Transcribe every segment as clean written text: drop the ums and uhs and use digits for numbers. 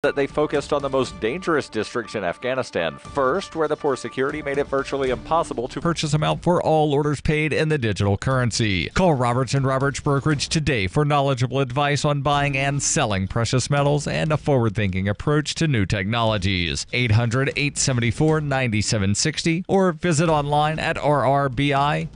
that they focused on the most dangerous districts in Afghanistan first, where the poor security made it virtually impossible to purchase amount for all orders paid in the digital currency. Call Roberts & Roberts Brokerage today for knowledgeable advice on buying and selling precious metals and a forward-thinking approach to new technologies. 800-874-9760 or visit online at rrbi.co.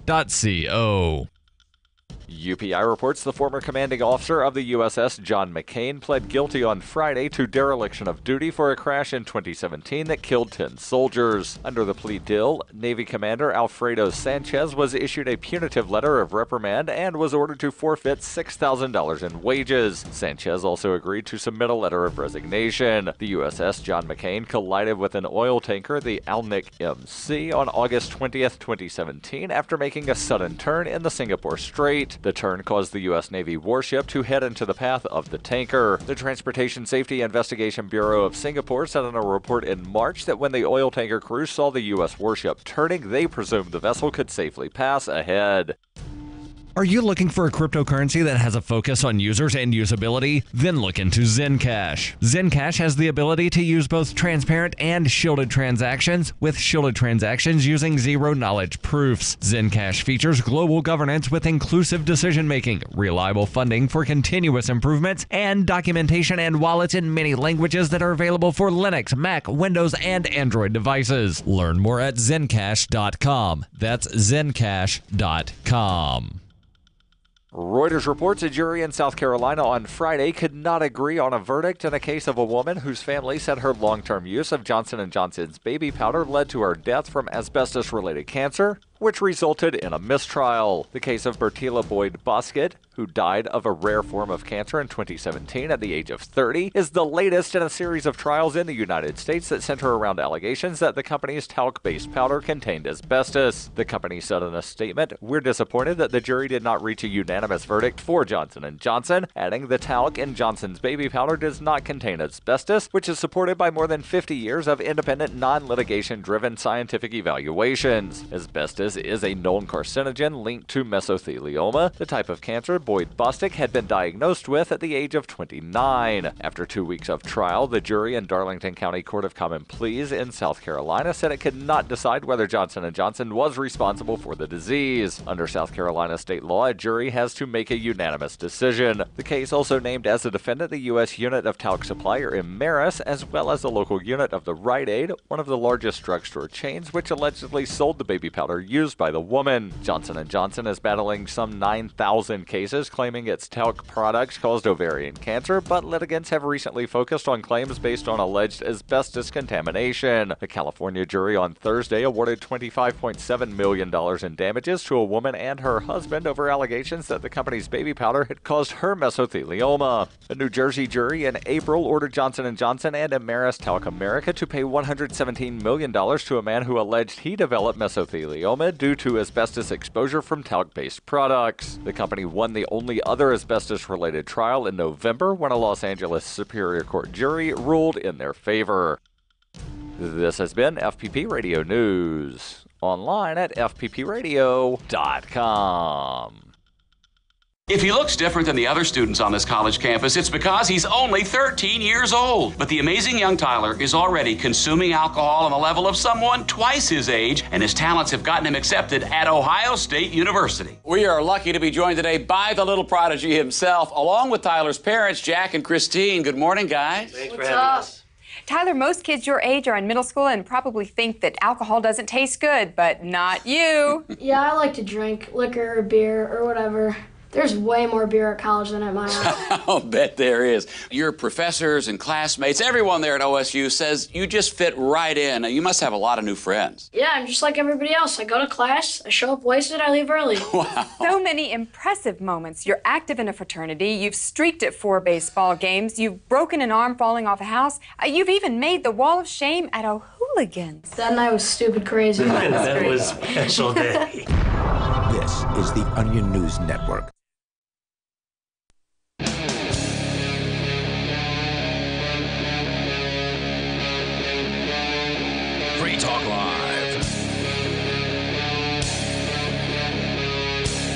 UPI reports the former commanding officer of the USS John McCain pled guilty on Friday to dereliction of duty for a crash in 2017 that killed 10 soldiers. Under the plea deal, Navy Commander Alfredo Sanchez was issued a punitive letter of reprimand and was ordered to forfeit $6,000 in wages. Sanchez also agreed to submit a letter of resignation. The USS John McCain collided with an oil tanker, the Alnic MC, on August 20th, 2017 after making a sudden turn in the Singapore Strait. The turn caused the U.S. Navy warship to head into the path of the tanker. The Transportation Safety Investigation Bureau of Singapore said in a report in March that when the oil tanker crew saw the U.S. warship turning, they presumed the vessel could safely pass ahead. Are you looking for a cryptocurrency that has a focus on users and usability? Then look into Zencash. Zencash has the ability to use both transparent and shielded transactions, with shielded transactions using zero-knowledge proofs. Zencash features global governance with inclusive decision-making, reliable funding for continuous improvements, and documentation and wallets in many languages that are available for Linux, Mac, Windows, and Android devices. Learn more at Zencash.com. That's Zencash.com. Reuters reports a jury in South Carolina on Friday could not agree on a verdict in a case of a woman whose family said her long-term use of Johnson & Johnson's baby powder led to her death from asbestos-related cancer, which resulted in a mistrial. The case of Bertilla Boyd Bosket, who died of a rare form of cancer in 2017 at the age of 30, is the latest in a series of trials in the United States that center around allegations that the company's talc-based powder contained asbestos. The company said in a statement, "We're disappointed that the jury did not reach a unanimous verdict for Johnson & Johnson," adding the talc in Johnson's baby powder does not contain asbestos, which is supported by more than 50 years of independent, non-litigation-driven scientific evaluations. Asbestos is a known carcinogen linked to mesothelioma, the type of cancer Boyd Bostic had been diagnosed with at the age of 29. After 2 weeks of trial, the jury in Darlington County Court of Common Pleas in South Carolina said it could not decide whether Johnson & Johnson was responsible for the disease. Under South Carolina state law, a jury has to make a unanimous decision. The case also named as a defendant the U.S. unit of talc supplier Imeris, as well as the local unit of the Rite Aid, one of the largest drugstore chains, which allegedly sold the baby powder used by the woman. Johnson & Johnson is battling some 9,000 cases claiming its talc products caused ovarian cancer, but litigants have recently focused on claims based on alleged asbestos contamination. The California jury on Thursday awarded $25.7 million in damages to a woman and her husband over allegations that the company's baby powder had caused her mesothelioma. A New Jersey jury in April ordered Johnson & Johnson and Imeris Talc America to pay $117 million to a man who alleged he developed mesothelioma due to asbestos exposure from talc-based products. The company won the only other asbestos-related trial in November when a Los Angeles Superior Court jury ruled in their favor. This has been FPP Radio News. Online at fppradio.com. If he looks different than the other students on this college campus, it's because he's only 13 years old. But the amazing young Tyler is already consuming alcohol on the level of someone twice his age, and his talents have gotten him accepted at Ohio State University. We are lucky to be joined today by the little prodigy himself, along with Tyler's parents, Jack and Christine. Good morning, guys. Thanks for having us. Tyler, most kids your age are in middle school and probably think that alcohol doesn't taste good, but not you. Yeah, I like to drink liquor or beer or whatever. There's way more beer at college than at my house. I'll bet there is. Your professors and classmates, everyone there at OSU says you just fit right in. You must have a lot of new friends. Yeah, I'm just like everybody else. I go to class, I show up wasted, I leave early. Wow. So many impressive moments. You're active in a fraternity. You've streaked at 4 baseball games. You've broken an arm falling off a house. You've even made the wall of shame at O'Hooligans. That night was stupid crazy. That was a special day. This is the Onion News Network. Free Talk Live.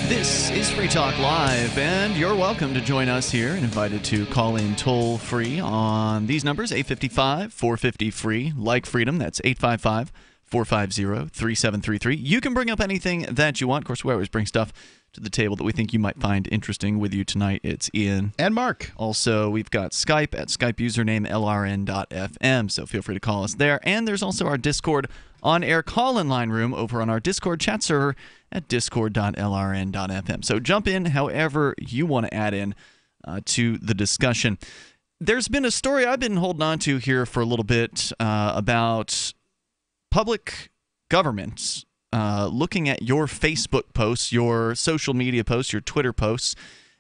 This is Free Talk Live, and you're welcome to join us here and invited to call in toll-free on these numbers, 855-450-FREE, like freedom. That's 855-450-3733. You can bring up anything that you want. Of course, we always bring stuff to the table that we think you might find interesting. With you tonight, it's Ian. And Mark. Also, we've got Skype at Skype username LRN.FM, so feel free to call us there. And there's also our Discord on-air call-in line room over on our Discord chat server at discord.lrn.fm. So jump in however you want to add in to the discussion. There's been a story I've been holding on to here for a little bit about public governments looking at your Facebook posts, your social media posts, your Twitter posts,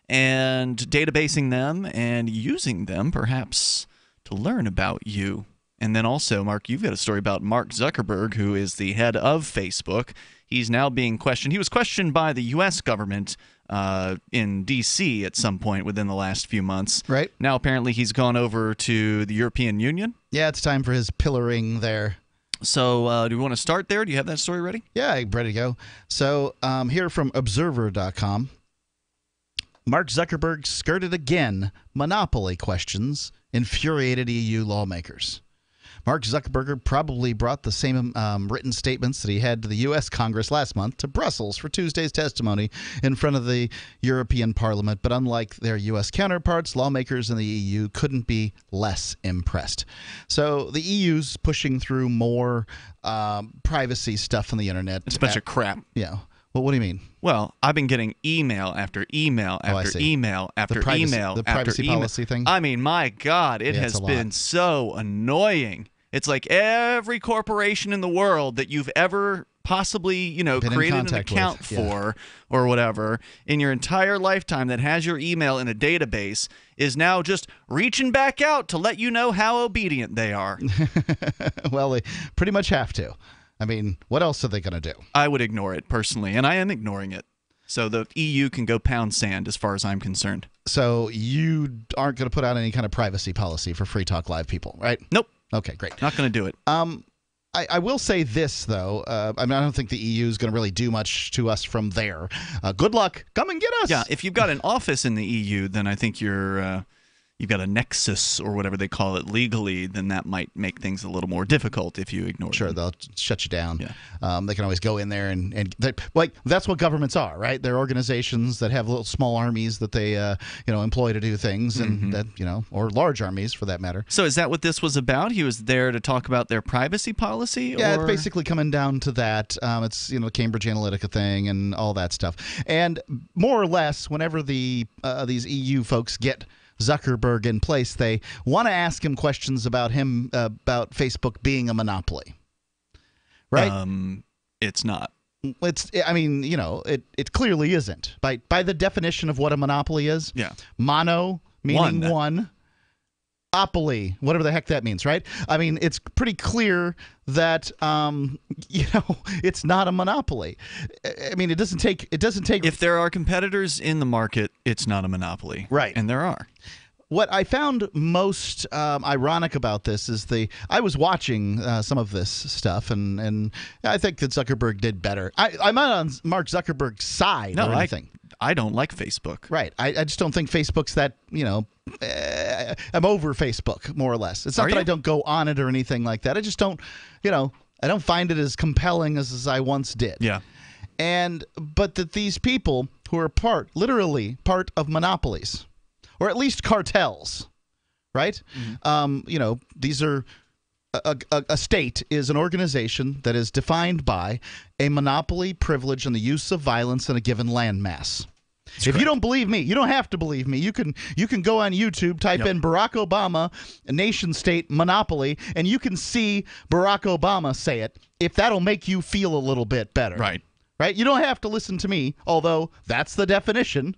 and databasing them and using them perhaps to learn about you. And then also, Mark, you've got a story about Mark Zuckerberg, who is the head of Facebook. He's now being questioned. He was questioned by the U.S. government in D.C. at some point within the last few months. Right. Now, apparently, he's gone over to the European Union. Yeah, it's time for his pillaring there. So do we want to start there? Do you have that story ready? Yeah, I'm ready to go. So here from Observer.com, Mark Zuckerberg skirted again monopoly questions, infuriated EU lawmakers. Mark Zuckerberg probably brought the same written statements that he had to the U.S. Congress last month to Brussels for Tuesday's testimony in front of the European Parliament. But unlike their U.S. counterparts, lawmakers in the EU couldn't be less impressed. So the EU's pushing through more privacy stuff on the internet. It's a bunch of crap. Yeah. Well, what do you mean? Well, I've been getting email after email after email after email the after privacy email. policy thing? I mean, my God, it has been so annoying. It's like every corporation in the world that you've ever possibly, created an account for or whatever in your entire lifetime that has your email in a database is now just reaching back out to let you know how obedient they are. Well, they pretty much have to. I mean, what else are they going to do? I would ignore it personally, and I am ignoring it. So the EU can go pound sand as far as I'm concerned. So you aren't going to put out any kind of privacy policy for Free Talk Live people, right? Nope. Okay, great. Not going to do it. I will say this, though. I don't think the EU is going to really do much to us from there. Good luck. Come and get us. Yeah, if you've got an office in the EU, then I think you've got a nexus or whatever they call it legally, then that might make things a little more difficult if you ignore Sure, them. they'll shut you down. Yeah. They can always go in there and that's what governments are, right? They're organizations that have little small armies that they employ to do things, and that or large armies for that matter. So is that what this was about? He was there to talk about their privacy policy? Yeah, or? it's basically coming down to that. It's the Cambridge Analytica thing and all that stuff. And more or less, whenever these EU folks get Zuckerberg in place, they want to ask him questions about Facebook being a monopoly, right? It's not. It clearly isn't. By the definition of what a monopoly is. Yeah. Mono meaning one. Opoly, whatever the heck that means, right? I mean, it's pretty clear that it's not a monopoly. I mean, it doesn't take. If there are competitors in the market, it's not a monopoly, right? And there are. What I found most ironic about this is I was watching some of this stuff, and I think that Zuckerberg did better. I'm not on Mark Zuckerberg's side or anything. I don't like Facebook. Right. I just don't think Facebook's that, I'm over Facebook, more or less. It's not that I don't go on it or anything like that. I just don't, I don't find it as compelling as I once did. Yeah. But that these people who are literally part of monopolies, or at least cartels, right? Mm-hmm. These are a state is an organization that is defined by a monopoly privilege on the use of violence in a given landmass. If you don't believe me, you don't have to believe me. You can go on YouTube, type in Barack Obama, a nation state monopoly, and you can see Barack Obama say it, if that'll make you feel a little bit better. Right. Right? You don't have to listen to me, although that's the definition.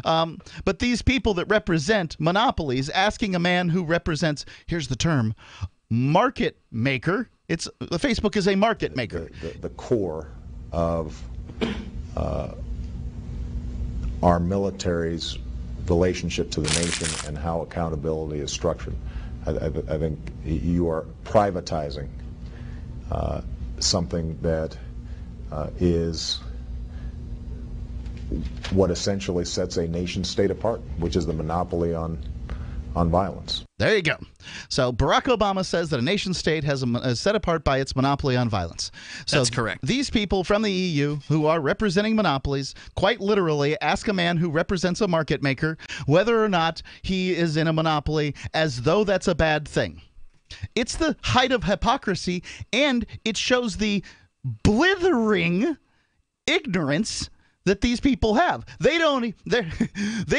But these people that represent monopolies, asking a man who represents, here's the term, market maker. Facebook is a market maker. The core of our military's relationship to the nation and how accountability is structured. I think you are privatizing something that is what essentially sets a nation state apart, which is the monopoly on violence. There you go. So Barack Obama says that a nation state is set apart by its monopoly on violence. So That's correct. These people from the EU who are representing monopolies quite literally ask a man who represents a market maker whether or not he is in a monopoly, as though that's a bad thing. It's the height of hypocrisy, and it shows the blithering ignorance that these people have. They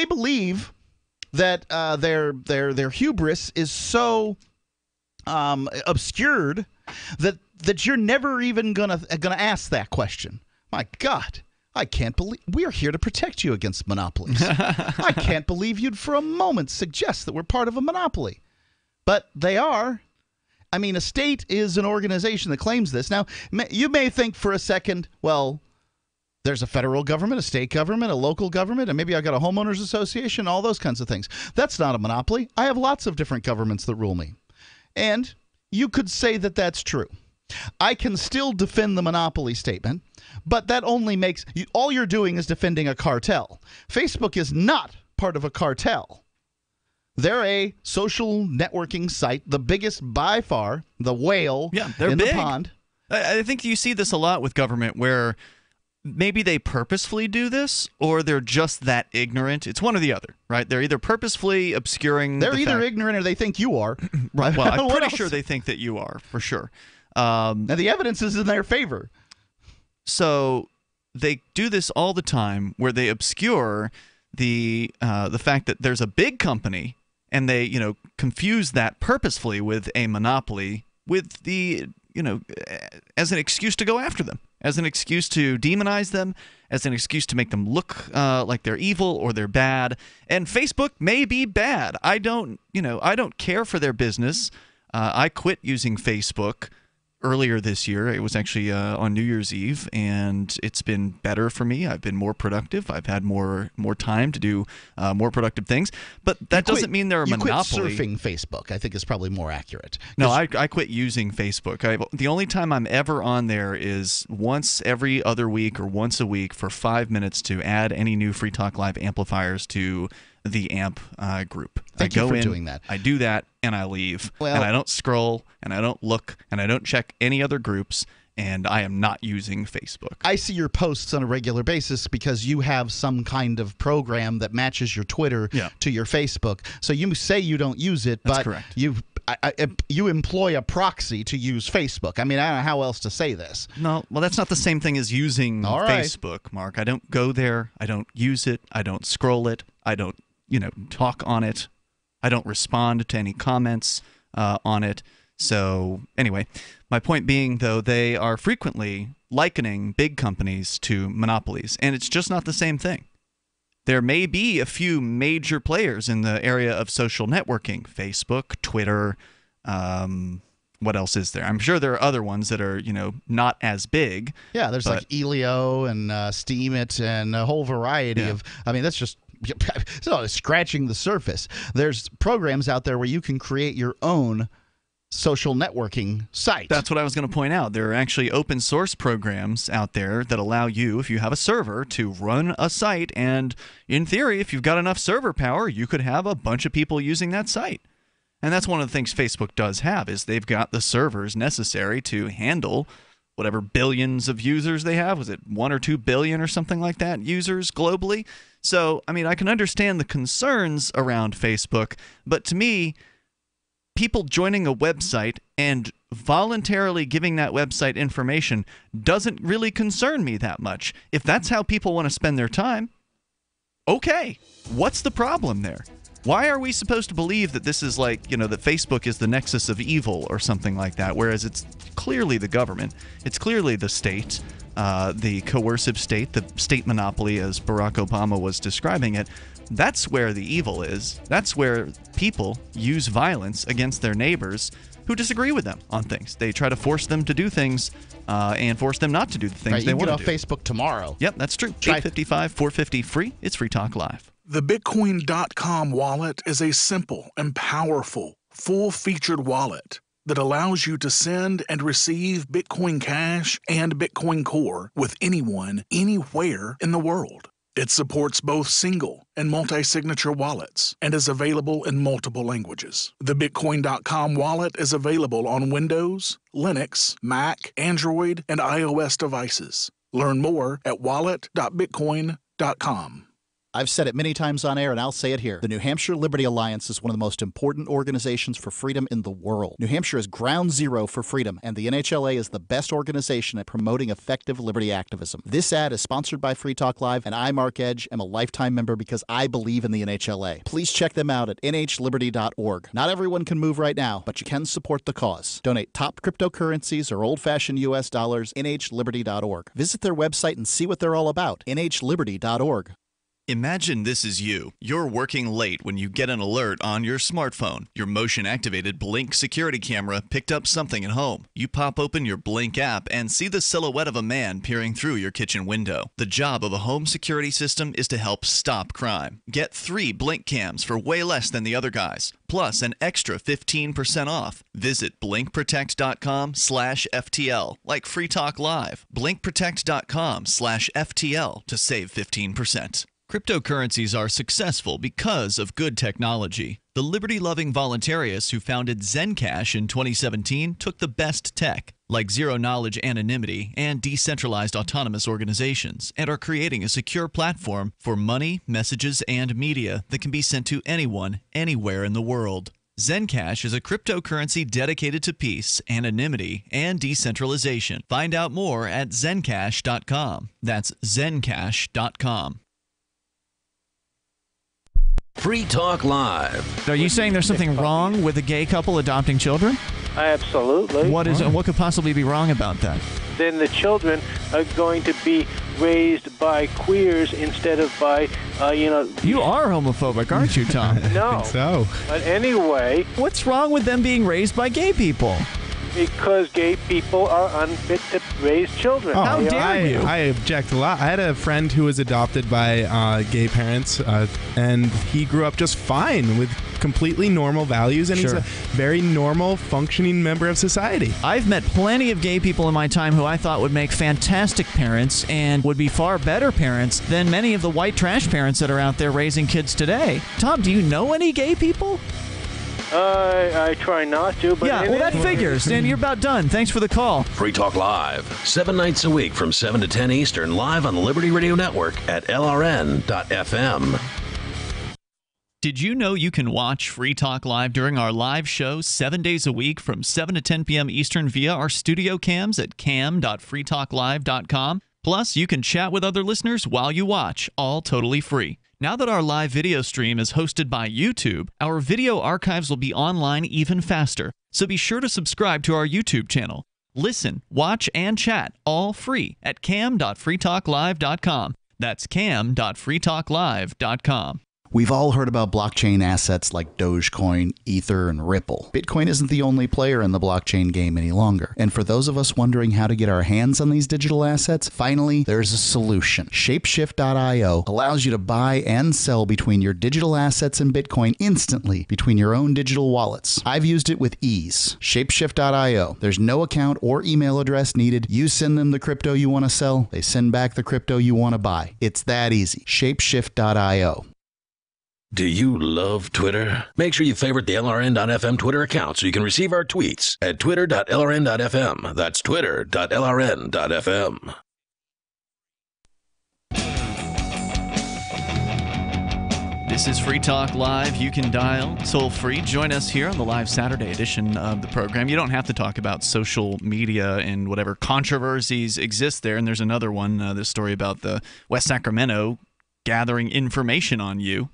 believe that their hubris is so obscured that you're never even gonna ask that question. My God, I can't believe we are here to protect you against monopolies. I can't believe you'd for a moment suggest that we're part of a monopoly, but they are. I mean, a state is an organization that claims this. Now, you may think for a second, well, there's a federal government, a state government, a local government, and maybe I got a homeowners association, all those kinds of things. That's not a monopoly. I have lots of different governments that rule me. And you could say that that's true. I can still defend the monopoly statement, but that only makes all you're doing is defending a cartel. Facebook is not part of a cartel. They're a social networking site, the biggest by far, the whale in the pond. I think you see this a lot with government where maybe they purposefully do this, or they're just that ignorant. It's one or the other, right? They're either purposefully obscuring. They're either ignorant or they think you are. Right. Well, I'm pretty sure they think that you are, for sure. And the evidence is in their favor. So they do this all the time, where they obscure the fact that there's a big company, and they confuse that purposefully with a monopoly, with the as an excuse to go after them, as an excuse to demonize them, as an excuse to make them look like they're evil or they're bad. And Facebook may be bad. I don't care for their business. I quit using Facebook earlier this year. It was actually on New Year's Eve, and it's been better for me. I've been more productive. I've had more time to do more productive things. But that doesn't mean they're a monopoly. You quit surfing Facebook, I think, is probably more accurate. No, I quit using Facebook. The only time I'm ever on there is once every other week or once a week for 5 minutes to add any new Free Talk Live amplifiers to the AMP group. Thank you for doing that. I do that, and I leave. And I don't scroll, and I don't look, and I don't check any other groups, and I am not using Facebook. I see your posts on a regular basis because you have some kind of program that matches your Twitter to your Facebook. So you say you don't use it, That's but correct. you employ a proxy to use Facebook. I mean, I don't know how else to say this. No, well, that's not the same thing as using Facebook, Mark. I don't go there. I don't use it. I don't scroll it. I don't talk on it. I don't respond to any comments on it. So anyway, my point being, though, they are frequently likening big companies to monopolies, and it's just not the same thing. There may be a few major players in the area of social networking, Facebook, Twitter, what else is there? I'm sure there are other ones that are, not as big. Yeah, there's like Elio and Steemit and a whole variety of, that's just scratching the surface. There's programs out there where you can create your own social networking site. That's what I was going to point out. There are actually open source programs out there that allow you, if you have a server, to run a site. And in theory, if you've got enough server power, you could have a bunch of people using that site. And that's one of the things Facebook does have, is they've got the servers necessary to handle whatever billions of users they have. Was it 1 or 2 billion or something like that users globally? So, I can understand the concerns around Facebook, but to me, people joining a website and voluntarily giving that website information doesn't really concern me that much. If that's how people want to spend their time, okay. What's the problem there? Why are we supposed to believe that this is like, that Facebook is the nexus of evil or something like that, whereas it's clearly the government, it's clearly the state, the coercive state, the state monopoly as Barack Obama was describing it. That's where the evil is. That's where people use violence against their neighbors who disagree with them on things. They try to force them to do things and force them not to do the things they want to do. You can get off Facebook tomorrow. Yep, that's true. 855-450 free. It's Free Talk Live. The Bitcoin.com wallet is a simple and powerful, full-featured wallet that allows you to send and receive Bitcoin Cash and Bitcoin Core with anyone, anywhere in the world. It supports both single and multi-signature wallets and is available in multiple languages. The Bitcoin.com wallet is available on Windows, Linux, Mac, Android, and iOS devices. Learn more at wallet.bitcoin.com. I've said it many times on air, and I'll say it here. The New Hampshire Liberty Alliance is one of the most important organizations for freedom in the world. New Hampshire is ground zero for freedom, and the NHLA is the best organization at promoting effective liberty activism. This ad is sponsored by Free Talk Live, and I, Mark Edge, am a lifetime member because I believe in the NHLA. Please check them out at nhliberty.org. Not everyone can move right now, but you can support the cause. Donate top cryptocurrencies or old-fashioned U.S. dollars, nhliberty.org. Visit their website and see what they're all about, nhliberty.org. Imagine this is you. You're working late when you get an alert on your smartphone. Your motion-activated Blink security camera picked up something at home. You pop open your Blink app and see the silhouette of a man peering through your kitchen window. The job of a home security system is to help stop crime. Get 3 Blink cams for way less than the other guys, plus an extra 15% off. Visit blinkprotect.com/FTL, like Free Talk Live. blinkprotect.com/FTL to save 15%. Cryptocurrencies are successful because of good technology. The liberty-loving voluntarists who founded Zencash in 2017 took the best tech, like zero-knowledge anonymity and decentralized autonomous organizations, and are creating a secure platform for money, messages, and media that can be sent to anyone, anywhere in the world. Zencash is a cryptocurrency dedicated to peace, anonymity, and decentralization. Find out more at zencash.com. That's zencash.com. Free Talk Live. Are you saying there's something wrong with a gay couple adopting children? Absolutely. What could possibly be wrong about that? Then the children are going to be raised by queers instead of by, You are homophobic, aren't you, Tom? No. I think so. But anyway. What's wrong with them being raised by gay people? Because gay people are unfit to raise children. How dare you? I object a lot. I had a friend who was adopted by gay parents, and he grew up just fine with completely normal values, and he's a very normal, functioning member of society. I've met plenty of gay people in my time who I thought would make fantastic parents and would be far better parents than many of the white trash parents that are out there raising kids today. Tom, do you know any gay people? I try not to, but... Yeah, well, that figures. And you're about done. Thanks for the call. Free Talk Live, 7 nights a week from 7 to 10 Eastern, live on the Liberty Radio Network at LRN.FM. Did you know you can watch Free Talk Live during our live show 7 days a week from 7 to 10 p.m. Eastern via our studio cams at cam.freetalklive.com? Plus, you can chat with other listeners while you watch, all totally free. Now that our live video stream is hosted by YouTube, our video archives will be online even faster. So be sure to subscribe to our YouTube channel. Listen, watch, and chat all free at cam.freetalklive.com. That's cam.freetalklive.com. We've all heard about blockchain assets like Dogecoin, Ether, and Ripple. Bitcoin isn't the only player in the blockchain game any longer. And for those of us wondering how to get our hands on these digital assets, finally, there's a solution. Shapeshift.io allows you to buy and sell between your digital assets and Bitcoin instantly between your own digital wallets. I've used it with ease. Shapeshift.io. There's no account or email address needed. You send them the crypto you want to sell. They send back the crypto you want to buy. It's that easy. Shapeshift.io. Do you love Twitter? Make sure you favorite the LRN.FM Twitter account so you can receive our tweets at twitter.lrn.fm. That's twitter.lrn.fm. This is Free Talk Live. You can dial toll-free. Join us here on the live Saturday edition of the program. You don't have to talk about social media and whatever controversies exist there. And there's another one, this story about the West Sacramento gathering information on you.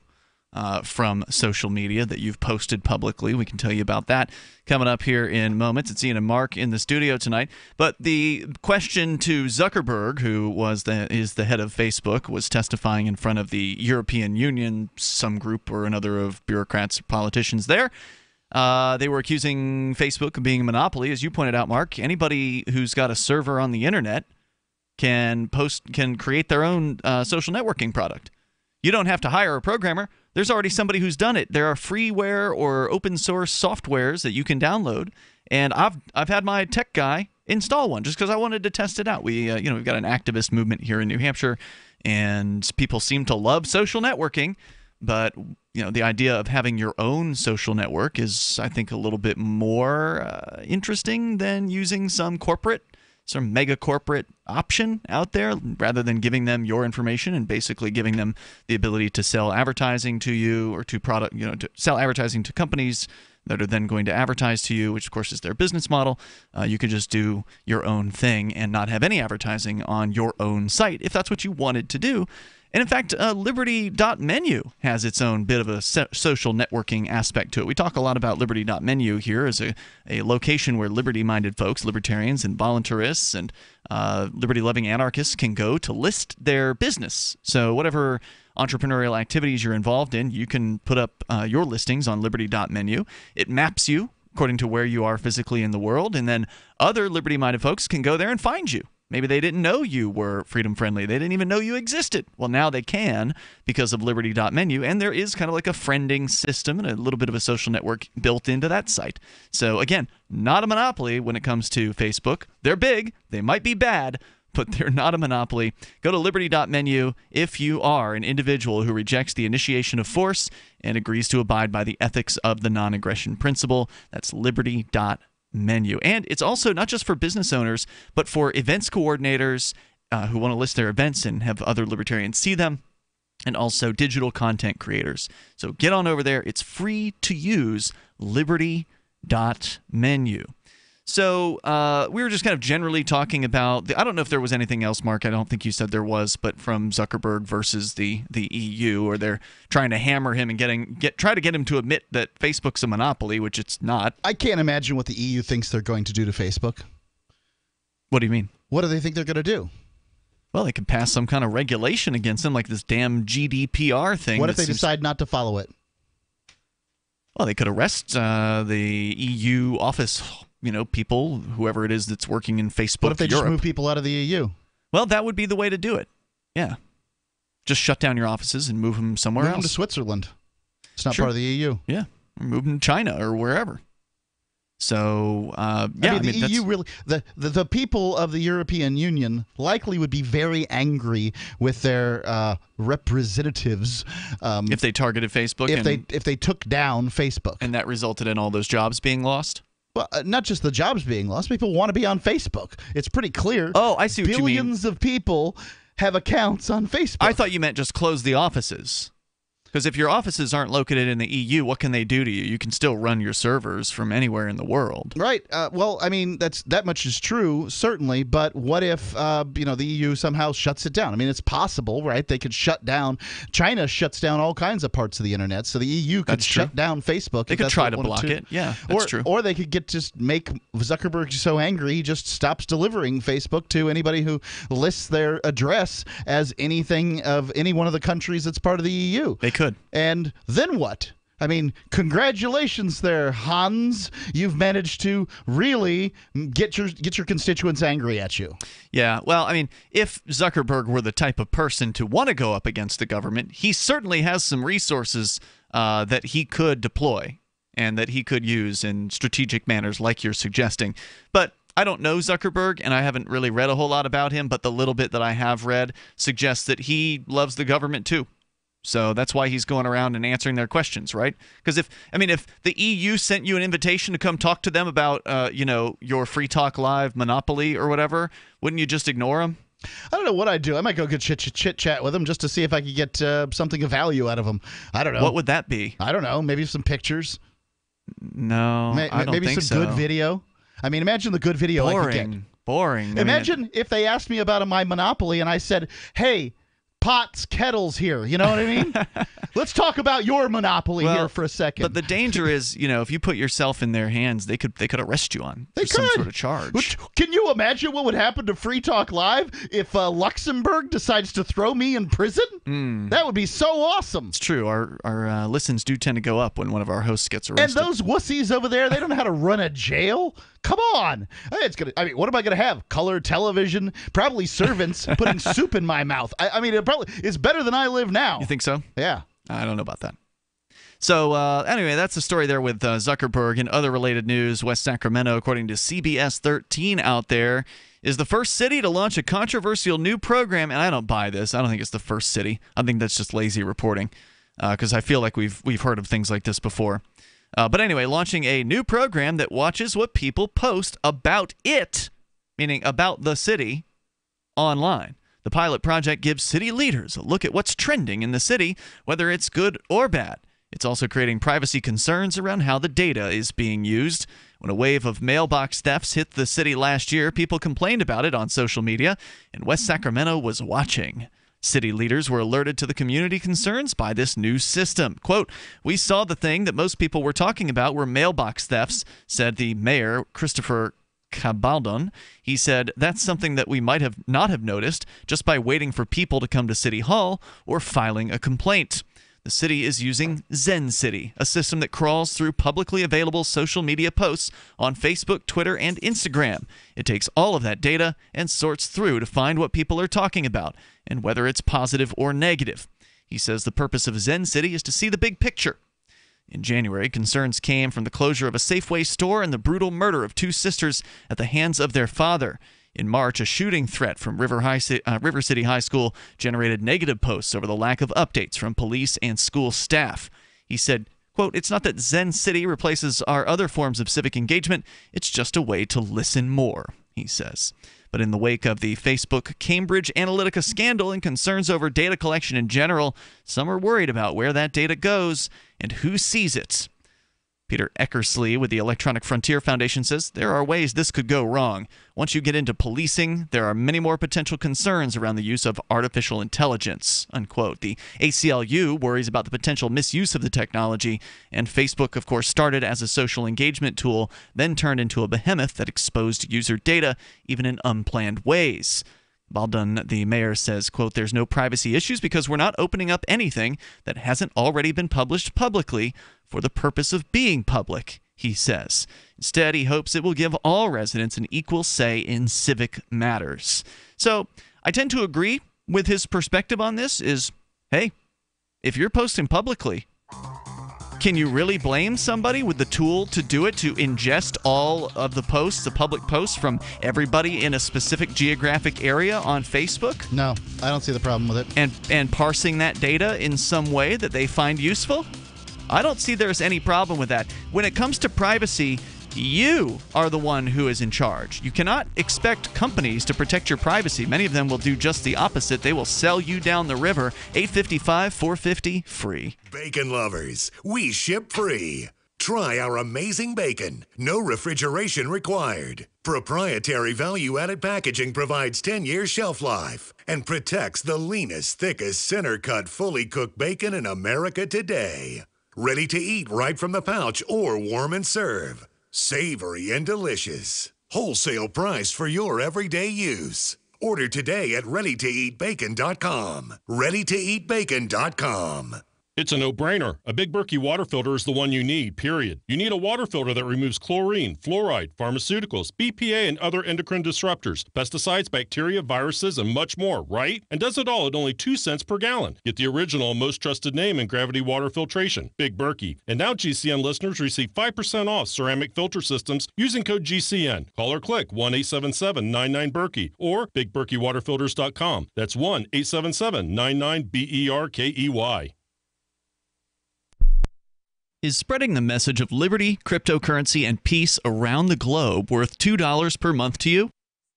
From social media that you've posted publicly. We can tell you about that coming up here in moments. It's Ian and Mark in the studio tonight. But the question to Zuckerberg, who is the head of Facebook, was testifying in front of the European Union, some group or another of bureaucrats, politicians there. They were accusing Facebook of being a monopoly. As you pointed out, Mark, anybody who's got a server on the internet can create their own social networking product. You don't have to hire a programmer. There's already somebody who's done it. There are freeware or open source softwares that you can download. And I've had my tech guy install one just because I wanted to test it out. We've got an activist movement here in New Hampshire, and people seem to love social networking. But the idea of having your own social network is, I think, a little bit more interesting than using some mega corporate option out there, rather than giving them your information and basically giving them the ability to sell advertising to you, or to sell advertising to companies that are then going to advertise to you, which of course is their business model. You could just do your own thing and not have any advertising on your own site if that's what you wanted to do. And in fact, Liberty.menu has its own bit of a social networking aspect to it. We talk a lot about Liberty.menu here as a location where liberty-minded folks, libertarians and voluntarists and liberty-loving anarchists can go to list their business. So whatever entrepreneurial activities you're involved in, you can put up your listings on Liberty.menu. It maps you according to where you are physically in the world, and then other liberty-minded folks can go there and find you. Maybe they didn't know you were freedom-friendly. They didn't even know you existed. Well, now they can because of Liberty.menu, and there is kind of like a friending system and a little bit of a social network built into that site. So, again, not a monopoly when it comes to Facebook. They're big. They might be bad, but they're not a monopoly. Go to Liberty.menu if you are an individual who rejects the initiation of force and agrees to abide by the ethics of the non-aggression principle. That's Liberty.menu. And it's also not just for business owners, but for events coordinators who want to list their events and have other libertarians see them, and also digital content creators. So get on over there. It's free to use, Liberty.menu. So we were just kind of generally talking about I don't know if there was anything else, Mark. I don't think you said there was, but from Zuckerberg versus the EU, or they're trying to hammer him and try to get him to admit that Facebook's a monopoly, which it's not. I can't imagine what the EU thinks they're going to do to Facebook. What do you mean? What do they think they're going to do? Well, they could pass some kind of regulation against them, like this damn GDPR thing. What if they decide not to follow it? Well, they could arrest the EU office, people, whoever it is that's working in Facebook What if they Europe. just move people out of the EU? Well, that would be the way to do it. Yeah. Just shut down your offices and move them somewhere else. Move them to Switzerland. It's not Sure. part of the EU. Yeah. Or move them to China or wherever. So, the EU really, the people of the European Union likely would be very angry with their representatives if they targeted Facebook, if they took down Facebook, and that resulted in all those jobs being lost. Well, not just the jobs being lost. People want to be on Facebook. It's pretty clear. Oh, I see what you mean. Billions of people have accounts on Facebook. I thought you meant just close the offices. Because if your offices aren't located in the EU, what can they do to you? You can still run your servers from anywhere in the world. Right. Well, I mean, that much is true, certainly. But what if, the EU somehow shuts it down? I mean, it's possible, right? They could shut down. China shuts down all kinds of parts of the internet, so the EU could shut down Facebook. They could try to block it. Yeah, that's true. Or they could just make Zuckerberg so angry he just stops delivering Facebook to anybody who lists their address as anything of any one of the countries that's part of the EU. They could. And then what? I mean, congratulations there, Hans. You've managed to really get your constituents angry at you. Yeah, well, I mean, if Zuckerberg were the type of person to want to go up against the government, he certainly has some resources that he could deploy and that he could use in strategic manners like you're suggesting. But I don't know Zuckerberg, and I haven't really read a whole lot about him, but the little bit that I have read suggests that he loves the government too. So that's why he's going around and answering their questions, right? Because if the EU sent you an invitation to come talk to them about, your Free Talk Live monopoly or whatever, wouldn't you just ignore them? I don't know what I'd do. I might go chit chat with them just to see if I could get something of value out of them. I don't know. What would that be? I don't know. Maybe some pictures. No, I don't maybe think some so. good video. I mean, imagine the good video I could get. Boring. Imagine if they asked me about my monopoly and I said, hey, pots, kettles here. You know what I mean? Let's talk about your monopoly here for a second. But the danger is, if you put yourself in their hands, they could arrest you on some sort of charge. Can you imagine what would happen to Free Talk Live if Luxembourg decides to throw me in prison? That would be so awesome. It's true. Our listens do tend to go up when one of our hosts gets arrested. And those wussies over there, they don't know how to run a jail. Come on. What am I going to have? Color television? Probably servants putting soup in my mouth. It's better than I live now. You think so? Yeah. I don't know about that. So anyway, that's the story there with Zuckerberg. And other related news, West Sacramento, according to CBS 13 out there, is the first city to launch a controversial new program. And I don't buy this. I don't think it's the first city. I think that's just lazy reporting because I feel like we've heard of things like this before. But anyway, launching a new program that watches what people post about it, meaning about the city, online. The pilot project gives city leaders a look at what's trending in the city, whether it's good or bad. It's also creating privacy concerns around how the data is being used. When a wave of mailbox thefts hit the city last year, people complained about it on social media, and West Sacramento was watching. City leaders were alerted to the community concerns by this new system. Quote, "We saw the thing that most people were talking about were mailbox thefts," said the mayor, Christopher Cabaldon. He said, "That's something that we might have not have noticed just by waiting for people to come to City Hall or filing a complaint." The city is using Zen City, a system that crawls through publicly available social media posts on Facebook, Twitter, and Instagram. It takes all of that data and sorts through to find what people are talking about and whether it's positive or negative. He says the purpose of Zen City is to see the big picture. In January, concerns came from the closure of a Safeway store and the brutal murder of two sisters at the hands of their father. In March, a shooting threat from River City High School generated negative posts over the lack of updates from police and school staff. He said, quote, "It's not that Zen City replaces our other forms of civic engagement. It's just a way to listen more," he says. But in the wake of the Facebook Cambridge Analytica scandal and concerns over data collection in general, some are worried about where that data goes and who sees it. Peter Eckersley with the Electronic Frontier Foundation says there are ways this could go wrong. Once you get into policing, there are many more potential concerns around the use of artificial intelligence, unquote. The ACLU worries about the potential misuse of the technology, and Facebook, of course, started as a social engagement tool, then turned into a behemoth that exposed user data, even in unplanned ways. Baldwin, the mayor, says, quote, "There's no privacy issues because we're not opening up anything that hasn't already been published publicly for the purpose of being public," he says. Instead, he hopes it will give all residents an equal say in civic matters. So I tend to agree with his perspective on this is, hey, if you're posting publicly, can you really blame somebody with the tool to do it, to ingest all of the posts, the public posts from everybody in a specific geographic area on Facebook? No, I don't see the problem with it. And parsing that data in some way that they find useful? I don't see there's any problem with that. When it comes to privacy, you are the one who is in charge. You cannot expect companies to protect your privacy. Many of them will do just the opposite. They will sell you down the river. 855-450 free. Bacon lovers, we ship free. Try our amazing bacon. No refrigeration required. Proprietary value-added packaging provides 10-year shelf life and protects the leanest, thickest, center-cut, fully cooked bacon in America today. Ready to eat right from the pouch or warm and serve. Savory and delicious. Wholesale price for your everyday use. Order today at readytoeatbacon.com. readytoeatbacon.com. It's a no-brainer. A Big Berkey water filter is the one you need, period. You need a water filter that removes chlorine, fluoride, pharmaceuticals, BPA, and other endocrine disruptors, pesticides, bacteria, viruses, and much more, right? And does it all at only 2 cents per gallon. Get the original and most trusted name in gravity water filtration, Big Berkey. And now GCN listeners receive 5% off ceramic filter systems using code GCN. Call or click 1-877-99-BERKEY or BigBerkeyWaterFilters.com. That's 1-877-99-BERKEY. Is spreading the message of liberty, cryptocurrency, and peace around the globe worth $2 per month to you?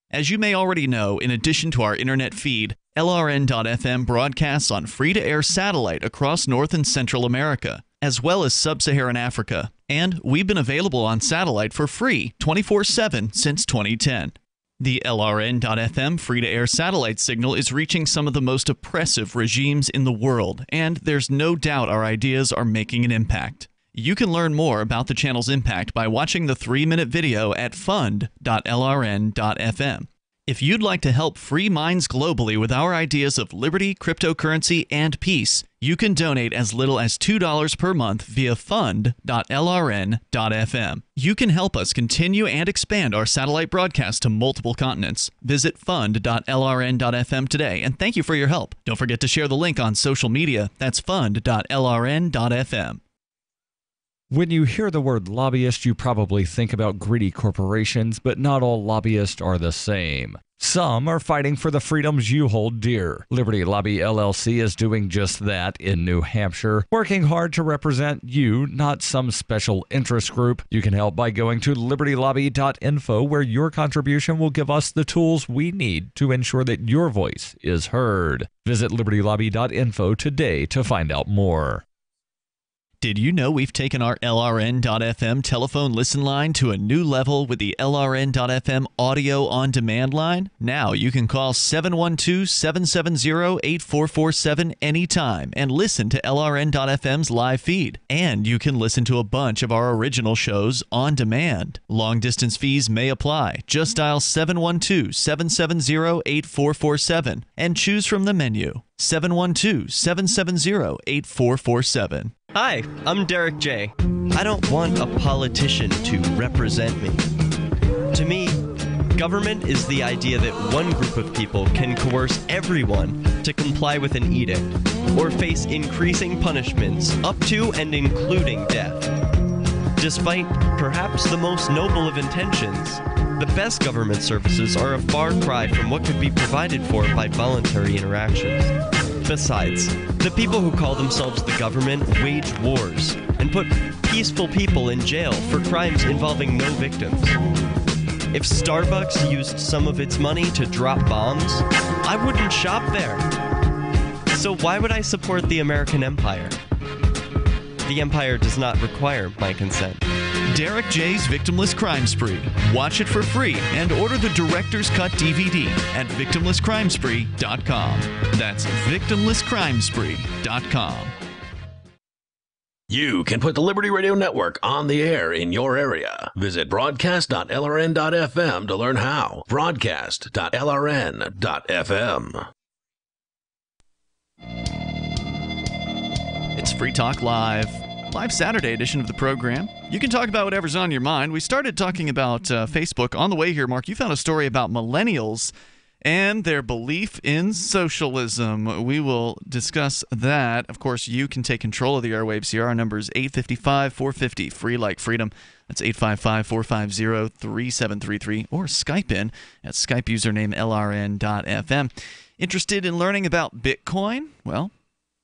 As you may already know, in addition to our internet feed, LRN.FM broadcasts on free-to-air satellite across North and Central America, as well as Sub-Saharan Africa. And we've been available on satellite for free 24/7 since 2010. The LRN.FM free-to-air satellite signal is reaching some of the most oppressive regimes in the world, and there's no doubt our ideas are making an impact. You can learn more about the channel's impact by watching the 3-minute video at fund.lrn.fm. If you'd like to help free minds globally with our ideas of liberty, cryptocurrency, and peace, you can donate as little as $2 per month via fund.lrn.fm. You can help us continue and expand our satellite broadcast to multiple continents. Visit fund.lrn.fm today, and thank you for your help. Don't forget to share the link on social media. That's fund.lrn.fm. When you hear the word lobbyist, you probably think about greedy corporations, but not all lobbyists are the same. Some are fighting for the freedoms you hold dear. Liberty Lobby LLC is doing just that in New Hampshire, working hard to represent you, not some special interest group. You can help by going to libertylobby.info, where your contribution will give us the tools we need to ensure that your voice is heard. Visit libertylobby.info today to find out more. Did you know we've taken our LRN.FM telephone listen line to a new level with the LRN.FM audio on demand line? Now you can call 712-770-8447 anytime and listen to LRN.FM's live feed. And you can listen to a bunch of our original shows on demand. Long distance fees may apply. Just dial 712-770-8447 and choose from the menu. 712-770-8447. Hi, I'm Derek J. I don't want a politician to represent me. To me, government is the idea that one group of people can coerce everyone to comply with an edict or face increasing punishments up to and including death. Despite perhaps the most noble of intentions, the best government services are a far cry from what could be provided for by voluntary interactions. Besides, the people who call themselves the government wage wars and put peaceful people in jail for crimes involving no victims. If Starbucks used some of its money to drop bombs, I wouldn't shop there. So why would I support the American empire? The empire does not require my consent. Derek J's Victimless Crime Spree. Watch it for free and order the Director's Cut DVD at victimlesscrimespree.com. That's victimlesscrimespree.com. You can put the Liberty Radio Network on the air in your area. Visit broadcast.lrn.fm to learn how. Broadcast.lrn.fm. It's Free Talk Live Saturday edition of the program. You can talk about whatever's on your mind. We started talking about Facebook. On the way here, Mark, you found a story about millennials and their belief in socialism. We will discuss that. Of course, you can take control of the airwaves here. Our number is 855-450, free like freedom. That's 855-450-3733, or Skype in at Skype username LRN.FM. Interested in learning about Bitcoin? Well,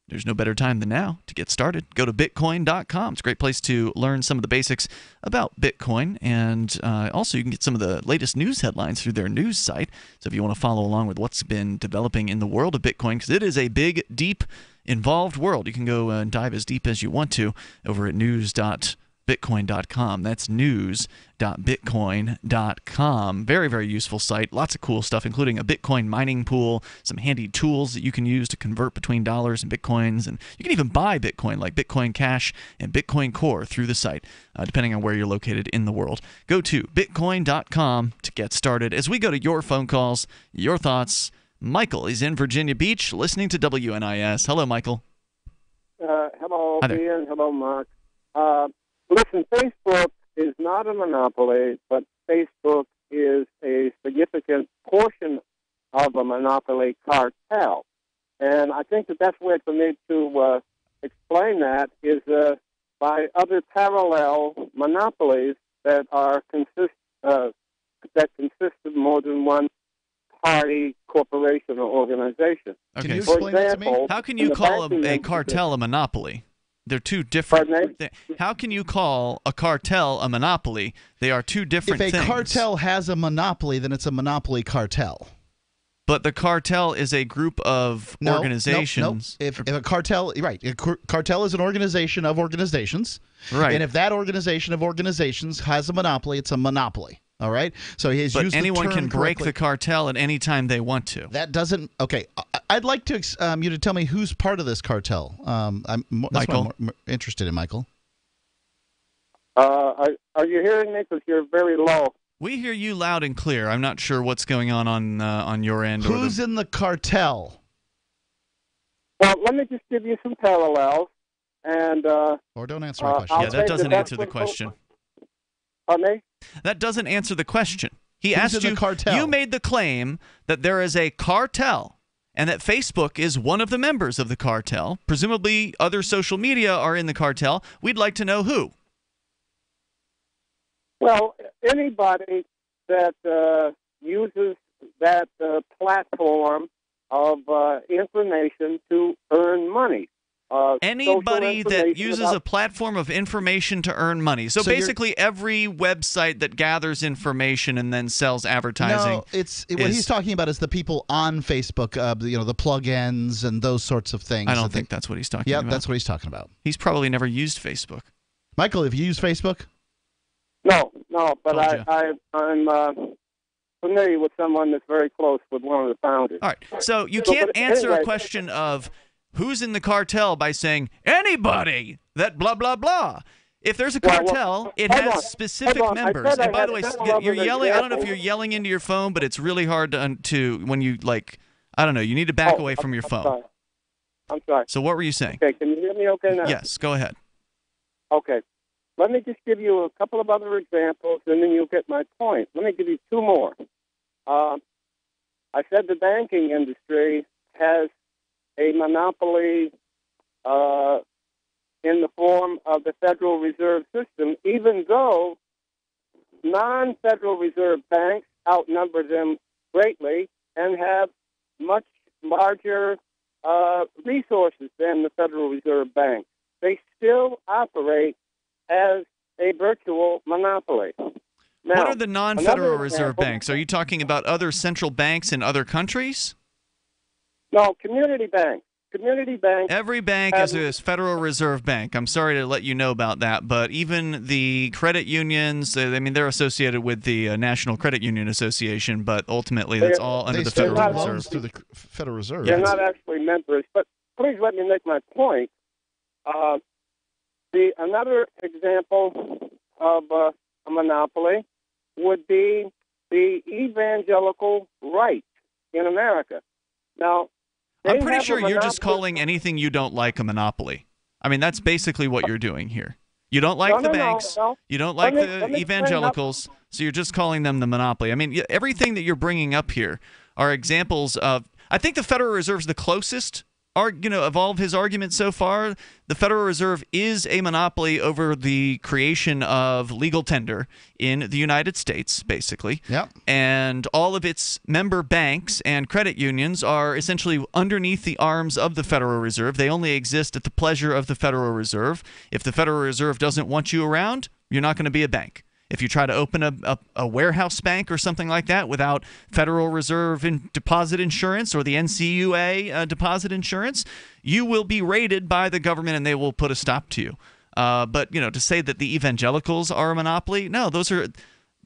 there's no better time than now to get started. Go to Bitcoin.com. It's a great place to learn some of the basics about Bitcoin. And also, you can get some of the latest news headlines through their news site. So if you want to follow along with what's been developing in the world of Bitcoin, because it is a big, deep, involved world, you can go and dive as deep as you want to over at news.bitcoin.com. That's news.bitcoin.com. Very, very useful site. Lots of cool stuff, including a Bitcoin mining pool, some handy tools that you can use to convert between dollars and Bitcoins. And you can even buy Bitcoin, like Bitcoin Cash and Bitcoin Core, through the site, depending on where you're located in the world. Go to bitcoin.com to get started. As we go to your phone calls, your thoughts, Michael is in Virginia Beach listening to WNIS. Hello, Michael. Hello, Ian. Hello, Mark. Listen, Facebook is not a monopoly, but Facebook is a significant portion of a monopoly cartel. And I think the best way for me to explain that is by other parallel monopolies that consist of more than one party, corporation, or organization. Okay. Can you explain that to me? How can you call a cartel a monopoly? They're two different. How can you call a cartel a monopoly? They are two different things. If a cartel has a monopoly, then it's a monopoly cartel. But the cartel is a group of organizations. No. If a cartel, right? A cartel is an organization of organizations. Right. And if that organization of organizations has a monopoly, it's a monopoly. All right. So he's used the term anyone can break correctly. the cartel at any time they want to. That doesn't. Okay. I'd like to you to tell me who's part of this cartel. That's Michael. what I'm more interested in, Michael. Are you hearing me? Because you're very low. We hear you loud and clear. I'm not sure what's going on your end. Who's in the cartel? Well, let me just give you some parallels. And or don't answer my question. Yeah, that doesn't answer the question. Pardon me? That doesn't answer the question. He Who's asked in the cartel? You made the claim that there is a cartel and that Facebook is one of the members of the cartel. Presumably other social media are in the cartel. We'd like to know who. Well, anybody that uses that platform of information to earn money. Anybody that uses a platform of information to earn money. So basically, every website that gathers information and then sells advertising. No, what he's talking about is the people on Facebook, the plugins and those sorts of things. I don't think that's what he's talking about. Yeah, that's what he's talking about. He's probably never used Facebook. Michael, have you used Facebook? No, but I'm familiar with someone that's very close with one of the founders. All right, so you can't answer a question of who's in the cartel by saying anybody that blah, blah, blah. If there's a cartel, it has specific members. And by the way, you're yelling. I don't know if you're yelling into your phone, but it's really hard to when you, I don't know, you need to back away from your phone. I'm sorry. So what were you saying? Okay, can you hear me okay now? Yes, go ahead. Okay. Let me just give you a couple of other examples, and then you'll get my point. Let me give you two more. I said the banking industry has a monopoly in the form of the Federal Reserve System, even though non-Federal Reserve banks outnumber them greatly and have much larger resources than the Federal Reserve Bank. They still operate as a virtual monopoly. Now, what are the non-Federal Reserve banks? Are you talking about other central banks in other countries? No, community banks. Community banks. Every bank is a Federal Reserve Bank. I'm sorry to let you know about that, but even the credit unions, they're associated with the National Credit Union Association, but ultimately that's all under the Federal Reserve. Through the Federal Reserve. They're not actually members, but please let me make my point. Another example of a monopoly would be the evangelical right in America. Now, I'm pretty sure you're just calling anything you don't like a monopoly. I mean, that's basically what you're doing here. You don't like the banks. You don't like the evangelicals, so you're just calling them the monopoly. I mean, everything that you're bringing up here are examples of. I think the Federal Reserve is the closest. Of all of his arguments so far, the Federal Reserve is a monopoly over the creation of legal tender in the United States, basically. Yep. And all of its member banks and credit unions are essentially underneath the arms of the Federal Reserve. They only exist at the pleasure of the Federal Reserve. If the Federal Reserve doesn't want you around, you're not going to be a bank. If you try to open a warehouse bank or something like that without Federal Reserve deposit insurance or the NCUA deposit insurance, you will be raided by the government and they will put a stop to you. But to say that the evangelicals are a monopoly, no, those are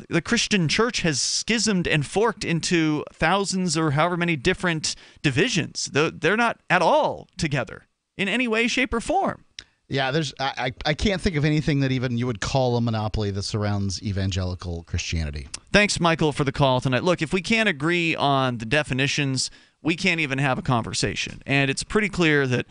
the Christian church has schismed and forked into thousands or however many different divisions. They're not at all together in any way, shape, or form. Yeah, I can't think of anything that even you would call a monopoly that surrounds evangelical Christianity. Thanks, Michael, for the call tonight. Look, if we can't agree on the definitions, we can't even have a conversation. And it's pretty clear that,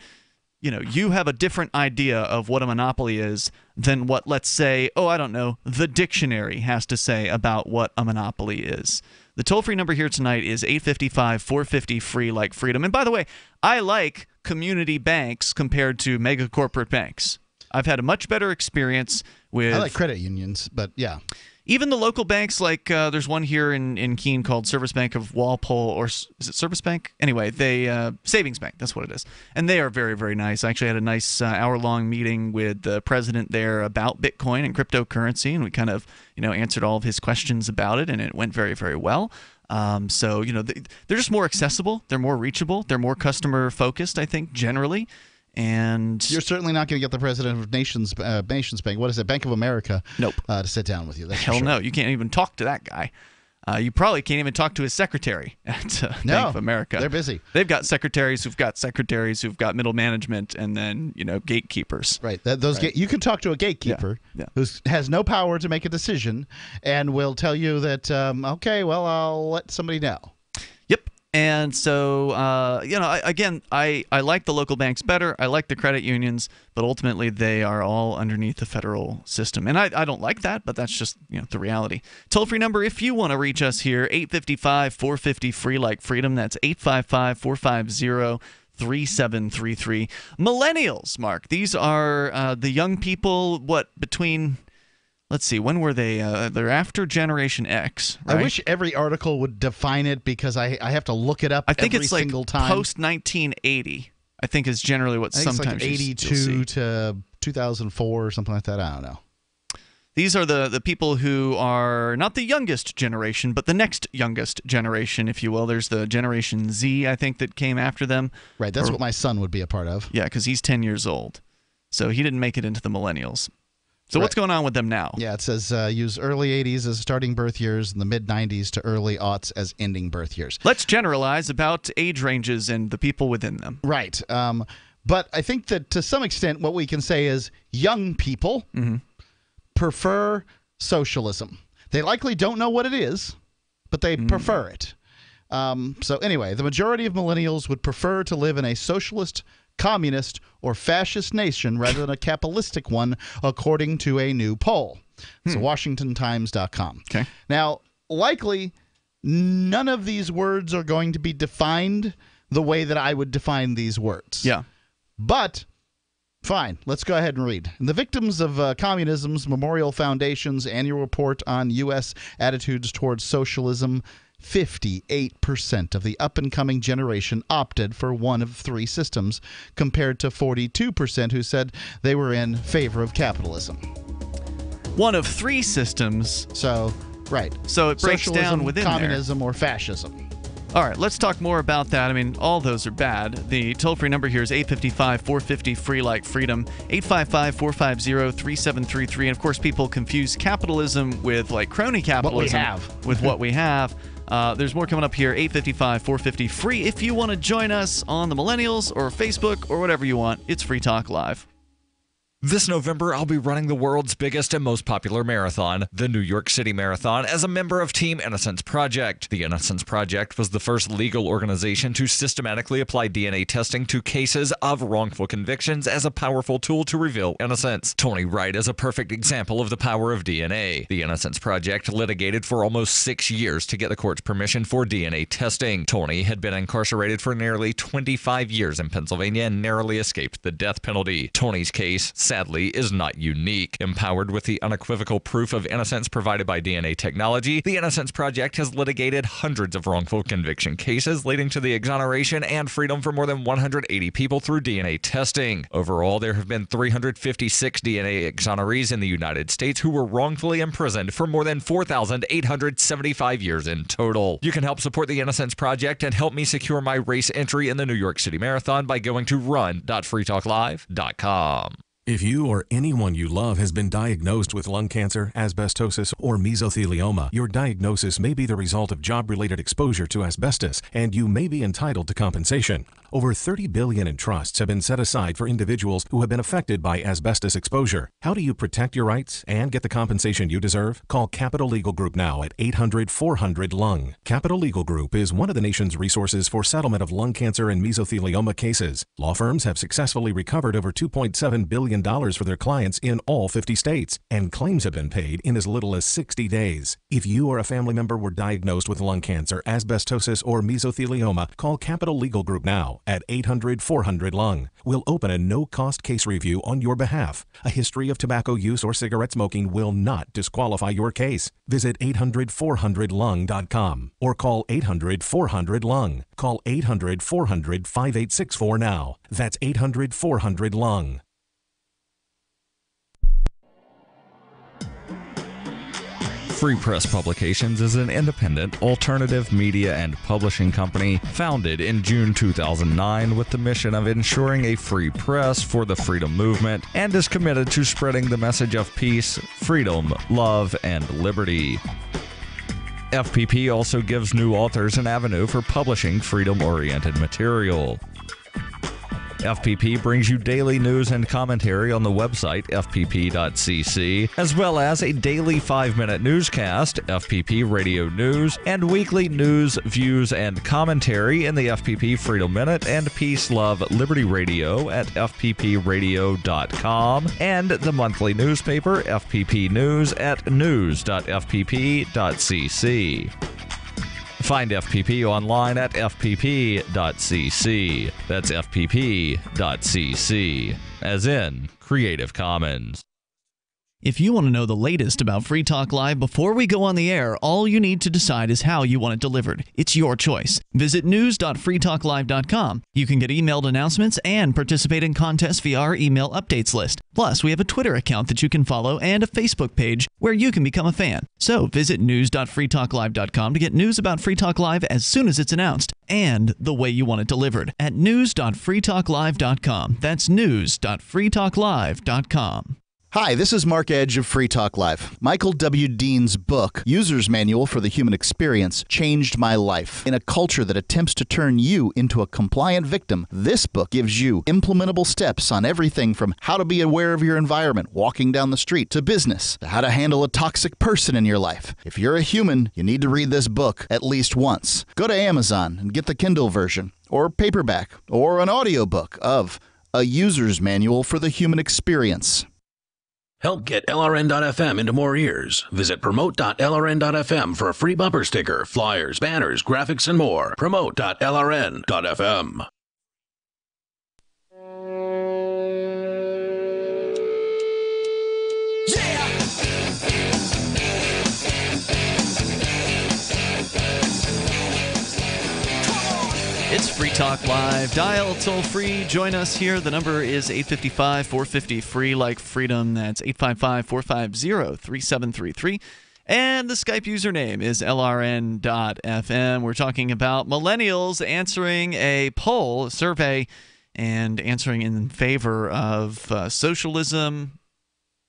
you have a different idea of what a monopoly is than what, let's say, the dictionary has to say about what a monopoly is. The toll-free number here tonight is 855-450-FREE like freedom. And by the way, I like community banks compared to mega corporate banks. I've had a much better experience with... I like credit unions, but yeah. Even the local banks, like there's one here in Keene called Service Bank of Walpole, or is it Service Bank? Anyway, Savings Bank, that's what it is. And they are very, very nice. I actually had a nice hour-long meeting with the president there about Bitcoin and cryptocurrency, and we kind of, answered all of his questions about it, and it went very, very well. So, they're just more accessible. They're more reachable. They're more customer-focused, I think, generally. And you're certainly not going to get the president of Nations Bank. What is it, Bank of America? Nope. To sit down with you. That's Hell no. You can't even talk to that guy. You probably can't even talk to his secretary at Bank of America. They're busy. They've got secretaries who've got middle management and then gatekeepers. Right. You can talk to a gatekeeper who has no power to make a decision and will tell you that okay, well, I'll let somebody know. Yep. And so, I like the local banks better. I like the credit unions, but ultimately they are all underneath the federal system. And I don't like that, but that's just the reality. Toll-free number if you want to reach us here, 855-450-FREE like freedom. That's 855-450-3733. Millennials, Mark. These are the young people, between... let's see, when were they? They're after Generation X, right? I wish every article would define it because I have to look it up I think every it's like single time. post-1980, I think is generally what I think sometimes it's like you'll 82 see. to 2004 or something like that. I don't know. These are the people who are not the youngest generation, but the next youngest generation, if you will. There's the Generation Z, I think, that came after them. Right, that's what my son would be a part of. Yeah, because he's 10 years old. So he didn't make it into the millennials. So what's going on with them now? Yeah, it says use early 80s as starting birth years and the mid-90s to early aughts as ending birth years. Let's generalize about age ranges and the people within them. Right. But I think that to some extent what we can say is young people prefer socialism. They likely don't know what it is, but they prefer it. So anyway, the majority of millennials would prefer to live in a socialist, communist, or fascist nation rather than a capitalistic one, according to a new poll. So WashingtonTimes.com. Okay. Now, likely, none of these words are going to be defined the way that I would define these words. Yeah. But, fine, let's go ahead and read. The Victims of Communism's Memorial Foundation's annual report on U.S. attitudes towards socialism, 58% of the up-and-coming generation opted for one of three systems, compared to 42% who said they were in favor of capitalism. One of three systems. So, right. So it breaks Socialism, down within communism, or fascism. All right, let's talk more about that. I mean, all those are bad. The toll-free number here is 855-450-FREE like freedom, 855-450-3733. And, of course, people confuse capitalism with, like, crony capitalism. With what we have. There's more coming up here, 855-450-FREE. If you want to join us on the Millennials or Facebook or whatever you want, it's Free Talk Live. This November, I'll be running the world's biggest and most popular marathon, the New York City Marathon, as a member of Team Innocence Project. The Innocence Project was the first legal organization to systematically apply DNA testing to cases of wrongful convictions as a powerful tool to reveal innocence. Tony Wright is a perfect example of the power of DNA. The Innocence Project litigated for almost 6 years to get the court's permission for DNA testing. Tony had been incarcerated for nearly 25 years in Pennsylvania and narrowly escaped the death penalty. Tony's case, sadly, is not unique. Empowered with the unequivocal proof of innocence provided by DNA technology, the Innocence Project has litigated hundreds of wrongful conviction cases, leading to the exoneration and freedom for more than 180 people through DNA testing. Overall, there have been 356 DNA exonerees in the United States who were wrongfully imprisoned for more than 4,875 years in total. You can help support the Innocence Project and help me secure my race entry in the New York City Marathon by going to run.freetalklive.com. If you or anyone you love has been diagnosed with lung cancer, asbestosis, or mesothelioma, your diagnosis may be the result of job-related exposure to asbestos, and you may be entitled to compensation. Over $30 billion in trusts have been set aside for individuals who have been affected by asbestos exposure. How do you protect your rights and get the compensation you deserve? Call Capital Legal Group now at 800-400-LUNG. Capital Legal Group is one of the nation's resources for settlement of lung cancer and mesothelioma cases. Law firms have successfully recovered over $2.7 billion for their clients in all 50 states, and claims have been paid in as little as 60 days. If you or a family member were diagnosed with lung cancer, asbestosis, or mesothelioma, call Capital Legal Group now at 800-400-LUNG. We'll open a no-cost case review on your behalf. A history of tobacco use or cigarette smoking will not disqualify your case. Visit 800-400-LUNG.com or call 800-400-LUNG. Call 800-400-5864 now. That's 800-400-LUNG. Free Press Publications is an independent, alternative media and publishing company founded in June 2009 with the mission of ensuring a free press for the freedom movement and is committed to spreading the message of peace, freedom, love, and liberty. FPP also gives new authors an avenue for publishing freedom-oriented material. FPP brings you daily news and commentary on the website fpp.cc, as well as a daily 5-minute newscast, FPP Radio News, and weekly news, views, and commentary in the FPP Freedom Minute and Peace, Love, Liberty Radio at fppradio.com, and the monthly newspaper FPP News at news.fpp.cc. Find FPP online at fpp.cc. That's fpp.cc, as in Creative Commons. If you want to know the latest about Free Talk Live before we go on the air, all you need to decide is how you want it delivered. It's your choice. Visit news.freetalklive.com. You can get emailed announcements and participate in contests via our email updates list. Plus, we have a Twitter account that you can follow and a Facebook page where you can become a fan. So visit news.freetalklive.com to get news about Free Talk Live as soon as it's announced and the way you want it delivered at news.freetalklive.com. That's news.freetalklive.com. Hi, this is Mark Edge of Free Talk Live. Michael W. Dean's book, User's Manual for the Human Experience, changed my life. In a culture that attempts to turn you into a compliant victim, this book gives you implementable steps on everything from how to be aware of your environment, walking down the street, to business, to how to handle a toxic person in your life. If you're a human, you need to read this book at least once. Go to Amazon and get the Kindle version, or paperback, or an audiobook of A User's Manual for the Human Experience. Help get LRN.FM into more ears. Visit promote.lrn.fm for a free bumper sticker, flyers, banners, graphics, and more. Promote.lrn.fm. It's Free Talk Live. Dial toll free. Join us here. The number is 855-450-FREE like freedom. That's 855-450-3733. And the Skype username is LRN.FM. We're talking about millennials answering a poll, a survey, and answering in favor of socialism,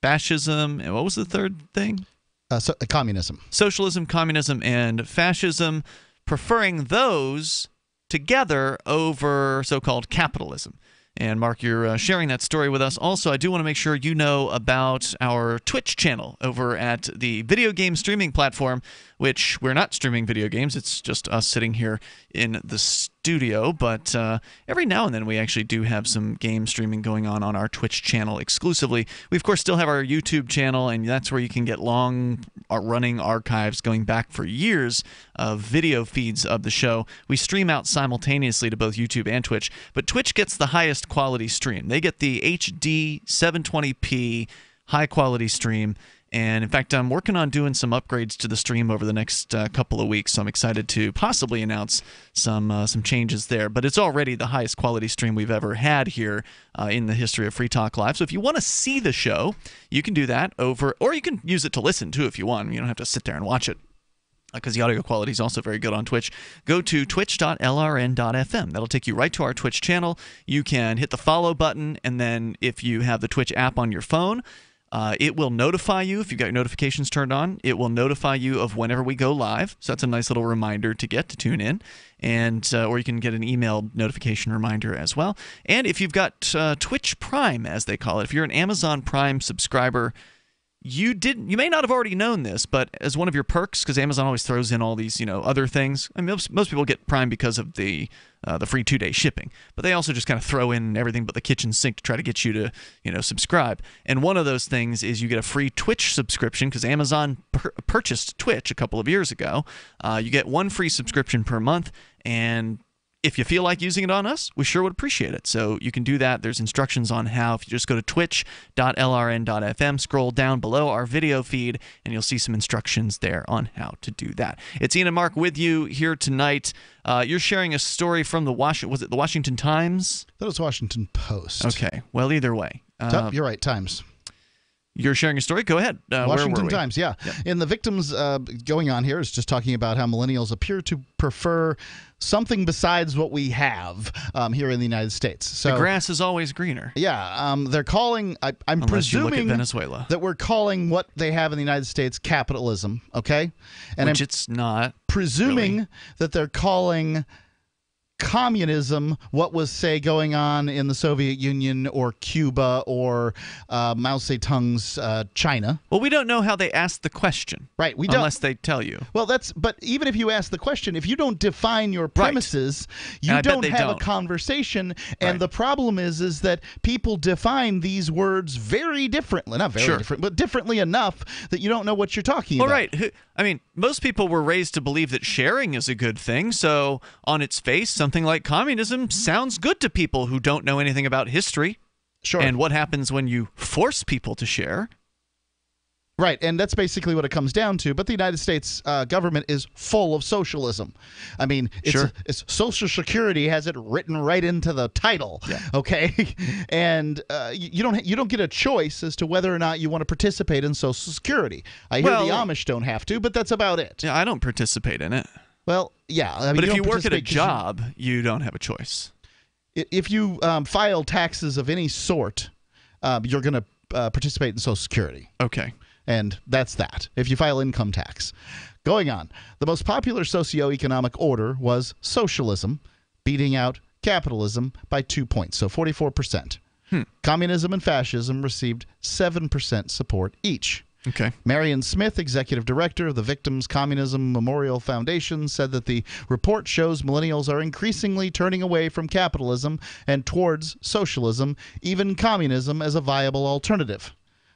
fascism, and what was the third thing? Communism. Socialism, communism, and fascism, preferring those together over so-called capitalism. And Mark, you're sharing that story with us. Also, I do want to make sure you know about our Twitch channel over at the video game streaming platform, which we're not streaming video games. It's just us sitting here in the studio. But every now and then we actually do have some game streaming going on our Twitch channel exclusively. We, of course, still have our YouTube channel, and that's where you can get long-running archives going back for years of video feeds of the show. We stream out simultaneously to both YouTube and Twitch, but Twitch gets the highest quality stream. They get the HD 720p high-quality stream. And in fact, I'm working on doing some upgrades to the stream over the next couple of weeks, so I'm excited to possibly announce some changes there. But it's already the highest quality stream we've ever had here in the history of Free Talk Live. So if you want to see the show, you can do that over, or you can use it to listen to if you want. You don't have to sit there and watch it, because the audio quality is also very good on Twitch. Go to twitch.lrn.fm. That'll take you right to our Twitch channel. You can hit the follow button, and then if you have the Twitch app on your phone, it will notify you. If you've got your notifications turned on, it will notify you of whenever we go live. So that's a nice little reminder to get to tune in. And or you can get an email notification reminder as well. And if you've got Twitch Prime, as they call it, if you're an Amazon Prime subscriber, you may not have already known this, but as one of your perks, because Amazon always throws in all these other things. I mean, most people get Prime because of the free 2-day shipping, but they also just kind of throw in everything but the kitchen sink to try to get you to subscribe. And one of those things is you get a free Twitch subscription, because Amazon purchased Twitch a couple of years ago. You get one free subscription per month, and if you feel like using it on us, we sure would appreciate it. So you can do that. There's instructions on how. If you just go to twitch.lrn.fm, scroll down below our video feed, and you'll see some instructions there on how to do that. It's Ian and Mark with you here tonight. You're sharing a story from the Washington Times? That was Washington Post. Okay. Well, either way. You're right, Times. You're sharing a story? Go ahead. Washington Times, yeah. Yep. And the victims going on here is just talking about how millennials appear to prefer something besides what we have here in the United States. So the grass is always greener. Yeah. They're calling, I'm presuming you look at Venezuela, that we're calling what they have in the United States capitalism, okay? And which it's not. Presuming really. that they're calling communism what was, say, going on in the Soviet Union or Cuba or Mao Zedong's China. Well, we don't know how they asked the question. Right, we don't. Unless they tell you. Well, but even if you ask the question, if you don't define your premises, you don't have a conversation. And the problem is that people define these words very differently. Not very different, but differently enough that you don't know what you're talking about. Well, right. I mean, most people were raised to believe that sharing is a good thing. So on its face, something like communism sounds good to people who don't know anything about history. Sure. And what happens when you force people to share? Right, and that's basically what it comes down to. But the United States government is full of socialism. I mean, it's Social Security has it written right into the title. Yeah. Okay, and you don't get a choice as to whether or not you want to participate in Social Security. I hear the Amish don't have to, but that's about it. Yeah, I don't participate in it. Well, yeah, I mean, but if you work at a job, you don't have a choice. If you file taxes of any sort, you're going to participate in Social Security. Okay. And that's that, if you file income tax. Going on, the most popular socioeconomic order was socialism, beating out capitalism by 2 points, so 44%. Communism and fascism received 7% support each. Okay. Marion Smith, executive director of the Victims Communism Memorial Foundation, said that the report shows millennials are increasingly turning away from capitalism and towards socialism, even communism as a viable alternative.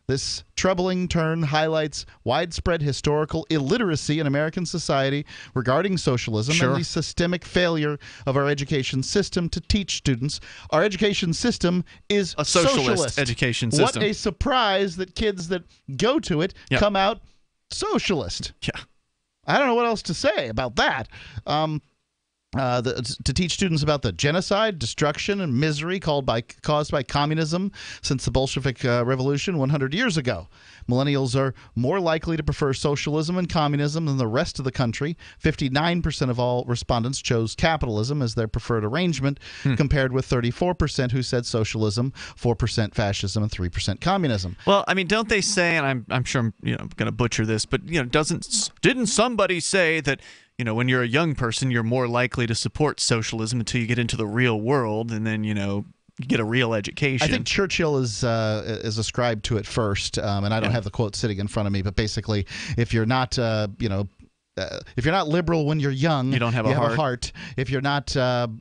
This troubling turn highlights widespread historical illiteracy in American society regarding socialism and the systemic failure of our education system to teach students. Our education system is a socialist education system. What a surprise that kids that go to it come out socialist. Yeah. I don't know what else to say about that. To teach students about the genocide, destruction, and misery caused by communism since the Bolshevik Revolution 100 years ago. Millennials are more likely to prefer socialism and communism than the rest of the country. 59% of all respondents chose capitalism as their preferred arrangement, compared with 34% who said socialism, 4% fascism, and 3% communism. Well, I mean, don't they say, and I'm sure I'm going to butcher this, but didn't somebody say that when you're a young person, you're more likely to support socialism until you get into the real world, and then, you get a real education. I think Churchill is ascribed to it first, and I don't have the quote sitting in front of me, but basically, if you're not, if you're not liberal when you're young, you don't have a heart. heart. If you're not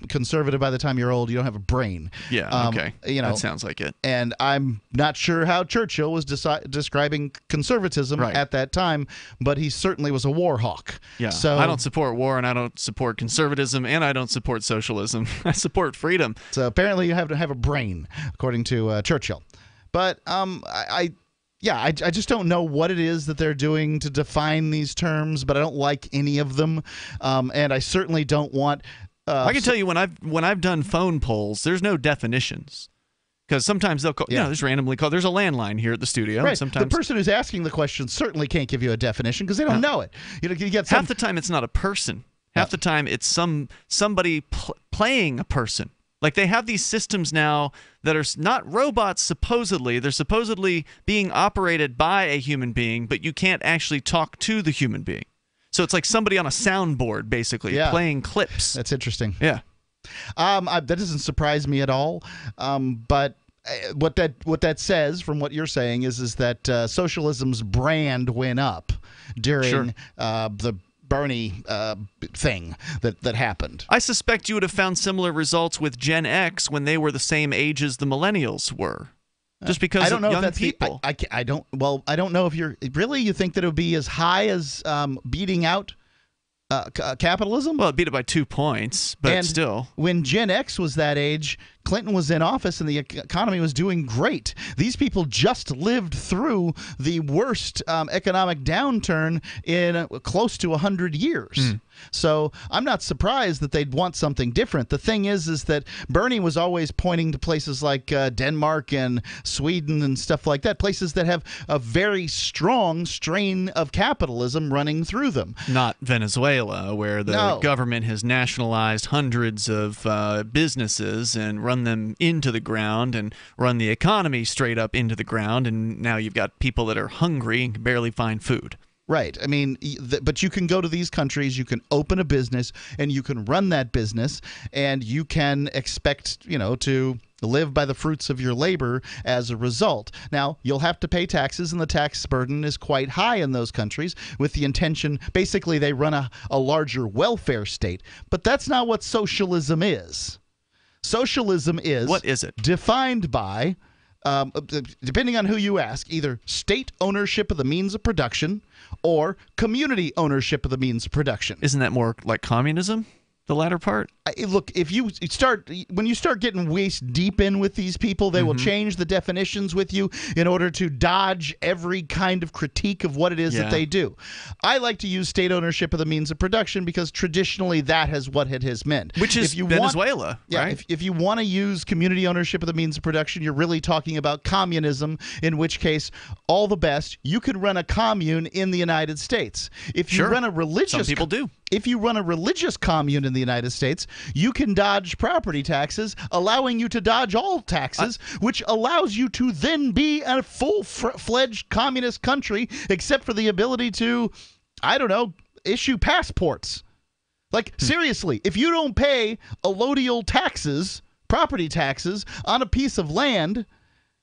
conservative by the time you're old, you don't have a brain. Yeah, okay. That sounds like it. And I'm not sure how Churchill was describing conservatism at that time, but he certainly was a war hawk. Yeah, so I don't support war, and I don't support conservatism, and I don't support socialism. I support freedom. So apparently you have to have a brain, according to Churchill. But I just don't know what it is that they're doing to define these terms, but I don't like any of them, and I certainly don't want. I can tell you when I've done phone polls, there's no definitions, because sometimes they'll call. There's randomly call. There's a landline here at the studio. Right. And sometimes the person who's asking the question certainly can't give you a definition because they don't know it. You get half the time it's not a person. Half the time it's somebody playing a person. Like, they have these systems now that are not robots, supposedly. They're supposedly being operated by a human being, but you can't actually talk to the human being. So it's like somebody on a soundboard, basically, playing clips. That's interesting. Yeah. That doesn't surprise me at all. But what that says, from what you're saying, is that socialism's brand went up during the Bernie thing that happened. I suspect you would have found similar results with Gen X when they were the same age as the millennials were. Just because I don't know of young if that's people. I don't know if you think that it would be as high as beating out capitalism. Well, it beat it by 2 points, but still. When Gen X was that age, Clinton was in office and the economy was doing great. These people just lived through the worst economic downturn in close to 100 years. So I'm not surprised that they'd want something different. The thing is that Bernie was always pointing to places like Denmark and Sweden and stuff like that, places that have a very strong strain of capitalism running through them. Not Venezuela, where the government has nationalized hundreds of businesses and run them into the ground and run the economy straight up into the ground, and now you've got people that are hungry and can barely find food. Right. I mean, but you can go to these countries, you can open a business, and you can run that business, and you can expect, to live by the fruits of your labor as a result. Now, you'll have to pay taxes, and the tax burden is quite high in those countries with the intention, basically, they run a larger welfare state. But that's not what socialism is. Socialism is... What is it? Defined by... depending on who you ask, either state ownership of the means of production or community ownership of the means of production. Isn't that more like communism? the latter part. Look, when you start getting waist deep in with these people, they will change the definitions with you in order to dodge every kind of critique of what it is that they do. I like to use state ownership of the means of production because traditionally that is what it has meant. Which is Venezuela, right? If you want to use community ownership of the means of production, you're really talking about communism, in which case, all the best, you could run a commune in the United States. If you run a religious... Some people do. If you run a religious commune in the United States, you can dodge property taxes, allowing you to dodge all taxes, which allows you to then be a full-fledged communist country, except for the ability to, I don't know, issue passports. Like, seriously, if you don't pay allodial taxes, property taxes, on a piece of land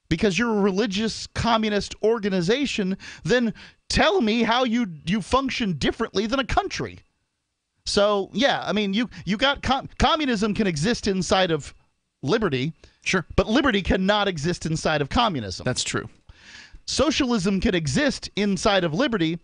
because you're a religious communist organization, then tell me how you function differently than a country. So, yeah, I mean, you got communism can exist inside of liberty. Sure. But liberty cannot exist inside of communism. That's true. Socialism can exist inside of liberty,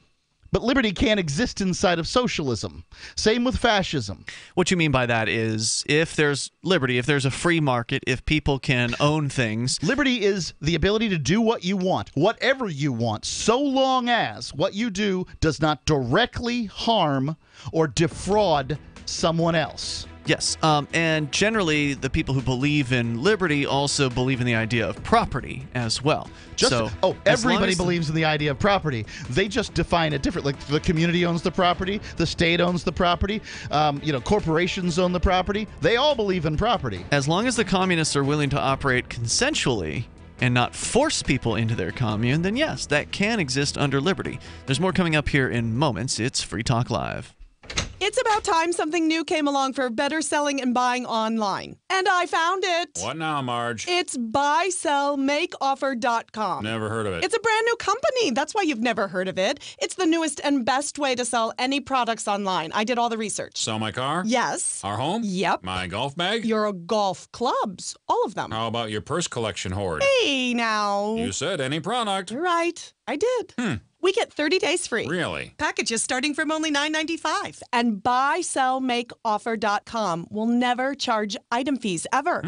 but liberty can't exist inside of socialism. Same with fascism. What you mean by that is if there's liberty, if there's a free market, if people can own things. Liberty is the ability to do what you want, whatever you want, so long as what you do does not directly harm or defraud someone else. Yes, and generally the people who believe in liberty also believe in the idea of property as well. Everybody believes in the idea of property. They just define it differently. Like the community owns the property, the state owns the property, corporations own the property. They all believe in property. As long as the communists are willing to operate consensually and not force people into their commune, then yes, that can exist under liberty. There's more coming up here in moments. It's Free Talk Live. It's about time something new came along for better selling and buying online. And I found it. What now, Marge? It's buysellmakeoffer.com. Never heard of it. It's a brand new company. That's why you've never heard of it. It's the newest and best way to sell any products online. I did all the research. Sell my car? Yes. Our home? Yep. My golf bag? Your golf clubs. All of them. How about your purse collection hoard? Hey, now. You said any product. Right. I did. We get 30 days free. Really? Packages starting from only $9.95. And buysellmakeoffer.com will never charge item fees, ever.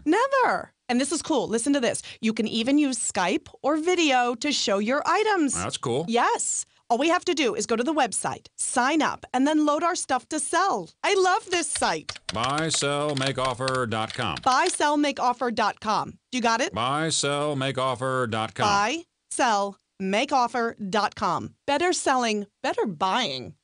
Never. And this is cool. Listen to this. You can even use Skype or video to show your items. That's cool. Yes. All we have to do is go to the website, sign up, and then load our stuff to sell. I love this site. Buysellmakeoffer.com. Buysellmakeoffer.com. You got it? Buysellmakeoffer.com. Buysellmakeoffer.com. Better selling, better buying.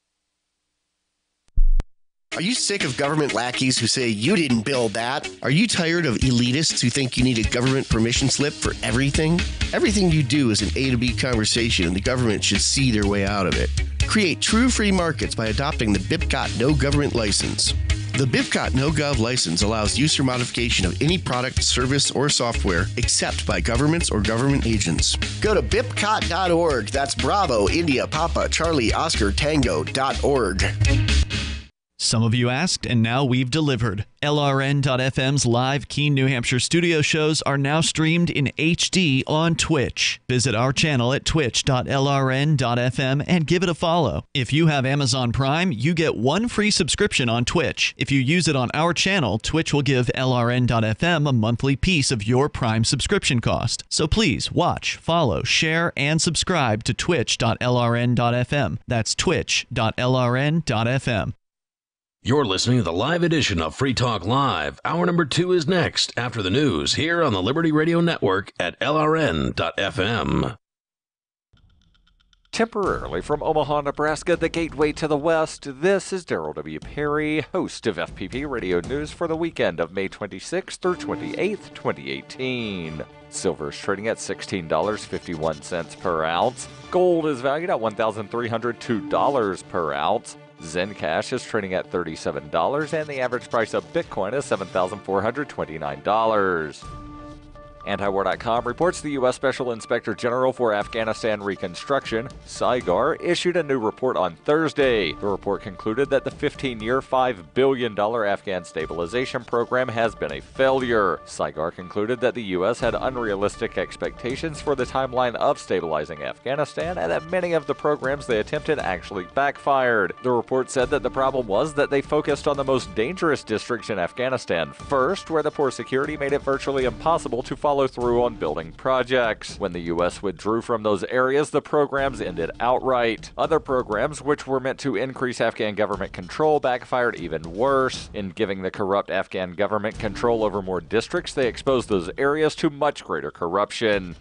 Are you sick of government lackeys who say you didn't build that? Are you tired of elitists who think you need a government permission slip for everything? Everything you do is an A to B conversation, and the government should see their way out of it. Create true free markets by adopting the BIPCOT No Government License. The BIPCOT No Gov license allows use or modification of any product, service, or software except by governments or government agents. Go to BIPCOT.org. That's Bravo, India, Papa, Charlie, Oscar, Tango.org. Some of you asked, and now we've delivered. LRN.FM's live Keene, New Hampshire studio shows are now streamed in HD on Twitch. Visit our channel at twitch.lrn.fm and give it a follow. If you have Amazon Prime, you get one free subscription on Twitch. If you use it on our channel, Twitch will give LRN.FM a monthly piece of your Prime subscription cost. So please watch, follow, share, and subscribe to twitch.lrn.fm. That's twitch.lrn.fm. You're listening to the live edition of Free Talk Live. Hour number 2 is next after the news here on the Liberty Radio Network at LRN.FM. Temporarily from Omaha, Nebraska, the gateway to the West, this is Daryl W. Perry, host of FPP Radio News for the weekend of May 26th through 28th, 2018. Silver is trading at $16.51 per ounce. Gold is valued at $1,302 per ounce. Zencash is trading at $37, and the average price of Bitcoin is $7,429. Antiwar.com reports the U.S. Special Inspector General for Afghanistan Reconstruction, SIGAR, issued a new report on Thursday. The report concluded that the 15-year, $5 billion Afghan stabilization program has been a failure. SIGAR concluded that the U.S. had unrealistic expectations for the timeline of stabilizing Afghanistan and that many of the programs they attempted actually backfired. The report said that the problem was that they focused on the most dangerous districts in Afghanistan first, where the poor security made it virtually impossible to follow through on building projects. When the U.S. withdrew from those areas, the programs ended outright. Other programs, which were meant to increase Afghan government control, backfired even worse. In giving the corrupt Afghan government control over more districts, they exposed those areas to much greater corruption.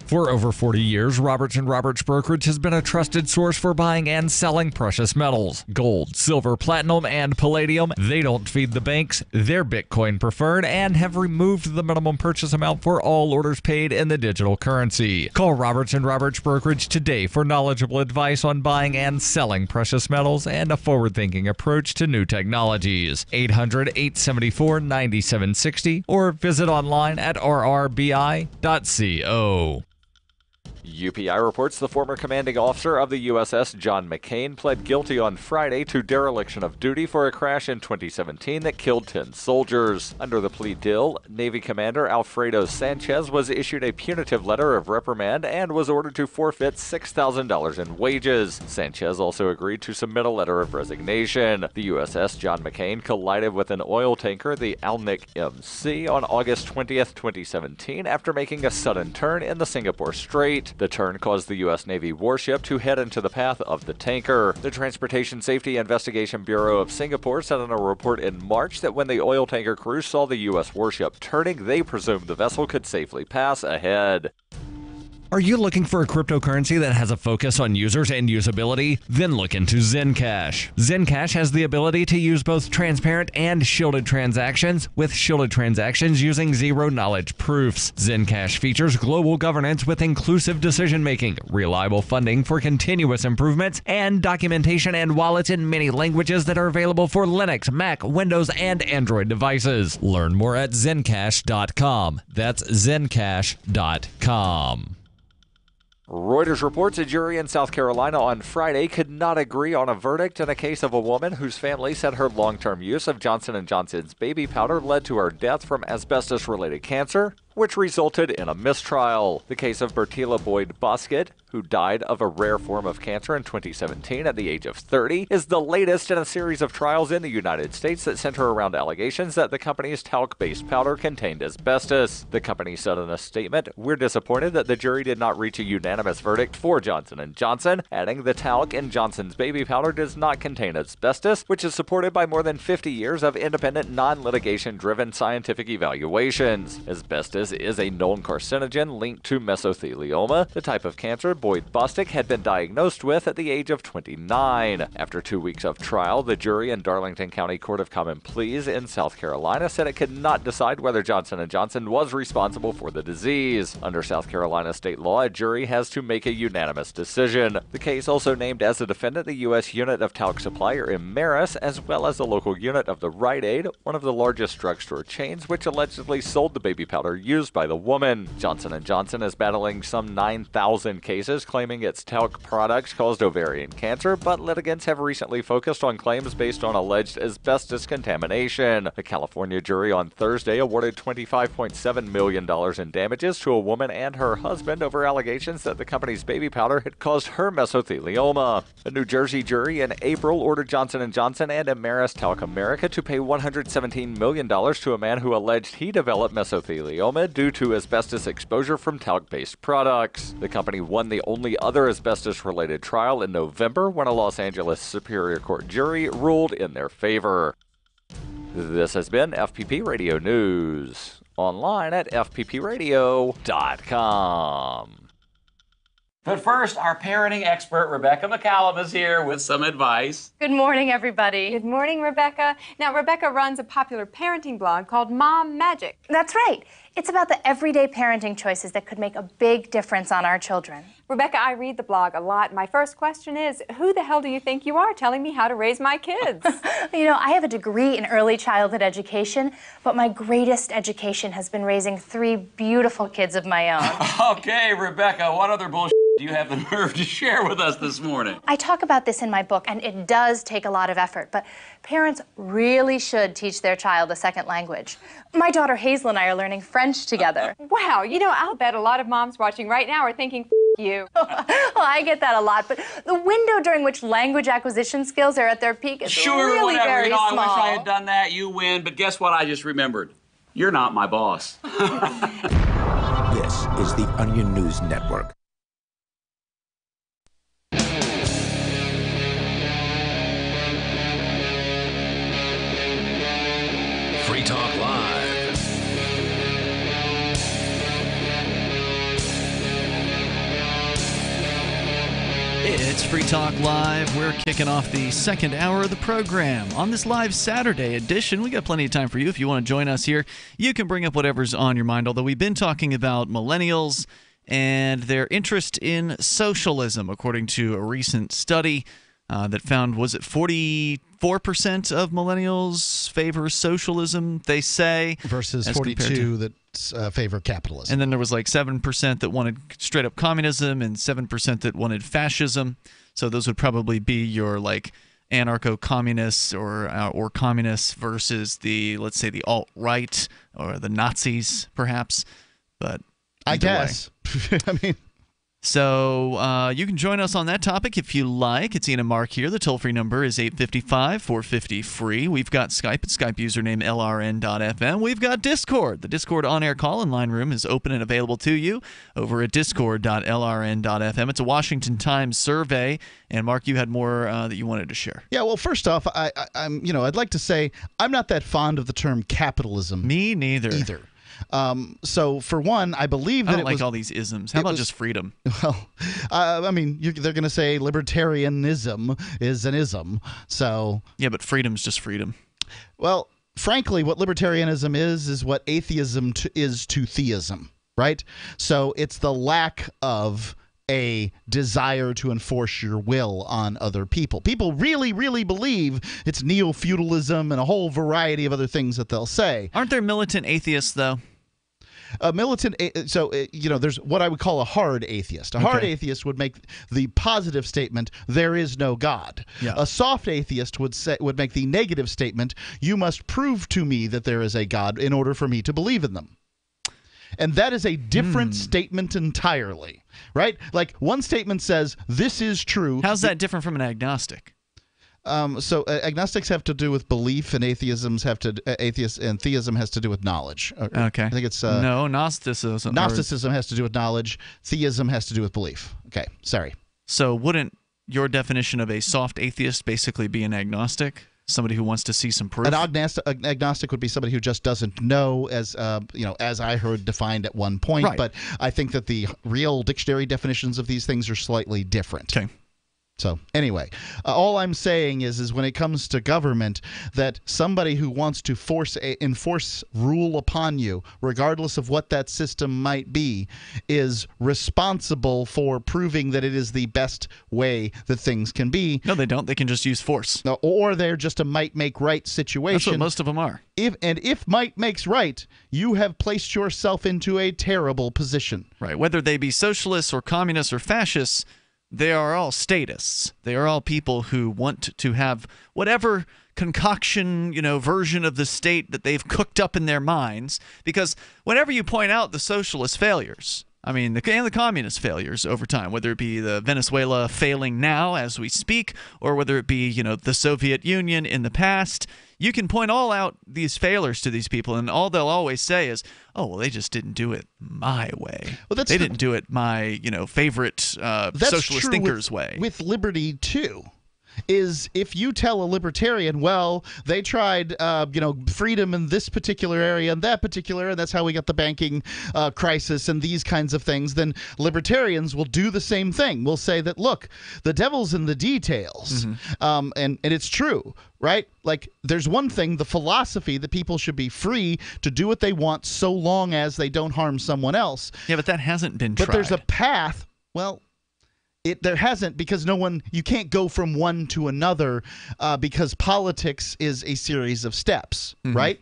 For over 40 years, Roberts & Roberts Brokerage has been a trusted source for buying and selling precious metals. Gold, silver, platinum, and palladium. They don't feed the banks. They're Bitcoin preferred and have removed the minimum purchase amount for all orders paid in the digital currency. Call Roberts & Roberts Brokerage today for knowledgeable advice on buying and selling precious metals and a forward-thinking approach to new technologies. 800-874-9760 or visit online at rrbi.co. UPI reports the former commanding officer of the USS John McCain pled guilty on Friday to dereliction of duty for a crash in 2017 that killed 10 soldiers. Under the plea deal, Navy Commander Alfredo Sanchez was issued a punitive letter of reprimand and was ordered to forfeit $6,000 in wages. Sanchez also agreed to submit a letter of resignation. The USS John McCain collided with an oil tanker, the Alnic MC, on August 20th, 2017 after making a sudden turn in the Singapore Strait. The turn caused the U.S. Navy warship to head into the path of the tanker. The Transportation Safety Investigation Bureau of Singapore said in a report in March that when the oil tanker crew saw the U.S. warship turning, they presumed the vessel could safely pass ahead. Are you looking for a cryptocurrency that has a focus on users and usability? Then look into Zencash. Zencash has the ability to use both transparent and shielded transactions, with shielded transactions using zero-knowledge proofs. Zencash features global governance with inclusive decision-making, reliable funding for continuous improvements, and documentation and wallets in many languages that are available for Linux, Mac, Windows, and Android devices. Learn more at Zencash.com. That's Zencash.com. Reuters reports a jury in South Carolina on Friday could not agree on a verdict in a case of a woman whose family said her long-term use of Johnson & Johnson's baby powder led to her death from asbestos-related cancer, which resulted in a mistrial. The case of Bertila Boyd Bosket, who died of a rare form of cancer in 2017 at the age of 30, is the latest in a series of trials in the United States that center around allegations that the company's talc-based powder contained asbestos. The company said in a statement, "We're disappointed that the jury did not reach a unanimous verdict for Johnson & Johnson," adding the talc in Johnson's baby powder does not contain asbestos, which is supported by more than 50 years of independent, non-litigation-driven scientific evaluations. Asbestos is a known carcinogen linked to mesothelioma, the type of cancer Boyd Bostic had been diagnosed with at the age of 29. After 2 weeks of trial, the jury in Darlington County Court of Common Pleas in South Carolina said it could not decide whether Johnson & Johnson was responsible for the disease. Under South Carolina state law, a jury has to make a unanimous decision. The case also named as a defendant the U.S. unit of talc supplier Imeris, as well as the local unit of the Rite Aid, one of the largest drugstore chains, which allegedly sold the baby powder used by the woman. Johnson & Johnson is battling some 9,000 cases claiming its talc products caused ovarian cancer, but litigants have recently focused on claims based on alleged asbestos contamination. The California jury on Thursday awarded $25.7 million in damages to a woman and her husband over allegations that the company's baby powder had caused her mesothelioma. A New Jersey jury in April ordered Johnson & Johnson and Imeris Talc America to pay $117 million to a man who alleged he developed mesothelioma due to asbestos exposure from talc-based products. The company won the only other asbestos-related trial in November when a Los Angeles Superior Court jury ruled in their favor. This has been FPP Radio News. Online at fppradio.com. But first, our parenting expert, Rebecca McCallum, is here with some advice. Good morning, everybody. Good morning, Rebecca. Now, Rebecca runs a popular parenting blog called Mom Magic. That's right. It's about the everyday parenting choices that could make a big difference on our children. Rebecca, I read the blog a lot. My first question is, who the hell do you think you are telling me how to raise my kids? You know, I have a degree in early childhood education, but my greatest education has been raising 3 beautiful kids of my own. Okay, Rebecca, what other bullshit do you have the nerve to share with us this morning? I talk about this in my book, and it does take a lot of effort, but parents really should teach their child a second language. My daughter Hazel and I are learning French together. Wow, you know, I'll bet a lot of moms watching right now are thinking, you. Well, I get that a lot, but the window during which language acquisition skills are at their peak is really whatever. very You know, small. I wish I had done that. You win, but guess what I just remembered? You're not my boss. This is the Onion News Network. Free Talk Live. It's Free Talk Live. We're kicking off the second hour of the program. On this live Saturday edition, we got plenty of time for you. If you want to join us here, you can bring up whatever's on your mind, although we've been talking about millennials and their interest in socialism, according to a recent study that found, was it 44% of millennials favor socialism, they say? Versus 42 that favor capitalism. And then there was like 7% that wanted straight up communism and 7% that wanted fascism. So those would probably be your like anarcho-communists or communists versus the, let's say, the alt-right or the Nazis, perhaps. But I guess. I mean. So you can join us on that topic if you like. It's Ian and Mark here. The toll-free number is 855-450-FREE. We've got Skype at Skype username LRN.FM. We've got Discord. The Discord on-air call-in line room is open and available to you over at discord.lrn.fm. It's a Washington Times survey. And Mark, you had more that you wanted to share. Yeah, well, first off, I'd like to say I'm not that fond of the term capitalism. Me neither. Either. So for one, I believe that I don't like all these isms. How about just freedom? Well, I mean, they're going to say libertarianism is an ism. So yeah, but freedom's just freedom. Well, frankly, what libertarianism is what atheism is to theism, right? So it's the lack of a desire to enforce your will on other people. People really, really believe it's neo-feudalism and a whole variety of other things that they'll say. Aren't there militant atheists, though? There's what I would call a hard atheist. A hard atheist would make the positive statement, there is no God. Yeah. A soft atheist would make the negative statement, you must prove to me that there is a God in order for me to believe in them. And that is a different statement entirely, right? Like one statement says, this is true. How's that different from an agnostic? Agnostics have to do with belief, and theism has to do with knowledge. Okay. I think it's no, Gnosticism. Gnosticism has to do with knowledge. Theism has to do with belief. Okay, sorry. So wouldn't your definition of a soft atheist basically be an agnostic? Somebody who wants to see some proof? An agnostic would be somebody who just doesn't know, as I heard defined at one point. Right. But I think that the real dictionary definitions of these things are slightly different. Okay. So anyway, all I'm saying is when it comes to government, that somebody who wants to enforce rule upon you, regardless of what that system might be, is responsible for proving that it is the best way that things can be. No, they don't. They can just use force. No, or they're just a might make right situation. That's what most of them are. If might makes right, you have placed yourself into a terrible position. Right. Whether they be socialists or communists or fascists, they are all statists. They are all people who want to have whatever concoction, version of the state that they've cooked up in their minds. Because whenever you point out the socialist failures, and the communist failures over time, whether it be the Venezuela failing now as we speak, or whether it be, the Soviet Union in the past, you can point all out these failures to these people, and all they'll always say is, oh, well, they just didn't do it my way. Well, they didn't do it my, favorite socialist thinker's way. With liberty, too. is if you tell a libertarian, well, they tried, freedom in this particular area and that particular area, and that's how we got the banking crisis and these kinds of things, then libertarians will do the same thing. We'll say that, look, the devil's in the details. And it's true, right? Like, there's one thing, the philosophy that people should be free to do what they want so long as they don't harm someone else. Yeah, but that hasn't been tried. But there's a path. Well, there hasn't, because you can't go from one to another because politics is a series of steps, right?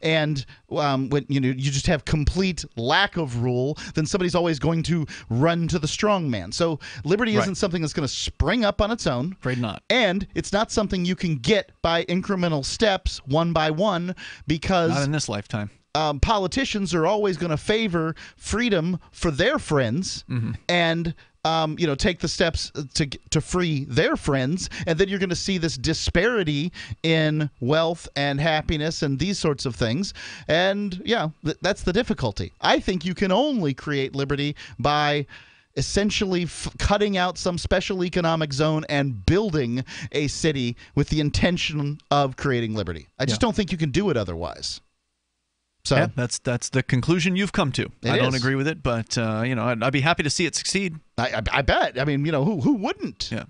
And when you just have complete lack of rule, then somebody's always going to run to the strong man. So liberty isn't something that's going to spring up on its own. Afraid not. And it's not something you can get by incremental steps, one by one, because not in this lifetime. Politicians are always going to favor freedom for their friends and take the steps to free their friends, and then you're going to see this disparity in wealth and happiness and these sorts of things. And that's the difficulty. I think you can only create liberty by essentially cutting out some special economic zone and building a city with the intention of creating liberty. I just don't think you can do it otherwise. So yeah, that's the conclusion you've come to. I don't agree with it, but I'd be happy to see it succeed. I bet. I mean, who wouldn't? Yeah.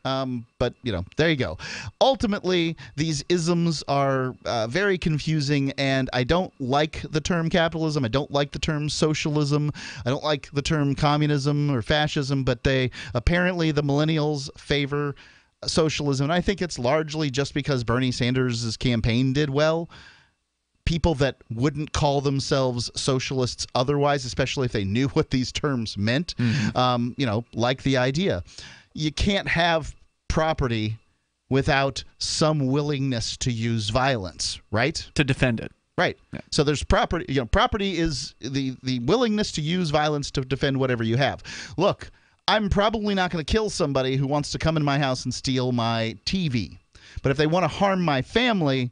But there you go. Ultimately, these isms are very confusing, and I don't like the term capitalism. I don't like the term socialism. I don't like the term communism or fascism. But apparently the millennials favor socialism, and I think it's largely just because Bernie Sanders' campaign did well. People that wouldn't call themselves socialists otherwise, especially if they knew what these terms meant, like the idea. You can't have property without some willingness to use violence, right? To defend it. Right. Yeah. So there's property. Property is the willingness to use violence to defend whatever you have. Look, I'm probably not going to kill somebody who wants to come in my house and steal my TV. But if they want to harm my family,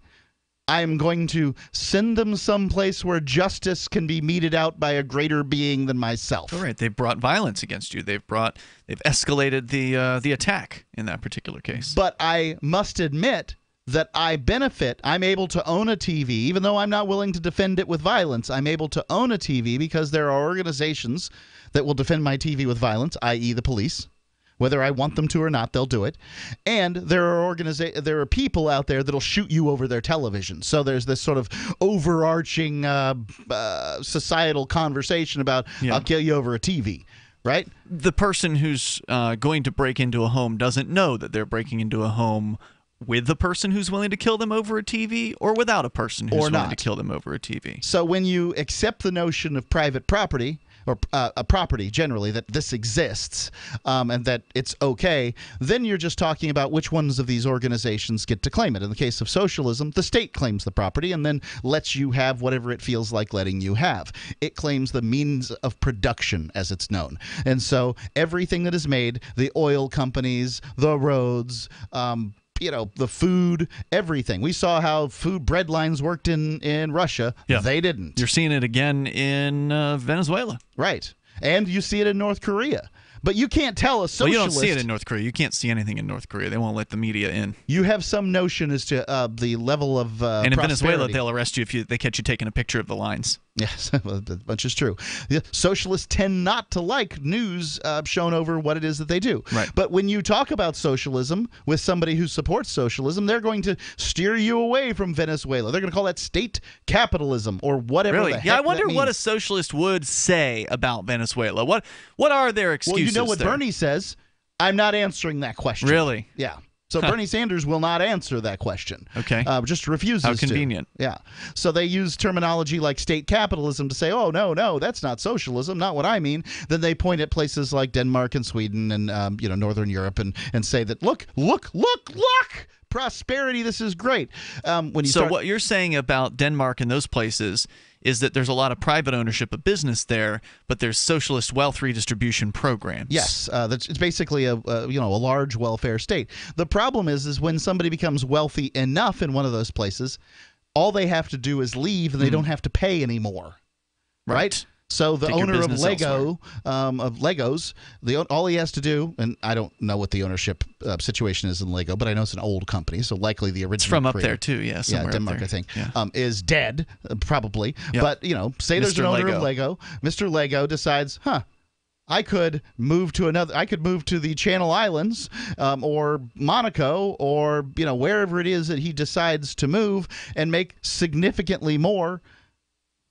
I'm going to send them someplace where justice can be meted out by a greater being than myself. All right. They've brought violence against you. They've escalated the attack in that particular case. But I must admit that I benefit. I'm able to own a TV, even though I'm not willing to defend it with violence. I'm able to own a TV because there are organizations that will defend my TV with violence, i.e. the police. Whether I want them to or not, they'll do it. And there are people out there that'll shoot you over their television. So there's this sort of overarching societal conversation about I'll kill you over a TV, right? The person who's going to break into a home doesn't know that they're breaking into a home with the person who's willing to kill them over a TV or without a person who's willing to kill them over a TV. So when you accept the notion of private property, or a property generally, that this exists and that it's okay, then you're just talking about which ones of these organizations get to claim it. In the case of socialism, the state claims the property and then lets you have whatever it feels like letting you have. It claims the means of production, as it's known. And so everything that is made, the oil companies, the roads, the food, everything. We saw how bread lines worked in Russia. Yeah. They didn't. You're seeing it again in Venezuela. Right. And you see it in North Korea. But you can't tell a socialist. Well, you don't see it in North Korea. You can't see anything in North Korea. They won't let the media in. You have some notion as to the level of and in Venezuela, they'll arrest you if they catch you taking a picture of the lines. Yes, which is true. Socialists tend not to like news shown over what it is that they do. Right. But when you talk about socialism with somebody who supports socialism, they're going to steer you away from Venezuela. They're going to call that state capitalism or whatever. Really? The heck Yeah, I wonder that what a means. socialist would say about Venezuela. What are their excuses? Well, you know what there? Bernie says? I'm not answering that question. Really? Yeah. So Bernie Sanders will not answer that question. Okay. Just refuses to. How convenient. Yeah. So they use terminology like state capitalism to say, oh, no, that's not socialism, not what I mean. Then they point at places like Denmark and Sweden and, Northern Europe and say that, look, prosperity, this is great. What you're saying about Denmark and those places is that there's a lot of private ownership of business there, but there's socialist wealth redistribution programs. Yes, it's basically a large welfare state. The problem is when somebody becomes wealthy enough in one of those places, all they have to do is leave and they don't have to pay anymore. Right? So the Take your owner of business Legos, all he has to do, and I don't know what the ownership situation is in Lego, but I know it's an old company, so likely the original. It's from up creator, there too, yeah, somewhere Denmark, up there. I think, Yeah. is dead, probably. Yep. But say there's Mr. an owner Lego. of Lego. Mr. Lego decides, I could move to the Channel Islands, or Monaco, or wherever it is that he decides to move, and make significantly more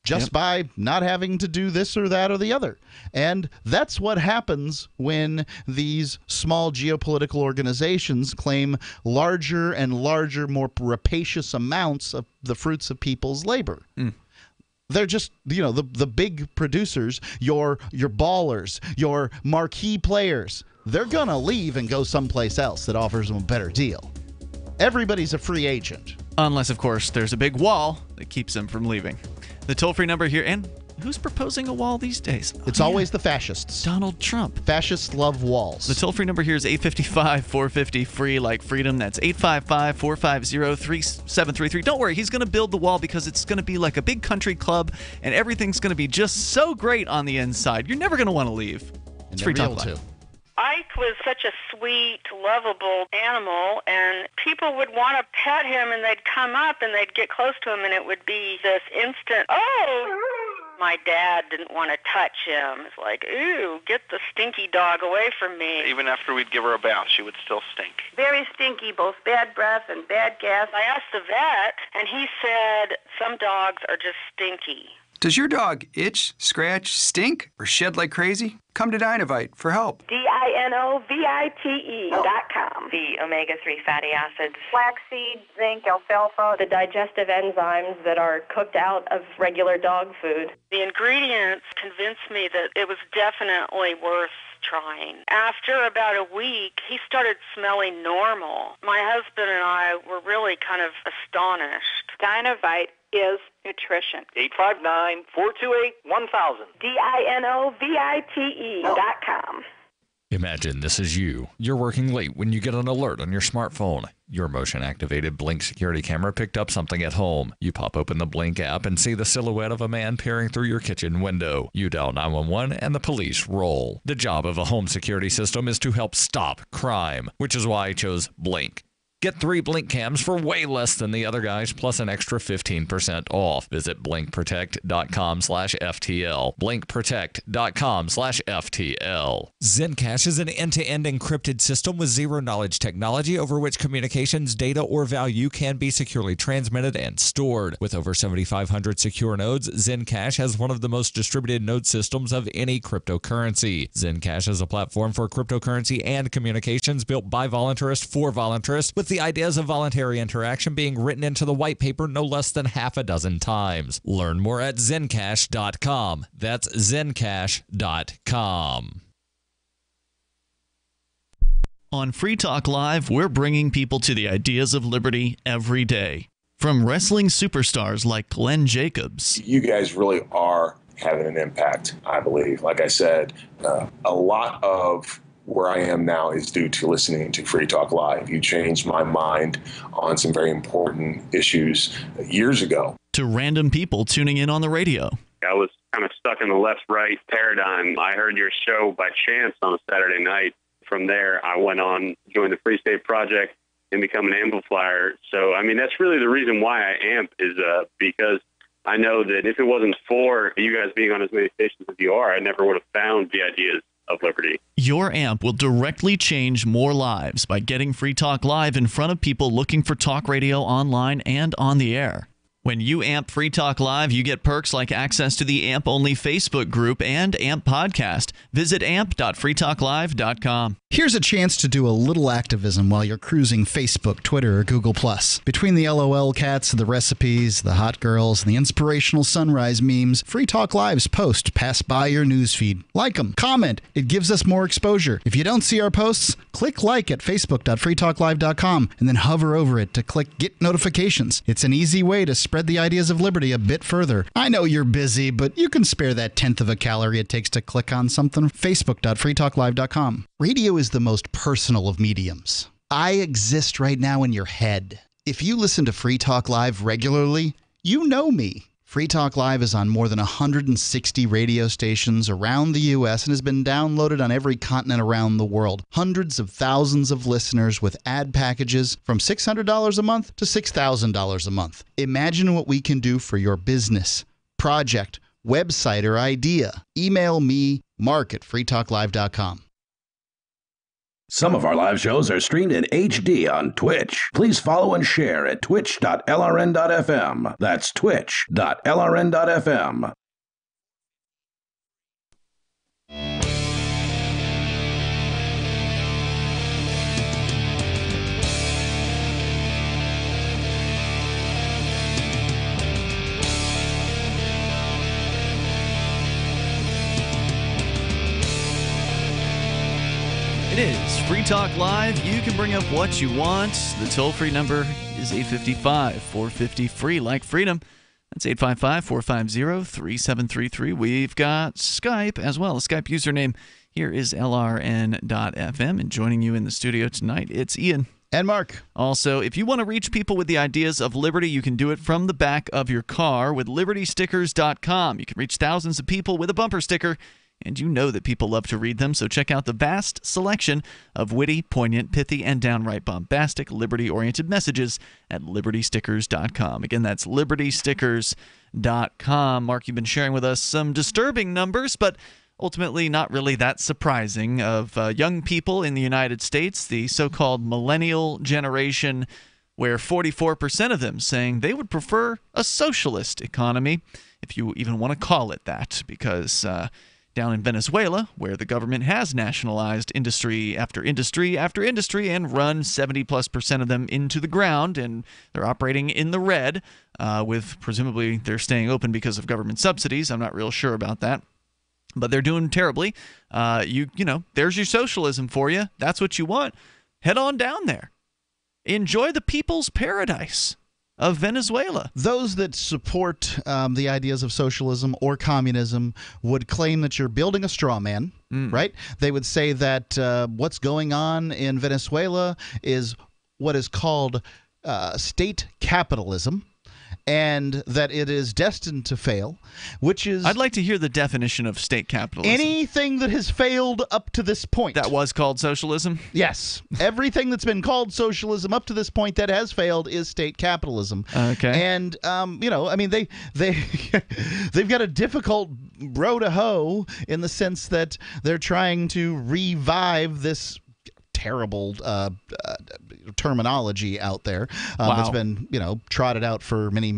just by not having to do this or that or the other. And that's what happens when these small geopolitical organizations claim larger and larger, more rapacious amounts of the fruits of people's labor. They're just, the big producers, your ballers, your marquee players, they're going to leave and go someplace else that offers them a better deal. Everybody's a free agent. Unless, of course, there's a big wall that keeps them from leaving. The toll-free number here, and who's proposing a wall these days? It's always the fascists. Donald Trump. Fascists love walls. The toll-free number here is 855-450-FREE, like freedom. That's 855-450-3733. Don't worry, he's going to build the wall because it's going to be like a big country club, and everything's going to be just so great on the inside. You're never going to want to leave. It's Free Talk Live. Ike was such a sweet, lovable animal, and people would want to pet him, and they'd come up, and they'd get close to him, and it would be this instant, oh! My dad didn't want to touch him. It's like, ooh, get the stinky dog away from me. Even after we'd give her a bath, she would still stink. Very stinky, both bad breath and bad gas. I asked the vet, and he said some dogs are just stinky. Does your dog itch, scratch, stink, or shed like crazy? Come to Dinovite for help. DINOVITE.com. The omega-3 fatty acids. Flaxseed, zinc, alfalfa, the digestive enzymes that are cooked out of regular dog food. The ingredients convinced me that it was definitely worth trying. After about a week, he started smelling normal. My husband and I were really kind of astonished. Dinovite is nutrition. 859-428-1000. DINOVITE.com. Imagine this is you. You're working late when you get an alert on your smartphone. Your motion-activated Blink security camera picked up something at home. You pop open the Blink app and see the silhouette of a man peering through your kitchen window. You dial 911 and the police roll. The job of a home security system is to help stop crime, which is why I chose Blink. Get 3 Blink cams for way less than the other guys, plus an extra 15% off. Visit blinkprotect.com/FTL. blinkprotect.com/FTL. Zencash is an end-to-end encrypted system with zero-knowledge technology over which communications, data, or value can be securely transmitted and stored. With over 7,500 secure nodes, Zencash has one of the most distributed node systems of any cryptocurrency. Zencash is a platform for cryptocurrency and communications built by voluntarists for voluntarists, with the ideas of voluntary interaction being written into the white paper no less than half a dozen times. Learn more at Zencash.com. That's Zencash.com. On Free Talk Live, we're bringing people to the ideas of liberty every day. From wrestling superstars like Glenn Jacobs. You guys really are having an impact, I believe. Like I said, a lot of where I am now is due to listening to Free Talk Live. You changed my mind on some very important issues years ago. To random people tuning in on the radio. I was kind of stuck in the left-right paradigm. I heard your show by chance on a Saturday night. From there, I went on, joined the Free State Project, and become an amplifier. So, I mean, that's really the reason why I amp is because I know that if it wasn't for you guys being on as many stations as you are, I never would have found the ideas of liberty. Your amp will directly change more lives by getting Free Talk Live in front of people looking for talk radio online and on the air. When you amp Free Talk Live, you get perks like access to the AMP-only Facebook group and AMP podcast. Visit amp.freetalklive.com. Here's a chance to do a little activism while you're cruising Facebook, Twitter, or Google+. Between the LOL cats, the recipes, the hot girls, and the inspirational sunrise memes, Free Talk Live's posts pass by your newsfeed. Like them, comment. It gives us more exposure. If you don't see our posts, click like at facebook.freetalklive.com and then hover over it to click Get Notifications. It's an easy way to spread the ideas of liberty a bit further. I know you're busy, but you can spare that 1/10 of a calorie it takes to click on something. Facebook.freetalklive.com. Radio is the most personal of mediums. I exist right now in your head. If you listen to Free Talk Live regularly, you know me. Free Talk Live is on more than 160 radio stations around the U.S. and has been downloaded on every continent around the world. Hundreds of thousands of listeners with ad packages from $600 a month to $6,000 a month. Imagine what we can do for your business, project, website, or idea. Email me, mark@freetalklive.com. Some of our live shows are streamed in HD on Twitch. Please follow and share at twitch.lrn.fm. That's twitch.lrn.fm. It is Free Talk Live. You can bring up what you want. The toll-free number is 855-450-FREE, like freedom. That's 855-450-3733. We've got Skype as well. The Skype username here is LRN.FM. And joining you in the studio tonight, it's Ian. And Mark. Also, if you want to reach people with the ideas of liberty, you can do it from the back of your car with LibertyStickers.com. You can reach thousands of people with a bumper sticker, and you know that people love to read them, so check out the vast selection of witty, poignant, pithy, and downright bombastic, liberty-oriented messages at LibertyStickers.com. Again, that's LibertyStickers.com. Mark, you've been sharing with us some disturbing numbers, but ultimately not really that surprising, of young people in the United States, the so-called millennial generation, where 44% of them saying they would prefer a socialist economy, if you even want to call it that, because down in Venezuela, where the government has nationalized industry after industry after industry and run 70+% of them into the ground, and they're operating in the red, with presumably they're staying open because of government subsidies. I'm not real sure about that, but they're doing terribly. You know, there's your socialism for you. That's what you want. Head on down there. Enjoy the people's paradise of Venezuela. Those that support the ideas of socialism or communism would claim that you're building a straw man, right? They would say that what's going on in Venezuela is what is called state capitalism, and that it is destined to fail, which is... I'd like to hear the definition of state capitalism. Anything that has failed up to this point. That was called socialism? Yes. Everything that's been called socialism up to this point that has failed is state capitalism. Okay. And, you know, I mean, they've got a difficult row to hoe in the sense that they're trying to revive this terrible terminology out there that's been, you know, trotted out for many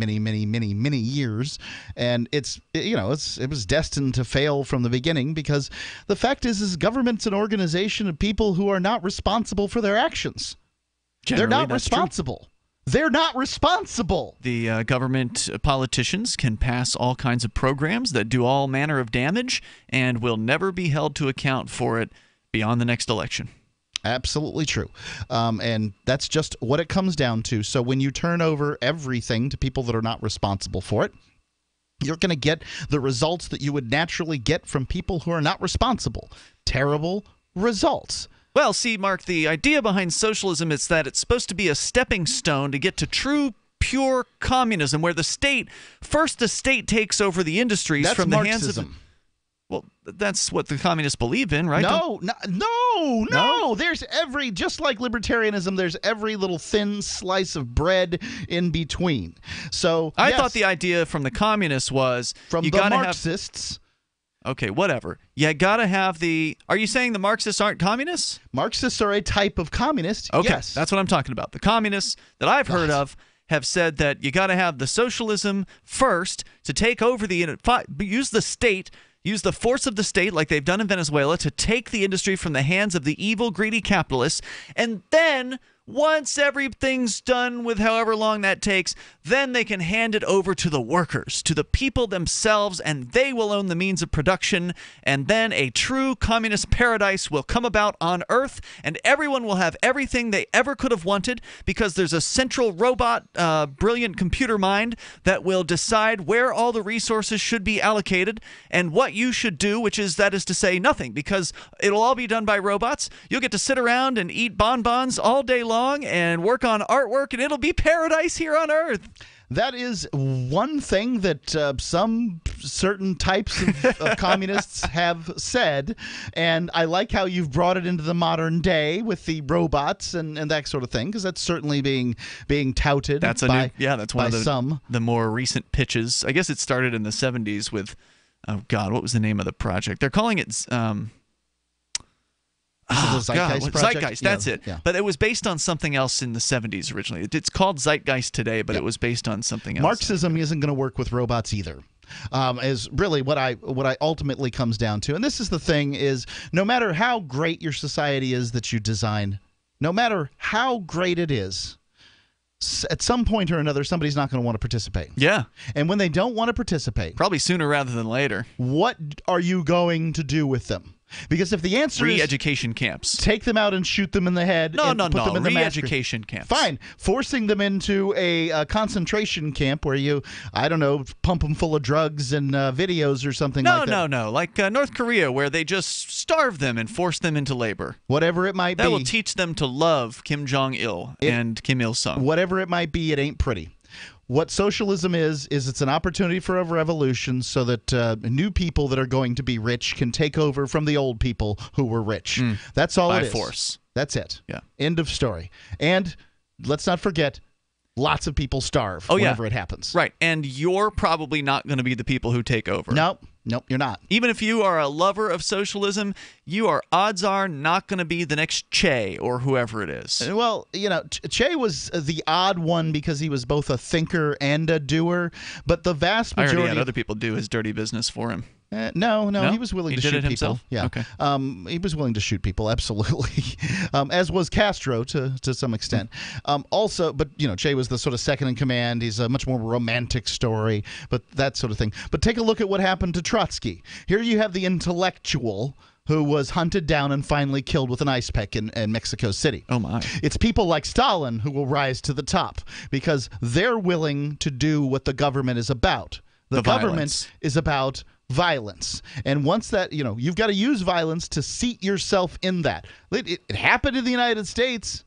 years, and it was destined to fail from the beginning, because the fact is government's an organization of people who are not responsible for their actions. Generally, they're not responsible. They're not responsible. The government politicians can pass all kinds of programs that do all manner of damage and will never be held to account for it beyond the next election. Absolutely true. And that's just what it comes down to. So when you turn over everything to people that are not responsible for it, you're going to get the results that you would naturally get from people who are not responsible. Terrible results. Well, see, Mark, the idea behind socialism is that it's supposed to be a stepping stone to get to true, pure communism, where the state takes over the industries. That's from the Marxism. hands of... Well, that's what the communists believe in, right? No. There's just like libertarianism, there's every little thin slice of bread in between. So I thought the idea from the communists was from you the gotta Marxists. Okay, whatever. You got to have the... Are you saying the Marxists aren't communists? Marxists are a type of communist, okay, yes. That's what I'm talking about. The communists that I've heard of have said that you got to have the socialism first to take over use the state... Use the force of the state, like they've done in Venezuela, to take the industry from the hands of the evil, greedy capitalists. And then, once everything's done with however long that takes, then they can hand it over to the workers, to the people themselves, and they will own the means of production. And then a true communist paradise will come about on Earth, and everyone will have everything they ever could have wanted, because there's a central robot, brilliant computer mind that will decide where all the resources should be allocated and what you should do, that is to say nothing, because it'll all be done by robots. You'll get to sit around and eat bonbons all day long and work on artwork, and it'll be paradise here on Earth. That is one thing that some certain types of communists have said, and I like how you've brought it into the modern day with the robots and that sort of thing, because that's certainly being touted. That's by that's one of some. the more recent pitches. I guess it started in the 70s with, oh God, what was the name of the project? They're calling it. Zeitgeist, that's it. Yeah. But it was based on something else in the 70s originally. It's called Zeitgeist today, but it was based on something else. Marxism isn't going to work with robots either. Is really what I ultimately comes down to. And this is the thing, is no matter how great your society is that you design, no matter how great it is, at some point or another, somebody's not going to want to participate. Yeah. And when they don't want to participate, probably sooner rather than later, what are you going to do with them? Because if the answer is re-education camps, take them out and shoot them in the head, put them in the re-education camps. Fine, forcing them into a concentration camp where you, I don't know, pump them full of drugs and videos or something like that. No, like North Korea, where they just starve them and force them into labor. Whatever it might be, that will teach them to love Kim Jong-il and Kim Il-sung. Whatever it might be, it ain't pretty. What socialism is it's an opportunity for a revolution so that new people that are going to be rich can take over from the old people who were rich. That's all it is. By force. That's it. Yeah. End of story. And let's not forget, lots of people starve whenever it happens. Right. And you're probably not going to be the people who take over. Nope, you're not. Even if you are a lover of socialism, you are, odds are, not going to be the next Che or whoever it is. Well, Che was the odd one because he was both a thinker and a doer, but the vast majority... I already had other people do his dirty business for him. No, he was willing to shoot people. Himself? Yeah, okay. He was willing to shoot people, absolutely, as was Castro to some extent. Also, but Che was the sort of second in command. He's a much more romantic story, but that sort of thing. But take a look at what happened to Trotsky. Here you have the intellectual who was hunted down and finally killed with an ice pick in Mexico City. Oh, my. It's people like Stalin who will rise to the top because they're willing to do what the government is about. The government is about violence. And once that, you've got to use violence to seat yourself in that. It happened in the United States.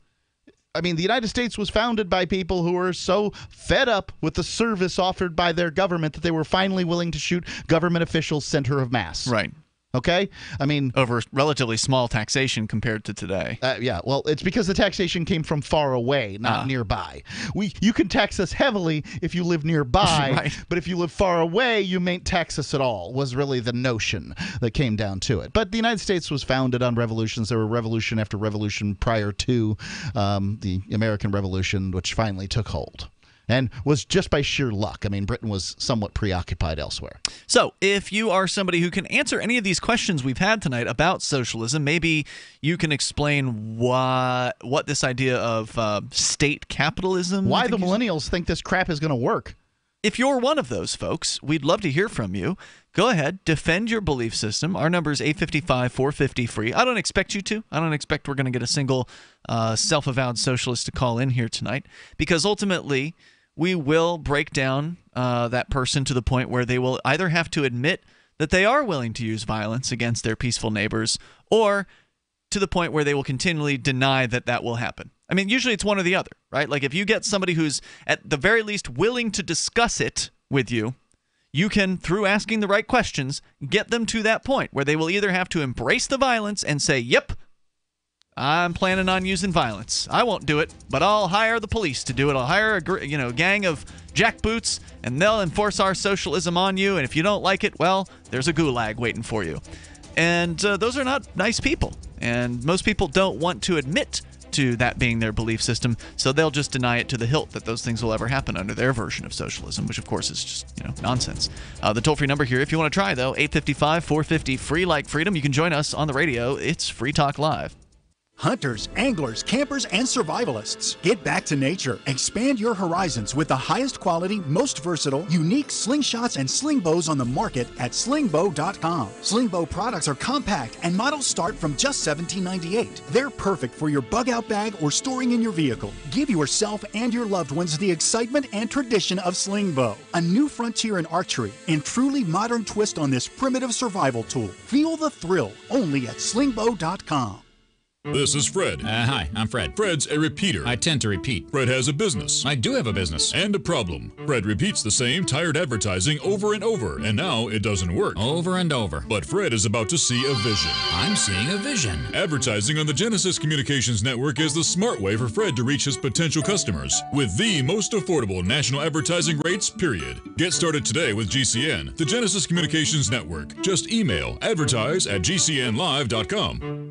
I mean, the United States was founded by people who were so fed up with the service offered by their government that they were finally willing to shoot government officials center of mass. Right. Okay? I mean... over relatively small taxation compared to today. Yeah, well, it's because the taxation came from far away, not nearby. You can tax us heavily if you live nearby, right. But if you live far away, you mayn't tax us at all, was really the notion that came down to it. But the United States was founded on revolutions. There were revolution after revolution prior to the American Revolution, which finally took hold. And was just by sheer luck. I mean, Britain was somewhat preoccupied elsewhere. So, if you are somebody who can answer any of these questions we've had tonight about socialism, maybe you can explain what this idea of state capitalism... why the millennials think this crap is going to work. If you're one of those folks, we'd love to hear from you. Go ahead, defend your belief system. Our number is 855-450-FREE. I don't expect you to. I don't expect we're going to get a single self-avowed socialist to call in here tonight, because ultimately we will break down that person to the point where they will either have to admit that they are willing to use violence against their peaceful neighbors, or to the point where they will continually deny that that will happen. I mean, usually it's one or the other, right? Like if you get somebody who's at the very least willing to discuss it with you, you can, through asking the right questions, get them to that point where they will either have to embrace the violence and say, yep, I'm planning on using violence. I won't do it, but I'll hire the police to do it. I'll hire a gang of jackboots, and they'll enforce our socialism on you. And if you don't like it, well, there's a gulag waiting for you. And those are not nice people. And most people don't want to admit to that being their belief system, so they'll just deny it to the hilt that those things will ever happen under their version of socialism, which of course is just nonsense. The toll-free number here, if you want to try though, 855-450-FREE like freedom. You can join us on the radio. It's Free Talk Live. Hunters, anglers, campers, and survivalists. Get back to nature. Expand your horizons with the highest quality, most versatile, unique slingshots and sling bows on the market at slingbow.com. Slingbow products are compact and models start from just $17.98. They're perfect for your bug-out bag or storing in your vehicle. Give yourself and your loved ones the excitement and tradition of Slingbow, a new frontier in archery and truly modern twist on this primitive survival tool. Feel the thrill only at slingbow.com. This is Fred. Hi, I'm Fred. Fred's a repeater. I tend to repeat. Fred has a business. I do have a business. And a problem. Fred repeats the same tired advertising over and over, and now it doesn't work. Over and over. But Fred is about to see a vision. I'm seeing a vision. Advertising on the Genesis Communications Network is the smart way for Fred to reach his potential customers with the most affordable national advertising rates, period. Get started today with GCN, the Genesis Communications Network. Just email advertise@gcnlive.com.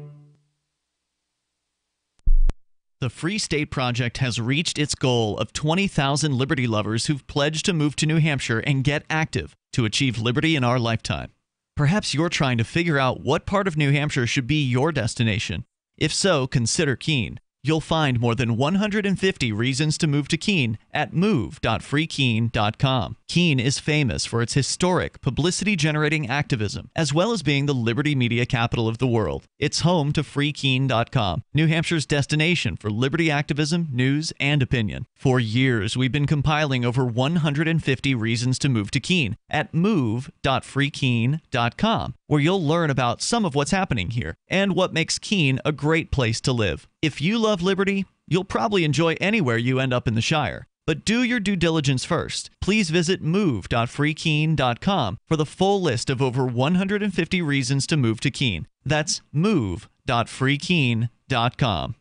The Free State Project has reached its goal of 20,000 liberty lovers who've pledged to move to New Hampshire and get active to achieve liberty in our lifetime. Perhaps you're trying to figure out what part of New Hampshire should be your destination. If so, consider Keene. You'll find more than 150 reasons to move to Keene at move.freekeene.com. Keene is famous for its historic, publicity-generating activism, as well as being the liberty media capital of the world. It's home to freekeene.com, New Hampshire's destination for liberty activism, news, and opinion. For years, we've been compiling over 150 reasons to move to Keene at move.freekeene.com, where you'll learn about some of what's happening here and what makes Keene a great place to live. If you love liberty, you'll probably enjoy anywhere you end up in the Shire. But do your due diligence first. Please visit move.freekeene.com for the full list of over 150 reasons to move to Keene. That's move.freekeene.com.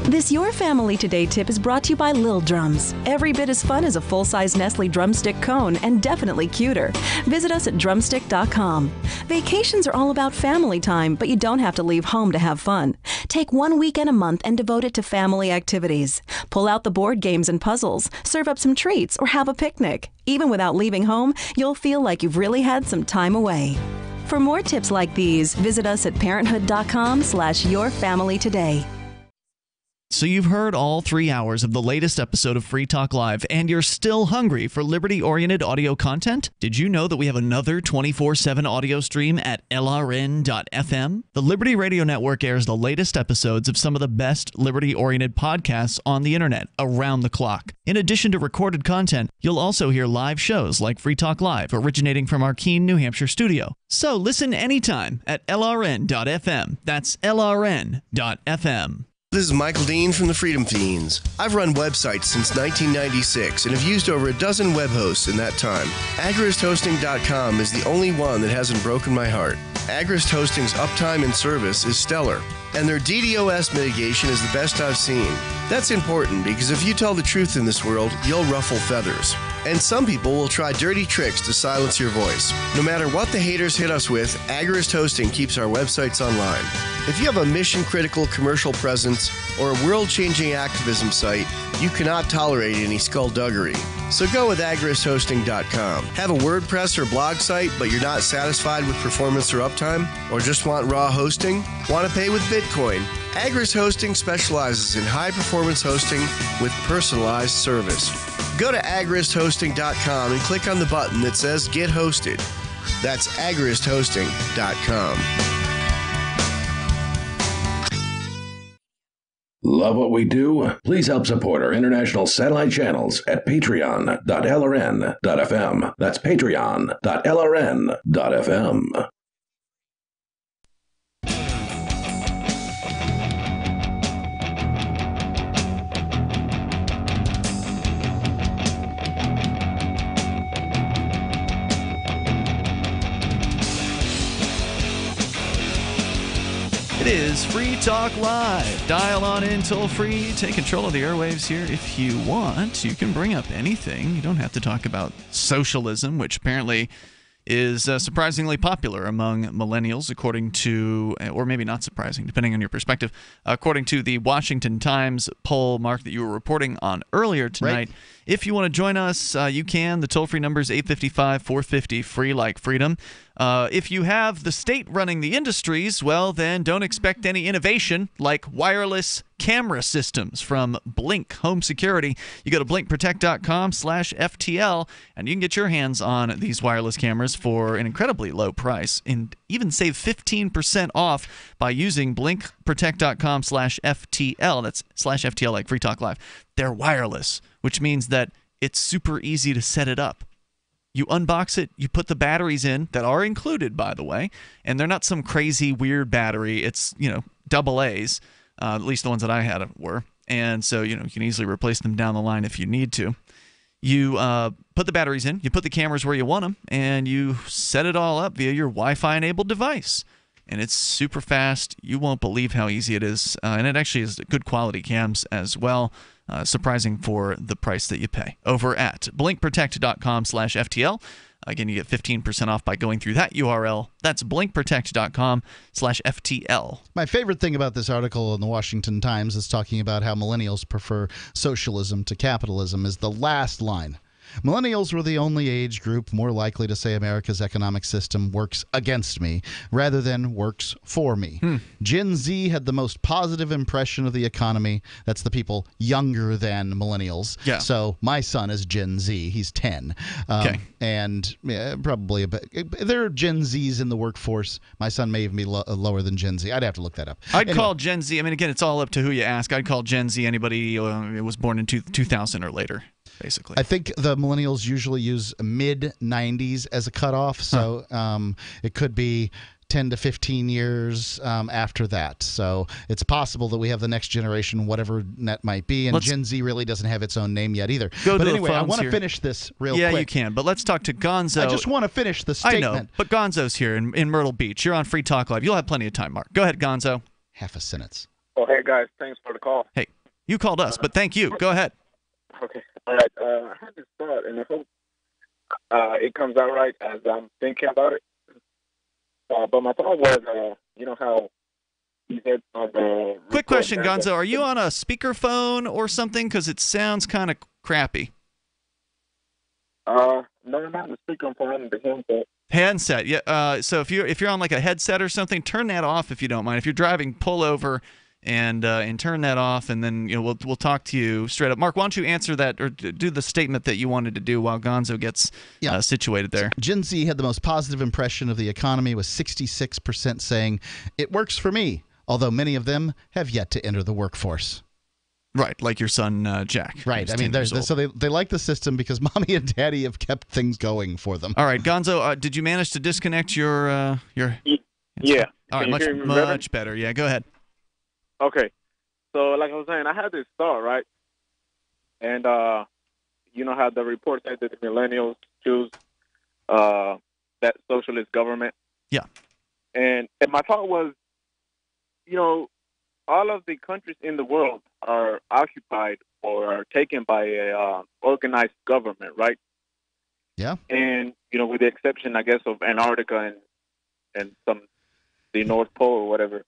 This Your Family Today tip is brought to you by Lil Drums. Every bit as fun as a full-size Nestle drumstick cone and definitely cuter. Visit us at drumstick.com. Vacations are all about family time, but you don't have to leave home to have fun. Take 1 weekend a month and devote it to family activities. Pull out the board games and puzzles, serve up some treats, or have a picnic. Even without leaving home, you'll feel like you've really had some time away. For more tips like these, visit us at parenthood.com/yourfamilytoday. So you've heard all 3 hours of the latest episode of Free Talk Live, and you're still hungry for liberty-oriented audio content? Did you know that we have another 24/7 audio stream at LRN.FM? The Liberty Radio Network airs the latest episodes of some of the best liberty-oriented podcasts on the internet around the clock. In addition to recorded content, you'll also hear live shows like Free Talk Live, originating from our Keene, New Hampshire studio. So listen anytime at LRN.FM. That's LRN.FM. This is Michael Dean from the Freedom Fiends. I've run websites since 1996 and have used over a dozen web hosts in that time. AgristHosting.com is the only one that hasn't broken my heart. Agrist Hosting's uptime and service is stellar, and their DDoS mitigation is the best I've seen. That's important because if you tell the truth in this world, you'll ruffle feathers. And some people will try dirty tricks to silence your voice. No matter what the haters hit us with, Agrist Hosting keeps our websites online. If you have a mission-critical commercial presence or a world-changing activism site, you cannot tolerate any skullduggery. So go with agristhosting.com. Have a WordPress or blog site, but you're not satisfied with performance or uptime? Or just want raw hosting? Want to pay with Bitcoin? Agrist Hosting specializes in high-performance hosting with personalized service. Go to agristhosting.com and click on the button that says Get Hosted. That's agristhosting.com. Love what we do? Please help support our international satellite channels at patreon.lrn.fm. That's patreon.lrn.fm. It is Free Talk Live. Dial on in toll free. Take control of the airwaves here if you want. You can bring up anything. You don't have to talk about socialism, which apparently is surprisingly popular among millennials, according to, or maybe not surprising, depending on your perspective, according to the Washington Times poll, Mark, that you were reporting on earlier tonight. Right. If you want to join us, you can. The toll-free number is 855-450, free like freedom. If you have the state running the industries, well, then don't expect any innovation like wireless camera systems from Blink Home Security. You go to blinkprotect.com/FTL, and you can get your hands on these wireless cameras for an incredibly low price, and even save 15% off by using blinkprotect.com/FTL. That's /FTL like Free Talk Live. They're wireless, which means that it's super easy to set it up. You unbox it, you put the batteries in that are included, by the way, and they're not some crazy weird battery. It's, AA A's. At least the ones that I had were. And so, you can easily replace them down the line if you need to. You put the batteries in, you put the cameras where you want them, and you set it all up via your Wi-Fi-enabled device. And it's super fast. You won't believe how easy it is. And it actually is good quality cams as well. Surprising for the price that you pay. Over at blinkprotect.com/FTL. Again, you get 15% off by going through that URL. That's blinkprotect.com/FTL. My favorite thing about this article in the Washington Times is talking about how millennials prefer socialism to capitalism is the last line. Millennials were the only age group more likely to say America's economic system works against me rather than works for me. Gen Z had the most positive impression of the economy. That's the people younger than millennials. Yeah. So my son is Gen Z. He's 10. Okay. And probably a bit. There are Gen Zs in the workforce. My son may even be lower than Gen Z. I'd have to look that up. I'd call Gen Z, I mean, again, it's all up to who you ask. I'd call Gen Z anybody who was born in 2000 or later. Basically, I think the millennials usually use mid-90s as a cutoff, so it could be 10 to 15 years after that. So it's possible that we have the next generation, whatever that might be, and Gen Z really doesn't have its own name yet either. But anyway, I want to finish this real quick. Yeah, you can, but let's talk to Gonzo. I just want to finish the statement. I know, but Gonzo's here in Myrtle Beach. You're on Free Talk Live. You'll have plenty of time, Mark. Go ahead, Gonzo. Half a sentence. Oh, hey, guys. Thanks for the call. Hey, you called us, but thank you. Go ahead. Okay. All right. I had this thought, and I hope it comes out right as I'm thinking about it. But my thought was, how you said on the... Quick question, Gonzo. Are you on a speakerphone or something? Because it sounds kind of crappy. No, I'm not on the speakerphone, the handset. Handset, yeah. So if you're on like a headset or something, turn that off if you don't mind. If you're driving, pull over and turn that off, and then we'll talk to you straight up. Mark, why don't you answer that or do the statement that you wanted to do while Gonzo gets situated there? Gen Z had the most positive impression of the economy, with 66% saying it works for me, although many of them have yet to enter the workforce. Right, like your son Jack. Right. I mean, so they like the system because mommy and daddy have kept things going for them. All right, Gonzo, did you manage to disconnect your? Yeah. All right, much better. Yeah, go ahead. Okay, so like I was saying, I had this thought, right? And you know how the report said that the millennials choose that socialist government? Yeah. And my thought was, all of the countries in the world are occupied or are taken by a organized government, right? Yeah. And, with the exception, I guess, of Antarctica and the North Pole or whatever.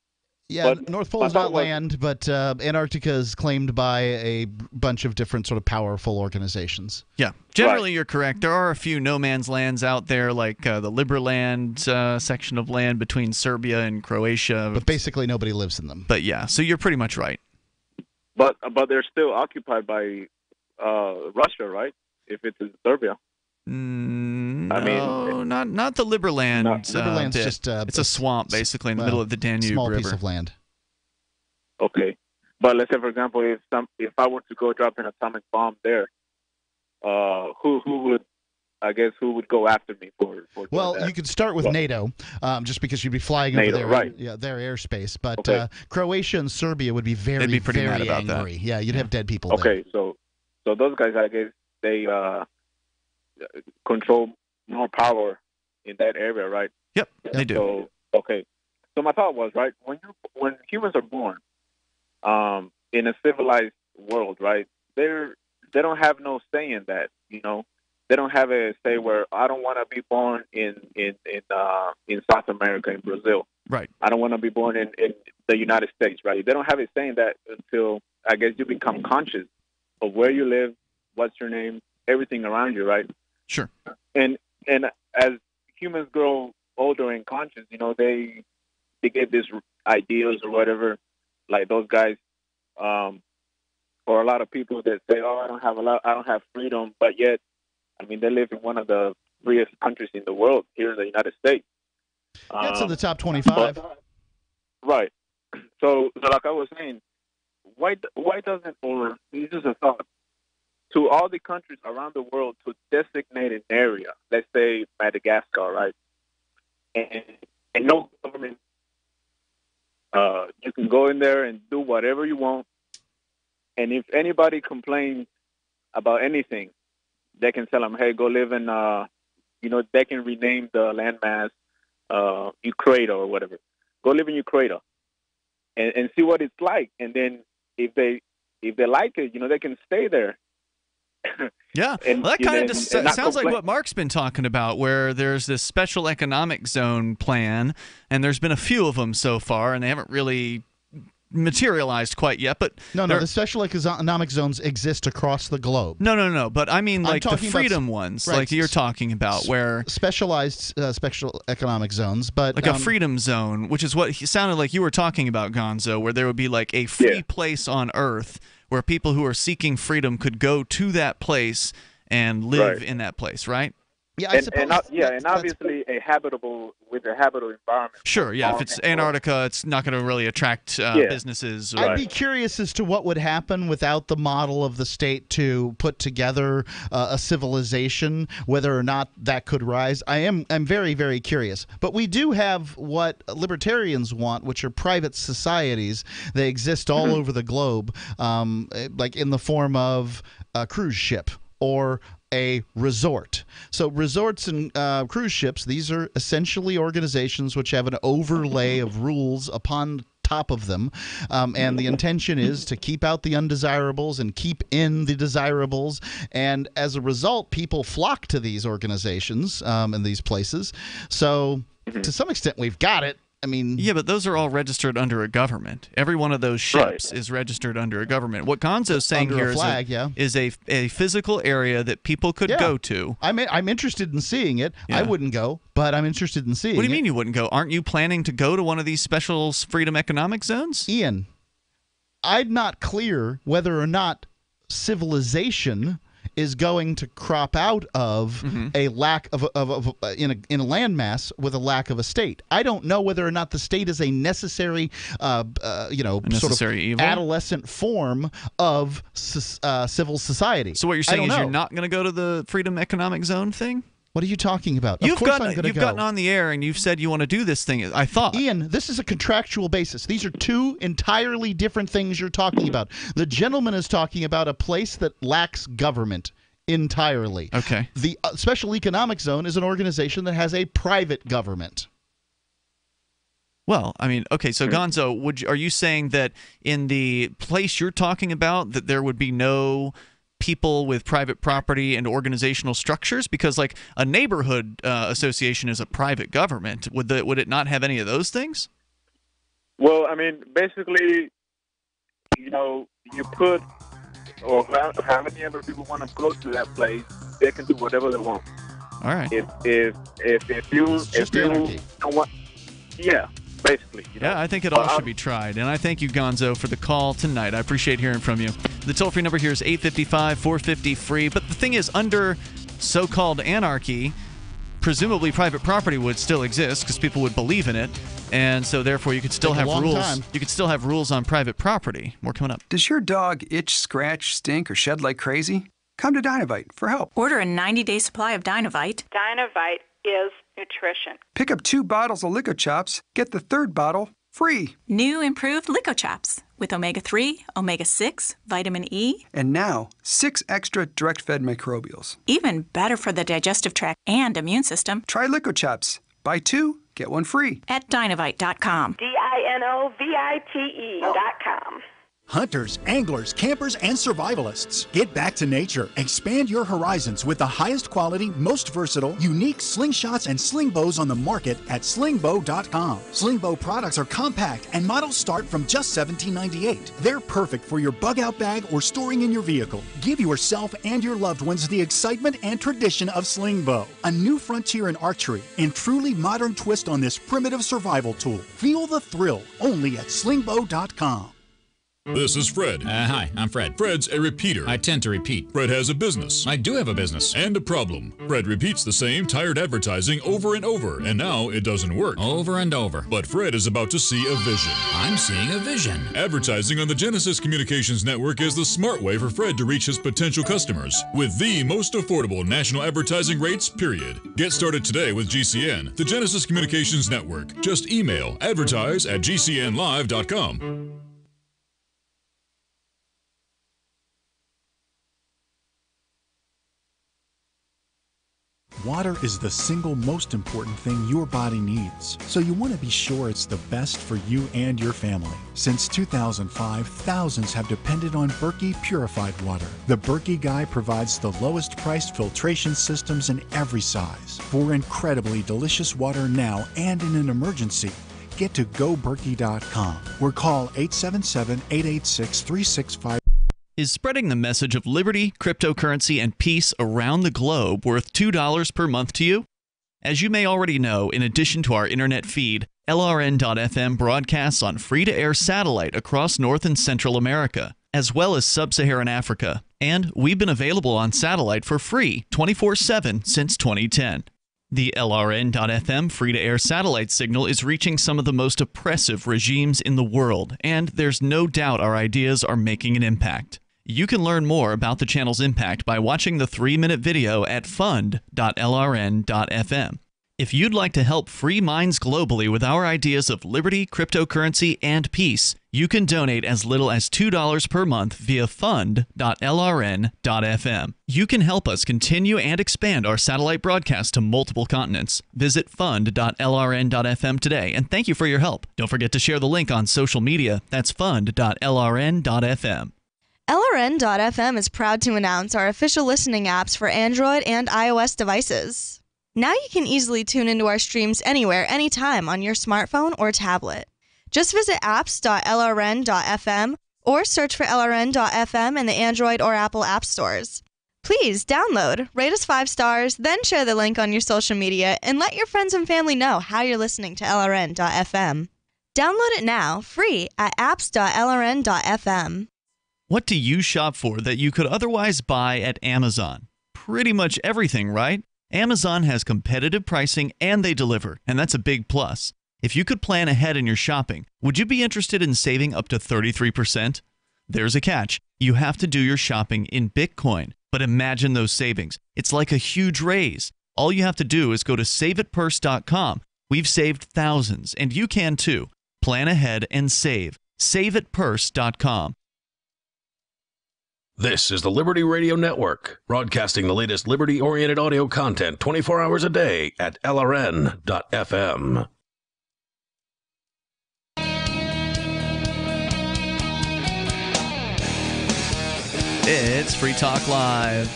Yeah, but North Pole is not land, but Antarctica is claimed by a bunch of different sort of powerful organizations. Yeah, generally you're correct. There are a few no man's lands out there, like the Liberland section of land between Serbia and Croatia. But basically nobody lives in them. But yeah, so you're pretty much right. But they're still occupied by Russia, right? If it's in Serbia. No, not the Liberland. Liberland's bit. just it's a swamp basically in the middle of the Danube small River. Piece of land. Okay, but let's say, for example, if I were to go drop an atomic bomb there, who would go after me for well, that? You could start with NATO, just because you'd be flying over there, right? Yeah, their airspace. But okay. Croatia and Serbia would be They'd be pretty very mad about angry. that. Yeah, you'd have dead people. Okay, there. so those guys, I guess, they control more power in that area, right? Yep, they do. So, okay. So my thought was, right, when humans are born in a civilized world, right, they don't have no say in that, They don't have a say where I don't want to be born in South America, in Brazil. Right. I don't want to be born in the United States, right? They don't have a say in that until, I guess, you become conscious of where you live, what's your name, everything around you, right? Sure. And as humans grow older and conscious, they get these ideals or whatever, like those guys, or a lot of people that say, "Oh, I don't have freedom," but yet, I mean, they live in one of the freest countries in the world, here in the United States. That's in the top 25. Right. So like I was saying, why doesn't, or this is a thought, to all the countries around the world to designate an area, let's say Madagascar, right? And no government, you can go in there and do whatever you want. And if anybody complains about anything, they can tell them, hey, go live in, they can rename the landmass Ucrata or whatever. Go live in Ucrata and see what it's like. And then if they like it, they can stay there. Yeah, and, well, that kind of sounds like complain. what Mark's been talking about, where there's this special economic zone plan, and there's been a few of them so far, and they haven't really materialized quite yet. But No, the special economic zones exist across the globe. No. But I mean, like the freedom ones, right, like you're talking about, where specialized special economic zones, but like a freedom zone, which is what sounded like you were talking about, Gonzo, where there would be like a free place on Earth where people who are seeking freedom could go to that place and live in that place, right? Yeah, and obviously a habitable environment. Sure, yeah. If it's Antarctica, it's not going to really attract businesses. I'd be curious as to what would happen without the model of the state to put together a civilization, whether or not that could rise. I'm very, very curious. But we do have what libertarians want, which are private societies. They exist all over the globe, like in the form of a cruise ship or a resort. So resorts and cruise ships, these are essentially organizations which have an overlay of rules upon top of them, and the intention is to keep out the undesirables and keep in the desirables, and as a result, people flock to these organizations and these places. So to some extent, we've got it. I mean, yeah, but those are all registered under a government. Every one of those ships is registered under a government. What Gonzo's saying Under here a flag, is a physical area that people could go to. I'm interested in seeing it. I wouldn't go, but I'm interested in seeing it. What do you mean you wouldn't go? Aren't you planning to go to one of these special freedom economic zones? Ian, I'm not clear whether or not civilization is going to crop out of a lack of in a landmass with a lack of a state. I don't know whether or not the state is a necessary, necessary evil? adolescent form of civil society. So what you're saying is you're not going to go to the freedom economic zone thing? What are you talking about? You've gotten on the air and you've said you want to do this thing. I thought. Ian, this is a contractual basis. These are two entirely different things you're talking about. The gentleman is talking about a place that lacks government entirely. Okay. The Special Economic Zone is an organization that has a private government. Well, I mean, okay, so Gonzo, are you saying that in the place you're talking about that there would be no people with private property and organizational structures? Because like a neighborhood association is a private government. Would it not have any of those things? Well, I mean, basically, you put, or how many other people want to go to that place, they can do whatever they want. All right. If you don't want, basically. Yeah, I think it all should be tried. And I thank you, Gonzo, for the call tonight. I appreciate hearing from you. The toll-free number here is 855-450-FREE. But the thing is, under so-called anarchy, presumably private property would still exist because people would believe in it. And so, therefore, you could still have rules. You could still have rules on private property. More coming up. Does your dog itch, scratch, stink, or shed like crazy? Come to Dynovite for help. Order a 90-day supply of Dynovite. Dynovite is nutrition. Pick up 2 bottles of LicoChops. Get the 3rd bottle free. New improved LicoChops with omega-3, omega-6, vitamin E. And now, 6 extra direct-fed microbials. Even better for the digestive tract and immune system. Try LicoChops. Buy 2, get 1 free. At Dynovite.com. DINOVITE.com. Hunters, anglers, campers, and survivalists. Get back to nature. Expand your horizons with the highest quality, most versatile, unique slingshots and sling bows on the market at slingbow.com. Slingbow products are compact and models start from just $17.98. They're perfect for your bug out bag or storing in your vehicle. Give yourself and your loved ones the excitement and tradition of Slingbow, a new frontier in archery and truly modern twist on this primitive survival tool. Feel the thrill only at slingbow.com. This is Fred. Hi, I'm Fred. Fred's a repeater. I tend to repeat. Fred has a business. I do have a business. And a problem. Fred repeats the same tired advertising over and over, and now it doesn't work. Over and over. But Fred is about to see a vision. I'm seeing a vision. Advertising on the Genesis Communications Network is the smart way for Fred to reach his potential customers with the most affordable national advertising rates, period. Get started today with GCN, the Genesis Communications Network. Just email advertise@gcnlive.com. Water is the single most important thing your body needs, so you want to be sure it's the best for you and your family. Since 2005, thousands have depended on Berkey purified water. The Berkey Guy provides the lowest priced filtration systems in every size for incredibly delicious water now and in an emergency. Get to goberkey.com or call 877-886-3655. Is spreading the message of liberty, cryptocurrency, and peace around the globe worth $2 per month to you? As you may already know, in addition to our internet feed, LRN.FM broadcasts on free-to-air satellite across North and Central America, as well as Sub-Saharan Africa. And we've been available on satellite for free 24/7 since 2010. The LRN.FM free-to-air satellite signal is reaching some of the most oppressive regimes in the world, and there's no doubt our ideas are making an impact. You can learn more about the channel's impact by watching the 3-minute video at fund.lrn.fm. If you'd like to help free minds globally with our ideas of liberty, cryptocurrency, and peace, you can donate as little as $2 per month via fund.lrn.fm. You can help us continue and expand our satellite broadcast to multiple continents. Visit fund.lrn.fm today, and thank you for your help. Don't forget to share the link on social media. That's fund.lrn.fm. LRN.FM is proud to announce our official listening apps for Android and iOS devices. Now you can easily tune into our streams anywhere, anytime on your smartphone or tablet. Just visit apps.lrn.fm or search for LRN.FM in the Android or Apple app stores. Please download, rate us 5 stars, then share the link on your social media and let your friends and family know how you're listening to LRN.FM. Download it now, free at apps.lrn.fm. What do you shop for that you could otherwise buy at Amazon? Pretty much everything, right? Amazon has competitive pricing and they deliver, and that's a big plus. If you could plan ahead in your shopping, would you be interested in saving up to 33%? There's a catch. You have to do your shopping in Bitcoin. But imagine those savings. It's like a huge raise. All you have to do is go to saveitpurse.com. We've saved thousands, and you can too. Plan ahead and save. Saveitpurse.com. This is the Liberty Radio Network, broadcasting the latest liberty-oriented audio content 24 hours a day at LRN.FM. It's Free Talk Live.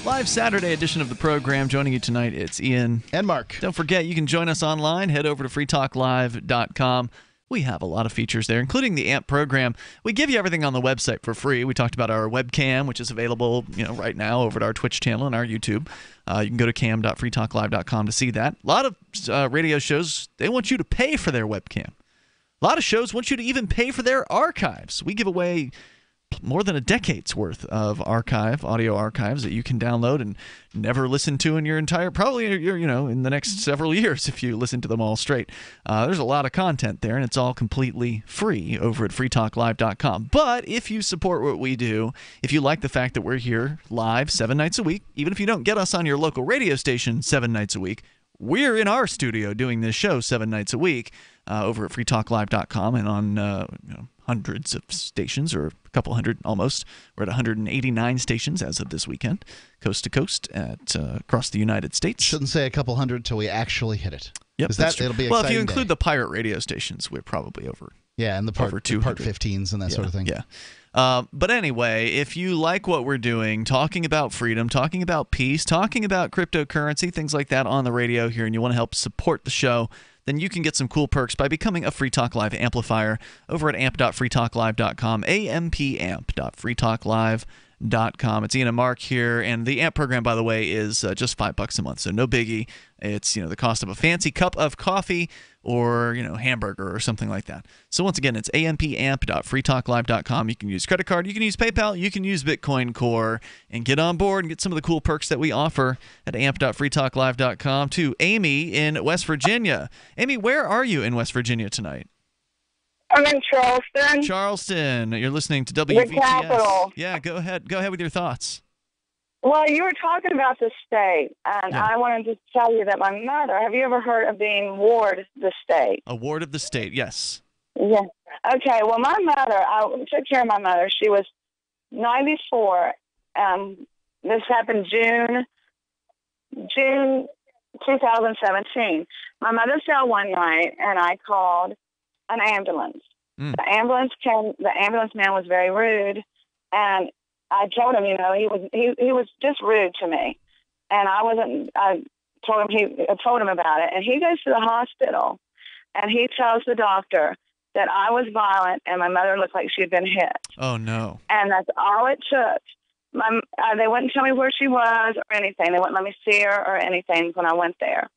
Live Saturday edition of the program. Joining you tonight, it's Ian. And Mark. Don't forget, you can join us online. Head over to freetalklive.com. We have a lot of features there, including the AMP program. We give you everything on the website for free. We talked about our webcam, which is available right now over at our Twitch channel and our YouTube. You can go to cam.freetalklive.com to see that. A lot of radio shows, they want you to pay for their webcam. A lot of shows want you to even pay for their archives. We give away more than a decade's worth of audio archives that you can download and never listen to in your entire, probably in the next several years if you listen to them all straight. There's a lot of content there, and it's all completely free over at freetalklive.com. But if you support what we do, if you like the fact that we're here live 7 nights a week, even if you don't get us on your local radio station 7 nights a week, we're in our studio doing this show 7 nights a week over at freetalklive.com and on hundreds of stations, or a couple hundred almost. We're at 189 stations as of this weekend, coast to coast across the United States. Shouldn't say a couple hundred till we actually hit it. Yep, that's it'll be well, if you include the pirate radio stations, we're probably over. Yeah, and the part 15s and that sort of thing. Yeah. But anyway, if you like what we're doing, talking about freedom, talking about peace, talking about cryptocurrency, things like that on the radio here, and you want to help support the show, then you can get some cool perks by becoming a Free Talk Live amplifier over at amp.freetalklive.com, ampamp.freetalklive.com. It's Ian and Mark here, and the AMP program, by the way, is just $5 a month, so no biggie. It's the cost of a fancy cup of coffee or hamburger or something like that. So once again, it's ampamp.freetalklive.com. You can use credit card, you can use PayPal, you can use Bitcoin Core, and get on board and get some of the cool perks that we offer at amp.freetalklive.com. To Amy in West Virginia. Amy, where are you in West Virginia tonight? I'm in Charleston. Charleston. You're listening to WVTS. The capital. Yeah, go ahead. Go ahead with your thoughts. Well, you were talking about the state, and I wanted to tell you that my mother, have you ever heard of being ward the state? A ward of the state, yes. Yeah. Okay, well, my mother, I took care of my mother. She was 94. This happened June June 2017. My mother fell one night, and I called an ambulance. The ambulance came. The ambulance man was very rude, and I told him, you know, he was just rude to me, and I wasn't. I told him about it, and he goes to the hospital, and he tells the doctor that I was violent and my mother looked like she had been hit. Oh no! And that's all it took. They wouldn't tell me where she was or anything. They wouldn't let me see her or anything when I went there.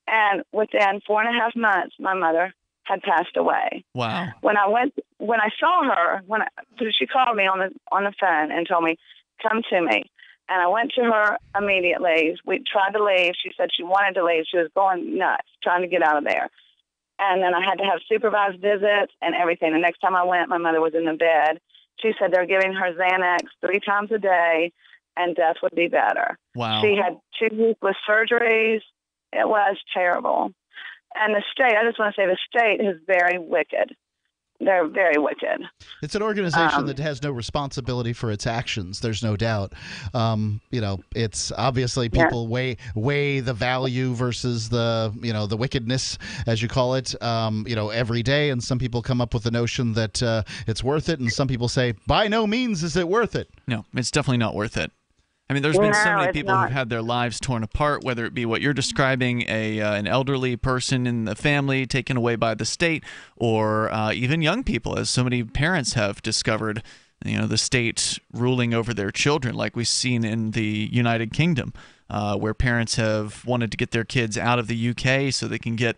And within 4.5 months, my mother had passed away. Wow. When I saw her, she called me on the phone and told me, "Come to me." And I went to her immediately. We tried to leave. She said she wanted to leave. She was going nuts, trying to get out of there. And then I had to have supervised visits and everything. The next time I went, my mother was in the bed. She said they're giving her Xanax 3 times a day, and death would be better. Wow. She had 2 useless surgeries. It was terrible. And the state, I just want to say the state is very wicked. They're very wicked. It's an organization that has no responsibility for its actions. There's no doubt. You know, it's obviously people weigh the value versus the, you know, the wickedness, as you call it, you know, every day. And some people come up with the notion that it's worth it. And some people say, by no means is it worth it. No, it's definitely not worth it. I mean, there's been so many people who've had their lives torn apart, whether it be what you're describing, an elderly person in the family taken away by the state, or even young people, as so many parents have discovered, you know, the state ruling over their children, like we've seen in the United Kingdom, where parents have wanted to get their kids out of the UK so they can get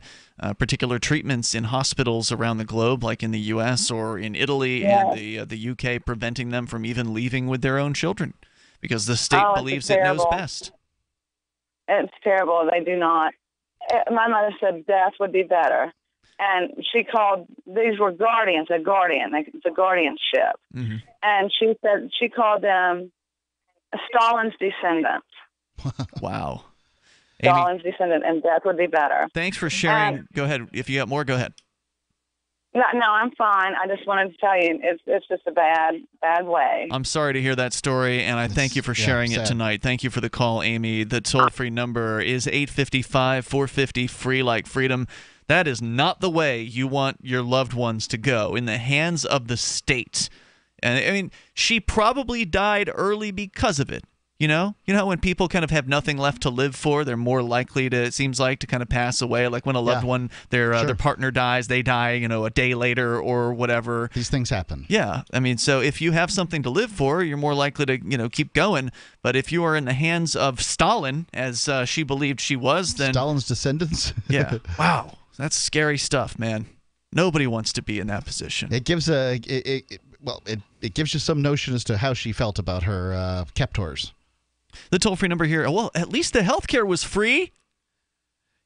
particular treatments in hospitals around the globe, like in the US or in Italy and the UK, preventing them from even leaving with their own children. Because the state believes it knows best. It's terrible. They do not. My mother said death would be better. And she called, these were guardians, a guardian. It's a guardianship. Mm-hmm. And she said she called them Stalin's descendants. Wow. Stalin's descendant, and death would be better. Thanks for sharing. Go ahead. If you got more, go ahead. No, I'm fine. I just wanted to tell you, it's just a bad way. I'm sorry to hear that story, and I thank you for sharing it tonight. Thank you for the call, Amy. The toll-free number is 855-450-FREE like freedom. That is not the way you want your loved ones to go, in the hands of the state. And I mean, she probably died early because of it. You know, when people kind of have nothing left to live for, they're more likely to, it seems like, to kind of pass away. Like when a loved one, their partner dies, they die, you know, a day later or whatever. These things happen. Yeah. I mean, so if you have something to live for, you're more likely to, you know, keep going. But if you are in the hands of Stalin, as she believed she was, then Stalin's descendants. Yeah. Wow. That's scary stuff, man. Nobody wants to be in that position. It gives it gives you some notion as to how she felt about her captors. The toll-free number here, well, at least the health care was free.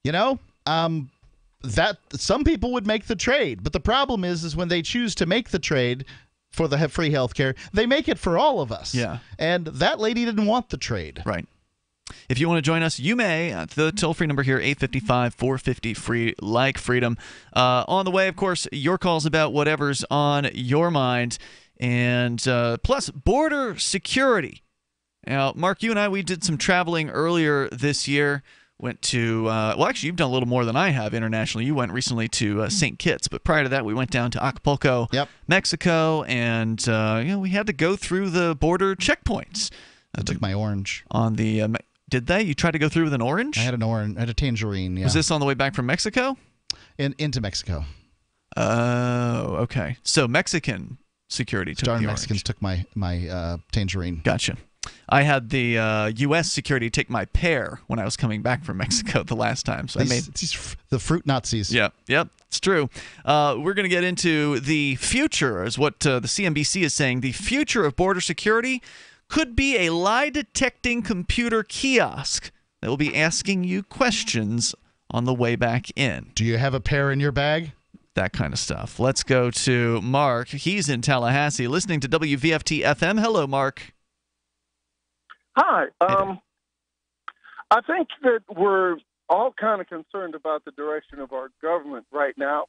You know, that some people would make the trade. But the problem is when they choose to make the trade for the free health care, they make it for all of us. Yeah. And that lady didn't want the trade. Right. If you want to join us, you may. The toll-free number here, 855-450-FREE like freedom. On the way, of course, your calls about whatever's on your mind. And plus, border security. Now, Mark, you and I, we did some traveling earlier this year. Went to, well, actually, you've done a little more than I have internationally. You went recently to St. Kitts, but prior to that, we went down to Acapulco, Mexico, and you know, we had to go through the border checkpoints. I took my orange. On the, did they? You tried to go through with an orange? I had an orange. I had a tangerine, yeah. Was this on the way back from Mexico? Into Mexico. Oh, okay. So Mexican security took the orange. Mexicans took my tangerine. Gotcha. I had the U.S. security take my pear when I was coming back from Mexico the last time. So the fruit Nazis. Yep, it's true. We're going to get into the future, is what the CNBC is saying. The future of border security could be a lie-detecting computer kiosk that will be asking you questions on the way back in. Do you have a pear in your bag? That kind of stuff. Let's go to Mark. He's in Tallahassee, listening to WVFT FM. Hello, Mark. Hi. I think that we're all kind of concerned about the direction of our government right now.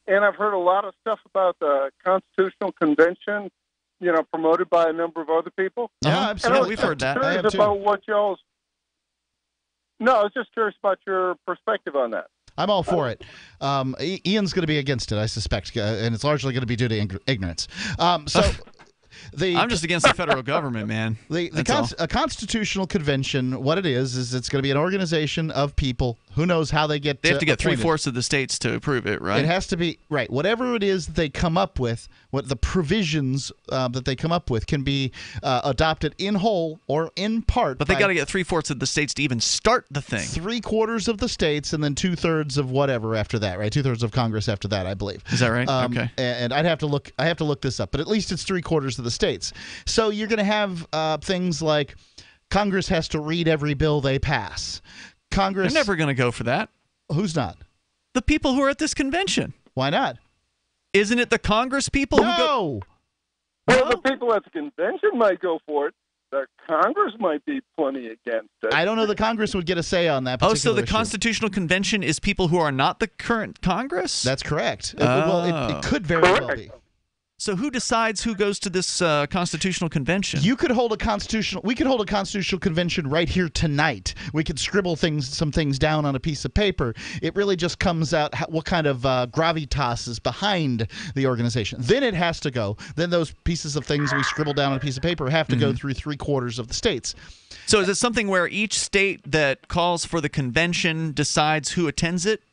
And I've heard a lot of stuff about the Constitutional Convention, you know, promoted by a number of other people. Yeah, absolutely. We've heard that. I have about what y'all's No, I was just curious about your perspective on that. I'm all for it. Ian's going to be against it, I suspect, and it's largely going to be due to ignorance. I'm just against the federal government, man. A constitutional convention, what it is it's going to be an organization of people. Who knows how they get? They have to get appointed. 3/4 of the states to approve it, right? It has to be right. Whatever it is that they come up with, what the provisions that they come up with can be adopted in whole or in part. But they got to get 3/4 of the states to even start the thing. 3/4 of the states, and then 2/3 of whatever after that, right? 2/3 of Congress after that, I believe. Is that right? Okay. And I'd have to look. I have to look this up, but at least it's 3/4 of the states. So you're going to have things like Congress has to read every bill they pass. Congress. They're never going to go for that. Who's not? The people who are at this convention. Why not? Isn't it the Congress people who go? Well, the people at the convention might go for it. The Congress might be plenty against it. I don't know the Congress would get a say on that Oh, particular so the issue. Constitutional Convention is people who are not the current Congress? That's correct. Well, it could very well be. So who decides who goes to this constitutional convention? We could hold a constitutional convention right here tonight. We could scribble some things down on a piece of paper. It really just comes out what kind of gravitas is behind the organization. Then it has to go. Then those pieces of things we scribble down on a piece of paper have to go through 3/4 of the states. So is it something where each state that calls for the convention decides who attends it?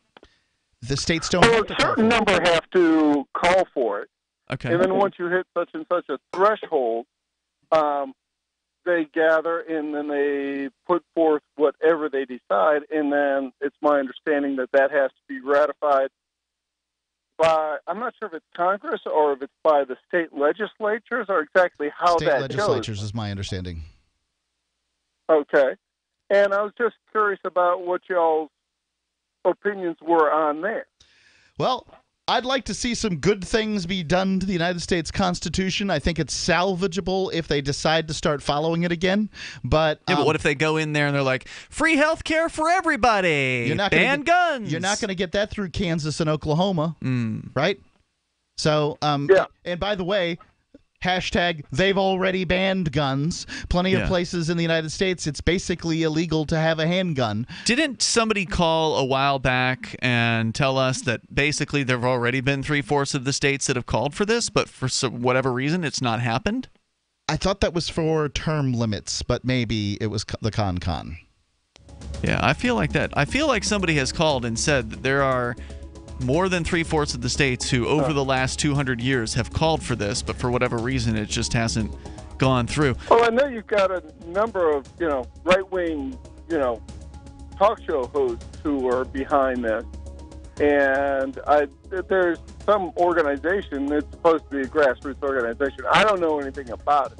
The states don't have to a certain number have to call for it. Okay. And then once you hit such and such a threshold, they gather and then they put forth whatever they decide. And then it's my understanding that has to be ratified by, I'm not sure if it's Congress or if it's by the state legislatures or exactly how State that legislatures goes. is my understanding. Okay. And I was just curious about what y'all's opinions were on there. Well, I'd like to see some good things be done to the United States Constitution. I think it's salvageable if they decide to start following it again. But but what if they go in there and they're like, free health care for everybody, ban guns? You're not going to get that through Kansas and Oklahoma, right? So, and by the way, hashtag they've already banned guns. Plenty of places in the United States, it's basically illegal to have a handgun. Didn't somebody call a while back and tell us that basically there have already been 3/4 of the states that have called for this, but for whatever reason it's not happened? I thought that was for term limits, but maybe it was the con. Yeah, I feel like that. I feel like somebody has called and said that there are more than 3/4 of the states who over the last 200 years have called for this, but for whatever reason it just hasn't gone through. Well, I know you've got a number of, right-wing, talk show hosts who are behind this. And there's some organization that's supposed to be a grassroots organization. I don't know anything about it.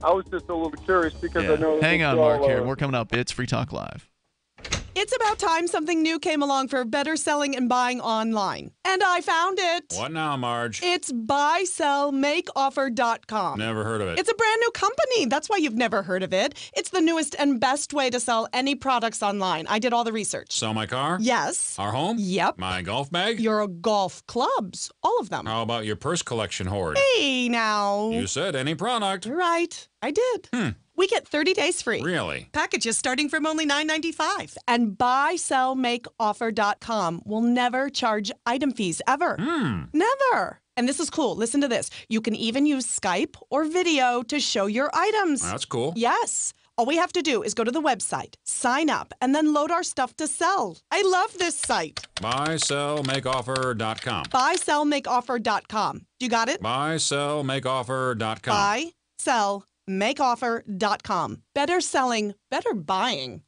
I was just a little curious because I know... Hang on, Mark, here. We're coming up. It's Free Talk Live. It's about time something new came along for better selling and buying online. And I found it. What now, Marge? It's buysellmakeoffer.com. Never heard of it. It's a brand new company. That's why you've never heard of it. It's the newest and best way to sell any products online. I did all the research. Sell my car? Yes. Our home? Yep. My golf bag? Your golf clubs. All of them. How about your purse collection hoard? Hey, now. You said any product. Right. I did. We get 30 days free. Really? Packages starting from only $9.95. And buysellmakeoffer.com will never charge item fees ever. Never. And this is cool. Listen to this. You can even use Skype or video to show your items. That's cool. Yes. All we have to do is go to the website, sign up, and then load our stuff to sell. I love this site. Buysellmakeoffer.com. Buysellmakeoffer.com. You got it? Buysellmakeoffer.com. Buysellmakeoffer.com. Better selling, better buying.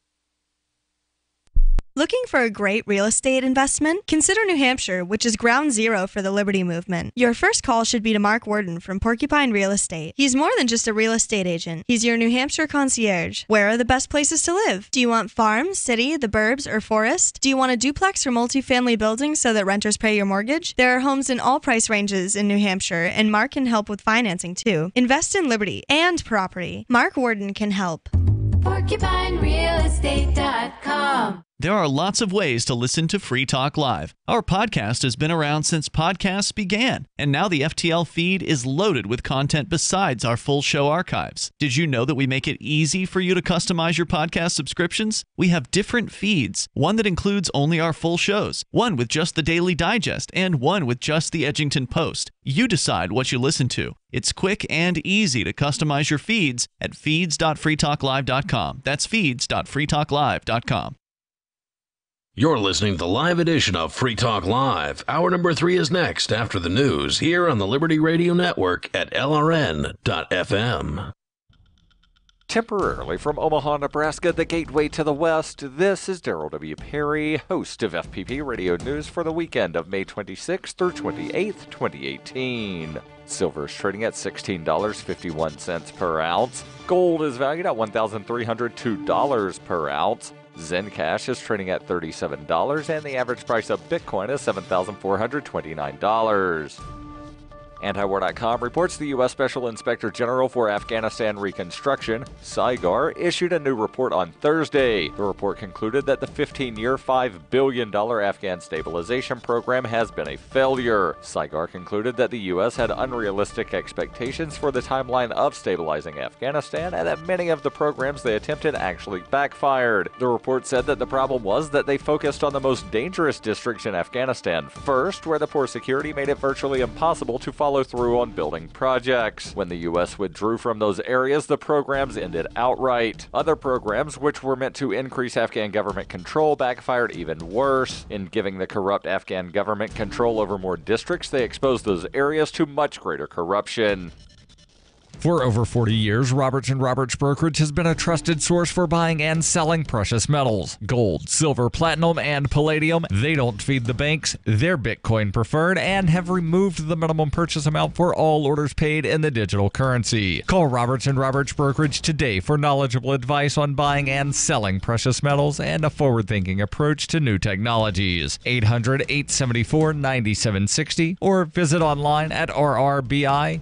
Looking for a great real estate investment? Consider New Hampshire, which is ground zero for the Liberty Movement. Your first call should be to Mark Worden from Porcupine Real Estate. He's more than just a real estate agent. He's your New Hampshire concierge. Where are the best places to live? Do you want farm, city, the burbs, or forest? Do you want a duplex or multifamily building so that renters pay your mortgage? There are homes in all price ranges in New Hampshire, and Mark can help with financing too. Invest in Liberty and property. Mark Worden can help. PorcupineRealestate.com. There are lots of ways to listen to Free Talk Live. Our podcast has been around since podcasts began, and now the FTL feed is loaded with content besides our full show archives. Did you know that we make it easy for you to customize your podcast subscriptions? We have different feeds, one that includes only our full shows, one with just the Daily Digest, and one with just the Edgington Post. You decide what you listen to. It's quick and easy to customize your feeds at feeds.freetalklive.com. That's feeds.freetalklive.com. You're listening to the live edition of Free Talk Live. Hour number 3 is next after the news here on the Liberty Radio Network at LRN.FM. Temporarily from Omaha, Nebraska, the gateway to the West, this is Daryl W. Perry, host of FPP Radio News for the weekend of May 26th through 28th, 2018. Silver is trading at $16.51 per ounce. Gold is valued at $1,302 per ounce. Zencash is trading at $37, and the average price of Bitcoin is $7,429. Antiwar.com reports the U.S. Special Inspector General for Afghanistan Reconstruction, SIGAR, issued a new report on Thursday. The report concluded that the 15-year, $5 billion Afghan stabilization program has been a failure. SIGAR concluded that the U.S. had unrealistic expectations for the timeline of stabilizing Afghanistan and that many of the programs they attempted actually backfired. The report said that the problem was that they focused on the most dangerous districts in Afghanistan first, where the poor security made it virtually impossible to follow through on building projects. When the U.S. withdrew from those areas, the programs ended outright. Other programs, which were meant to increase Afghan government control, backfired even worse. In giving the corrupt Afghan government control over more districts, they exposed those areas to much greater corruption. For over 40 years, Roberts & Roberts Brokerage has been a trusted source for buying and selling precious metals. Gold, silver, platinum, and palladium. They don't feed the banks. They're Bitcoin preferred and have removed the minimum purchase amount for all orders paid in the digital currency. Call Roberts & Roberts Brokerage today for knowledgeable advice on buying and selling precious metals and a forward-thinking approach to new technologies. 800-874-9760 or visit online at rrbi.co.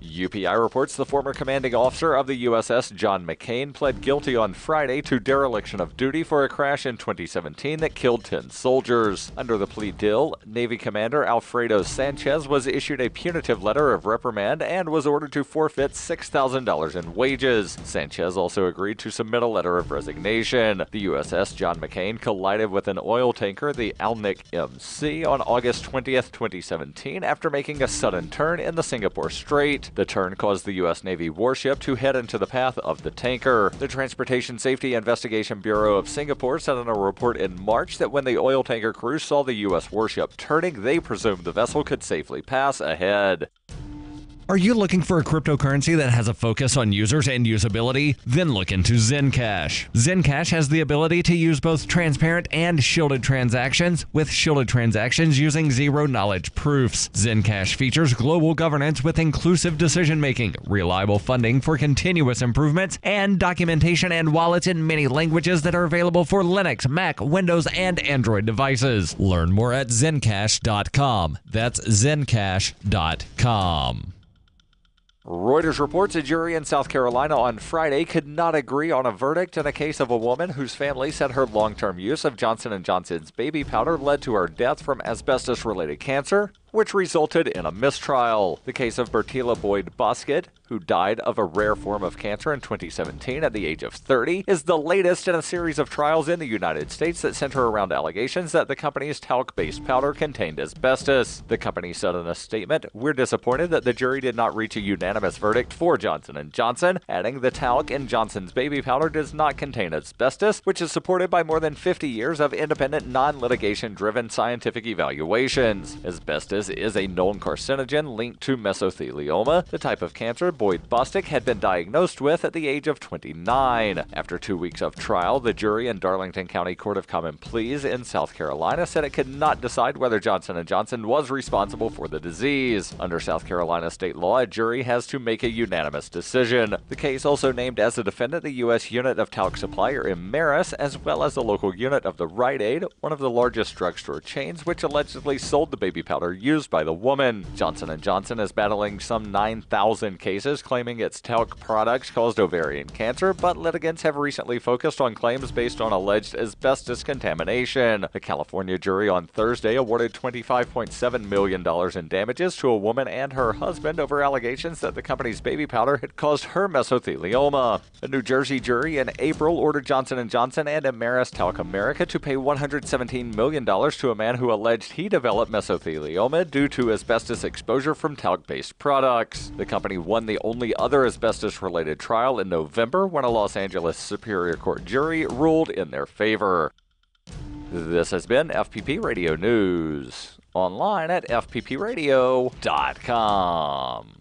UPI reports the former commanding officer of the USS John McCain pled guilty on Friday to dereliction of duty for a crash in 2017 that killed 10 soldiers. Under the plea deal, Navy Commander Alfredo Sanchez was issued a punitive letter of reprimand and was ordered to forfeit $6,000 in wages. Sanchez also agreed to submit a letter of resignation. The USS John McCain collided with an oil tanker, the Alnic MC, on August 20th, 2017 after making a sudden turn in the Singapore Strait. The turn caused the U.S. Navy warship to head into the path of the tanker. The Transportation Safety Investigation Bureau of Singapore said in a report in March that when the oil tanker crew saw the U.S. warship turning, they presumed the vessel could safely pass ahead. Are you looking for a cryptocurrency that has a focus on users and usability? Then look into Zencash. Zencash has the ability to use both transparent and shielded transactions, with shielded transactions using zero-knowledge proofs. Zencash features global governance with inclusive decision-making, reliable funding for continuous improvements, and documentation and wallets in many languages that are available for Linux, Mac, Windows, and Android devices. Learn more at Zencash.com. That's Zencash.com. Reuters reports a jury in South Carolina on Friday could not agree on a verdict in a case of a woman whose family said her long-term use of Johnson & Johnson's baby powder led to her death from asbestos-related cancer, which resulted in a mistrial. The case of Bertila Boyd Bosket, who died of a rare form of cancer in 2017 at the age of 30, is the latest in a series of trials in the United States that center around allegations that the company's talc-based powder contained asbestos. The company said in a statement, "We're disappointed that the jury did not reach a unanimous verdict for Johnson & Johnson," adding the talc in Johnson's baby powder does not contain asbestos, which is supported by more than 50 years of independent, non-litigation-driven scientific evaluations. Asbestos is a known carcinogen linked to mesothelioma, the type of cancer Boyd Bostic had been diagnosed with at the age of 29. After 2 weeks of trial, the jury in Darlington County Court of Common Pleas in South Carolina said it could not decide whether Johnson & Johnson was responsible for the disease. Under South Carolina state law, a jury has to make a unanimous decision. The case also named as a defendant the U.S. unit of talc supplier Imeris, as well as the local unit of the Rite Aid, one of the largest drugstore chains, which allegedly sold the baby powder used by the woman. Johnson & Johnson is battling some 9,000 cases cases claiming its talc products caused ovarian cancer, but litigants have recently focused on claims based on alleged asbestos contamination. A California jury on Thursday awarded $25.7 million in damages to a woman and her husband over allegations that the company's baby powder had caused her mesothelioma. A New Jersey jury in April ordered Johnson & Johnson and Amaris Talc America to pay $117 million to a man who alleged he developed mesothelioma due to asbestos exposure from talc-based products. The company won the only other asbestos-related trial in November when a Los Angeles Superior Court jury ruled in their favor. This has been FPP Radio News. Online at fppradio.com.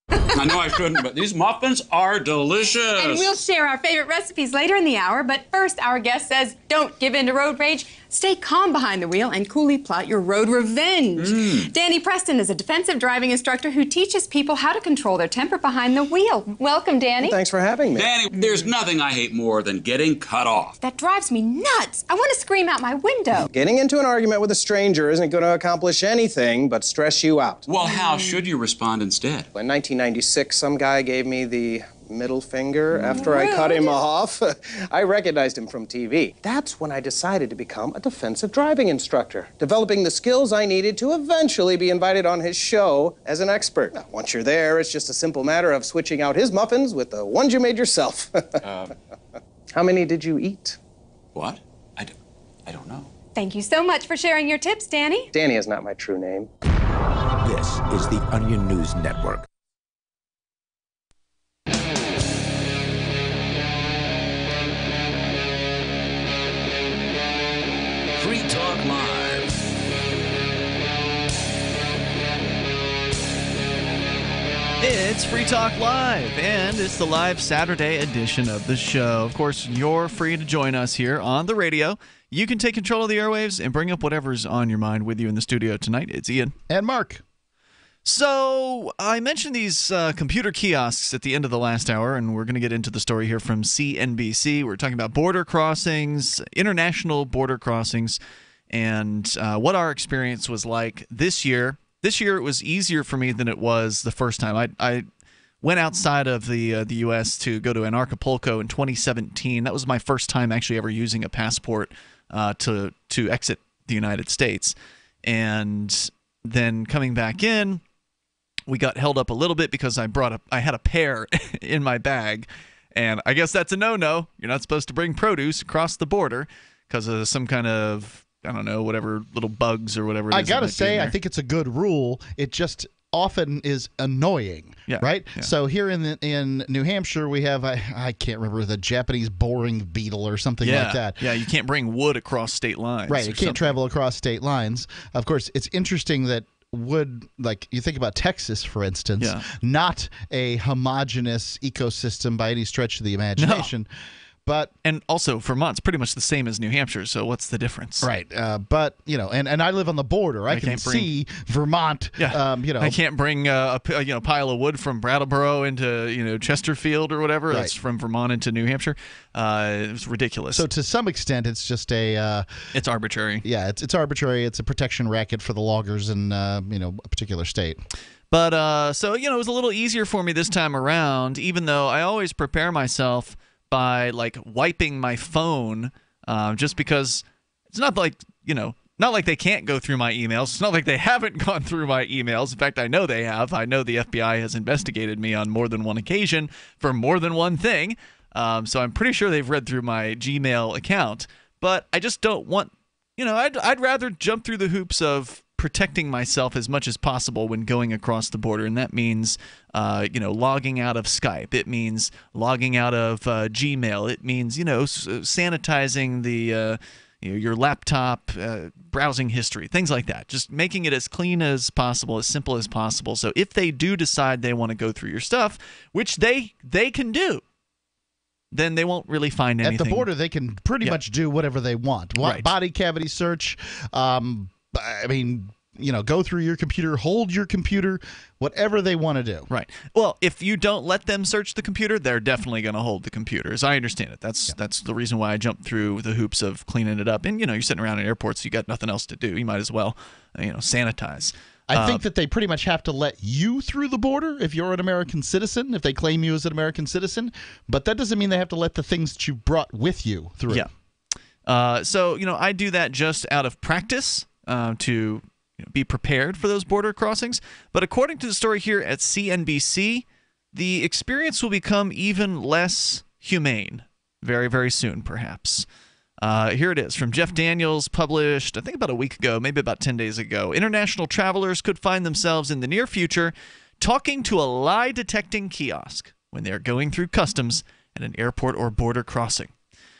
I know I shouldn't, but these muffins are delicious. And we'll share our favorite recipes later in the hour, but first our guest says don't give in to road rage. Stay calm behind the wheel and coolly plot your road revenge. Danny Preston is a defensive driving instructor who teaches people how to control their temper behind the wheel. Welcome, Danny. Thanks for having me. Danny, there's nothing I hate more than getting cut off. That drives me nuts. I want to scream out my window. Getting into an argument with a stranger isn't going to accomplish anything but stress you out. Well, how should you respond instead? In 1996, some guy gave me the middle finger after I cut him off. I recognized him from TV. That's when I decided to become a defensive driving instructor, developing the skills I needed to eventually be invited on his show as an expert. Now, once you're there, it's just a simple matter of switching out his muffins with the ones you made yourself. How many did you eat? What? I don't know. Thank you so much for sharing your tips, Danny. Danny is not my true name. This is the Onion News Network. Free Talk Live. It's Free Talk Live, and it's the live Saturday edition of the show. Of course, you're free to join us here on the radio. You can take control of the airwaves and bring up whatever's on your mind with you in the studio tonight. It's Ian. And Mark. So I mentioned these computer kiosks at the end of the last hour, and we're going to get into the story here from CNBC. We're talking about border crossings, international border crossings, and what our experience was like this year. This year it was easier for me than it was the first time. I went outside of the U.S. to go to Acapulco in 2017. That was my first time actually ever using a passport to exit the United States. And then coming back in, we got held up a little bit because I had a pear in my bag, and I guess that's a no-no. You're not supposed to bring produce across the border because of some kind of, I don't know, whatever little bugs or whatever. I gotta say, I think it's a good rule. It just often is annoying, right? Yeah. So here in New Hampshire, we have I can't remember, the Japanese boring beetle or something like that. Yeah, you can't bring wood across state lines. Right, it can't travel across state lines. Of course, it's interesting that would, like, you think about Texas, for instance, not a homogeneous ecosystem by any stretch of the imagination. No. And also, Vermont's pretty much the same as New Hampshire, so what's the difference? Right. But, you know, and I live on the border. I can see Vermont, you know. I can't bring a pile of wood from Brattleboro into, Chesterfield or whatever. Right. That's from Vermont into New Hampshire. It was ridiculous. So to some extent, it's just it's arbitrary. Yeah, it's arbitrary. It's a protection racket for the loggers in, a particular state. But, so, it was a little easier for me this time around, even though I always prepare myself by wiping my phone, just because it's not like they can't go through my emails. It's not like they haven't gone through my emails. In fact, I know they have. I know the FBI has investigated me on more than one occasion for more than one thing. So I'm pretty sure they've read through my Gmail account. But I just don't want, I'd rather jump through the hoops of protecting myself as much as possible when going across the border, and that means logging out of Skype. It means logging out of Gmail. It means sanitizing the your laptop, browsing history, things like that. Just making it as clean as possible, as simple as possible. So if they do decide they want to go through your stuff, which they can do, then they won't really find anything. At the border, they can pretty much do whatever they want. Right. Body cavity search. Go through your computer, hold your computer, whatever they want to do. Right. Well, if you don't let them search the computer, they're definitely going to hold the computer, as I understand it. That's the reason why I jumped through the hoops of cleaning it up. And, you're sitting around in airports, you got nothing else to do. You might as well, sanitize. I think that they pretty much have to let you through the border if you're an American citizen, if they claim you as an American citizen. But that doesn't mean they have to let the things that you brought with you through. Yeah. So, I do that just out of practice to be prepared for those border crossings. But according to the story here at CNBC, the experience will become even less humane very, very soon, perhaps. Here it is from Jeff Daniels, published, I think about a week ago, maybe about 10 days ago. International travelers could find themselves in the near future talking to a lie-detecting kiosk when they are going through customs at an airport or border crossing.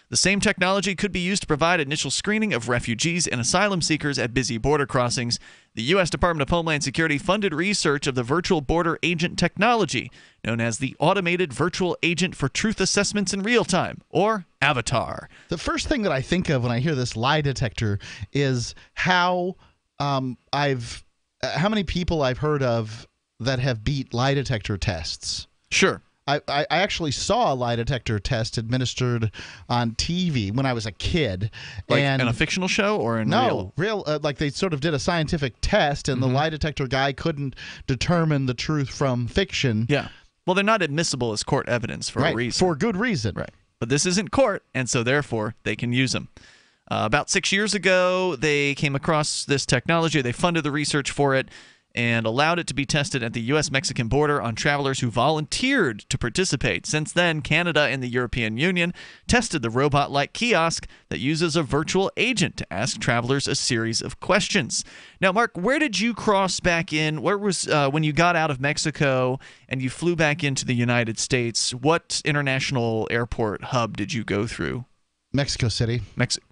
The same technology could be used to provide initial screening of refugees and asylum seekers at busy border crossings. The U.S. Department of Homeland Security funded research of the virtual border agent technology, known as the Automated Virtual Agent for Truth Assessments in Real Time, or AVATAR. The first thing that I think of when I hear this lie detector is how many people I've heard of that have beat lie detector tests. Sure. I actually saw a lie detector test administered on TV when I was a kid. Like in a fictional show or in real? Like they sort of did a scientific test, and the lie detector guy couldn't determine the truth from fiction. Yeah. Well, they're not admissible as court evidence for a reason. For good reason. Right. But this isn't court, and so therefore they can use them. About 6 years ago, they came across this technology. They funded the research for it and allowed it to be tested at the U.S.-Mexican border on travelers who volunteered to participate. Since then, Canada and the European Union tested the robot-like kiosk that uses a virtual agent to ask travelers a series of questions. Now, Mark, where did you cross back in? Where was when you got out of Mexico and you flew back into the United States? What international airport hub did you go through? Mexico City.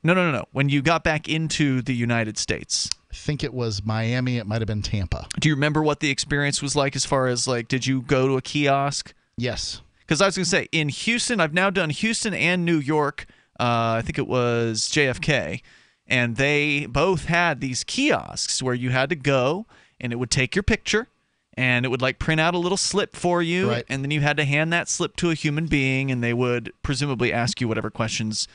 No. When you got back into the United States. I think it was Miami. It might have been Tampa. Do you remember what the experience was like as far as, like, did you go to a kiosk? Yes. Because I was going to say, in Houston, I've now done Houston and New York. I think it was JFK. And they both had these kiosks where you had to go, and it would take your picture, and it would, like, print out a little slip for you. Right. And then you had to hand that slip to a human being, and they would presumably ask you whatever questions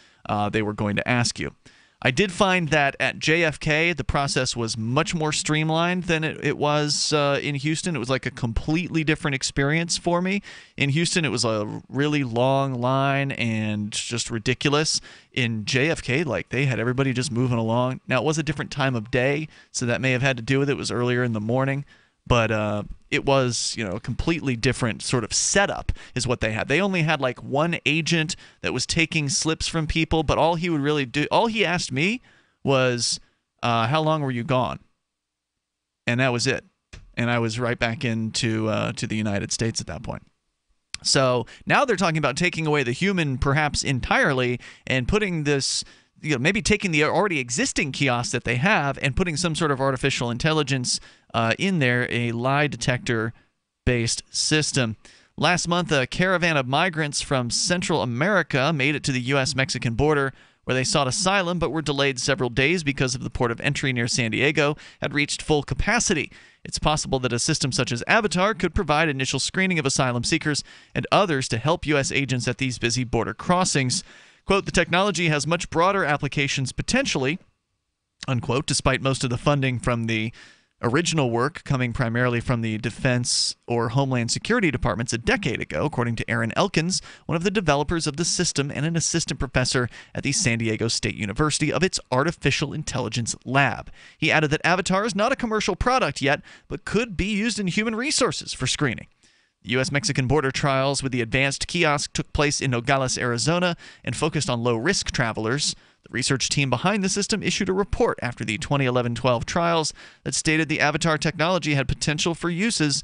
they were going to ask you. I did find that at JFK, the process was much more streamlined than it was in Houston. It was like a completely different experience for me. In Houston, it was a really long line and just ridiculous. In JFK, like, they had everybody just moving along. Now, it was a different time of day, so that may have had to do with it. It was earlier in the morning. But it was, a completely different sort of setup is what they had. They only had like one agent that was taking slips from people, but all he asked me was, how long were you gone? And that was it. And I was right back into to the United States at that point. So now they're talking about taking away the human perhaps entirely and putting this, maybe taking the already existing kiosk that they have and putting some sort of artificial intelligence in there, a lie detector-based system. Last month, a caravan of migrants from Central America made it to the U.S.-Mexican border, where they sought asylum but were delayed several days because of the port of entry near San Diego had reached full capacity. It's possible that a system such as AVATAR could provide initial screening of asylum seekers and others to help U.S. agents at these busy border crossings. Quote, the technology has much broader applications potentially, unquote, despite most of the funding from the original work coming primarily from the Defense or Homeland Security departments a decade ago, according to Aaron Elkins, one of the developers of the system and an assistant professor at the San Diego State University of its Artificial Intelligence Lab. He added that AVATAR is not a commercial product yet, but could be used in human resources for screening. The U.S.-Mexican border trials with the advanced kiosk took place in Nogales, Arizona, and focused on low-risk travelers. The research team behind the system issued a report after the 2011-12 trials that stated the AVATAR technology had potential for uses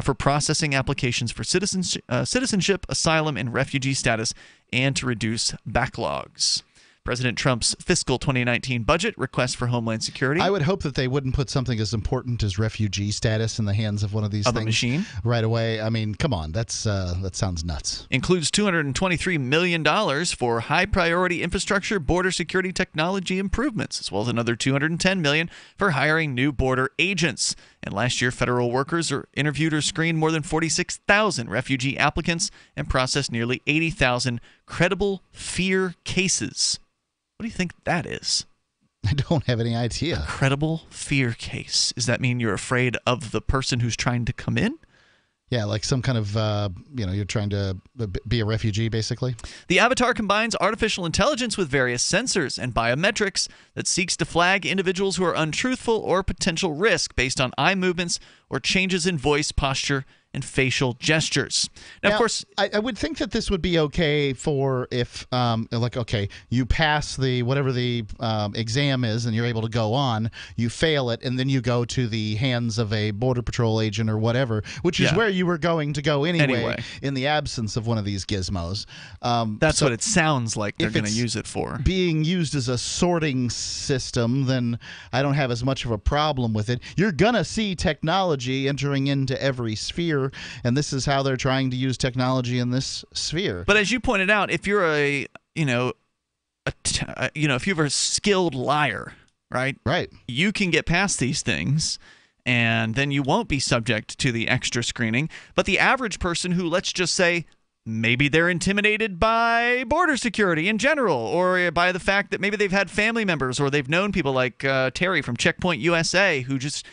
for processing applications for citizenship, asylum, and refugee status, and to reduce backlogs. President Trump's fiscal 2019 budget request for Homeland Security. I would hope that they wouldn't put something as important as refugee status in the hands of one of these things. A machine? Right away. I mean, come on. That sounds nuts. Includes $223 million for high-priority infrastructure, border security technology improvements, as well as another $210 million for hiring new border agents. And last year, federal workers interviewed or screened more than 46,000 refugee applicants and processed nearly 80,000 credible fear cases. What do you think that is? I don't have any idea. A credible fear case. Does that mean you're afraid of the person who's trying to come in? Yeah, like some kind of, you're trying to be a refugee, basically. The avatar combines artificial intelligence with various sensors and biometrics that seeks to flag individuals who are untruthful or potential risk based on eye movements or changes in voice, posture, and facial gestures. Now, of course, I would think that this would be okay for if, you pass whatever the exam is and you're able to go on, you fail it, and then you go to the hands of a Border Patrol agent or whatever, which is where you were going to go anyway in the absence of one of these gizmos. That's what it sounds like they're going to use it for. Being used as a sorting system, then I don't have as much of a problem with it. You're going to see technology entering into every sphere, and this is how they're trying to use technology in this sphere. But as you pointed out, if you're if you're a skilled liar, right, you can get past these things, and then you won't be subject to the extra screening. But the average person who, let's just say, maybe they're intimidated by border security in general, or by the fact that maybe they've had family members or they've known people like Terry from Checkpoint USA who just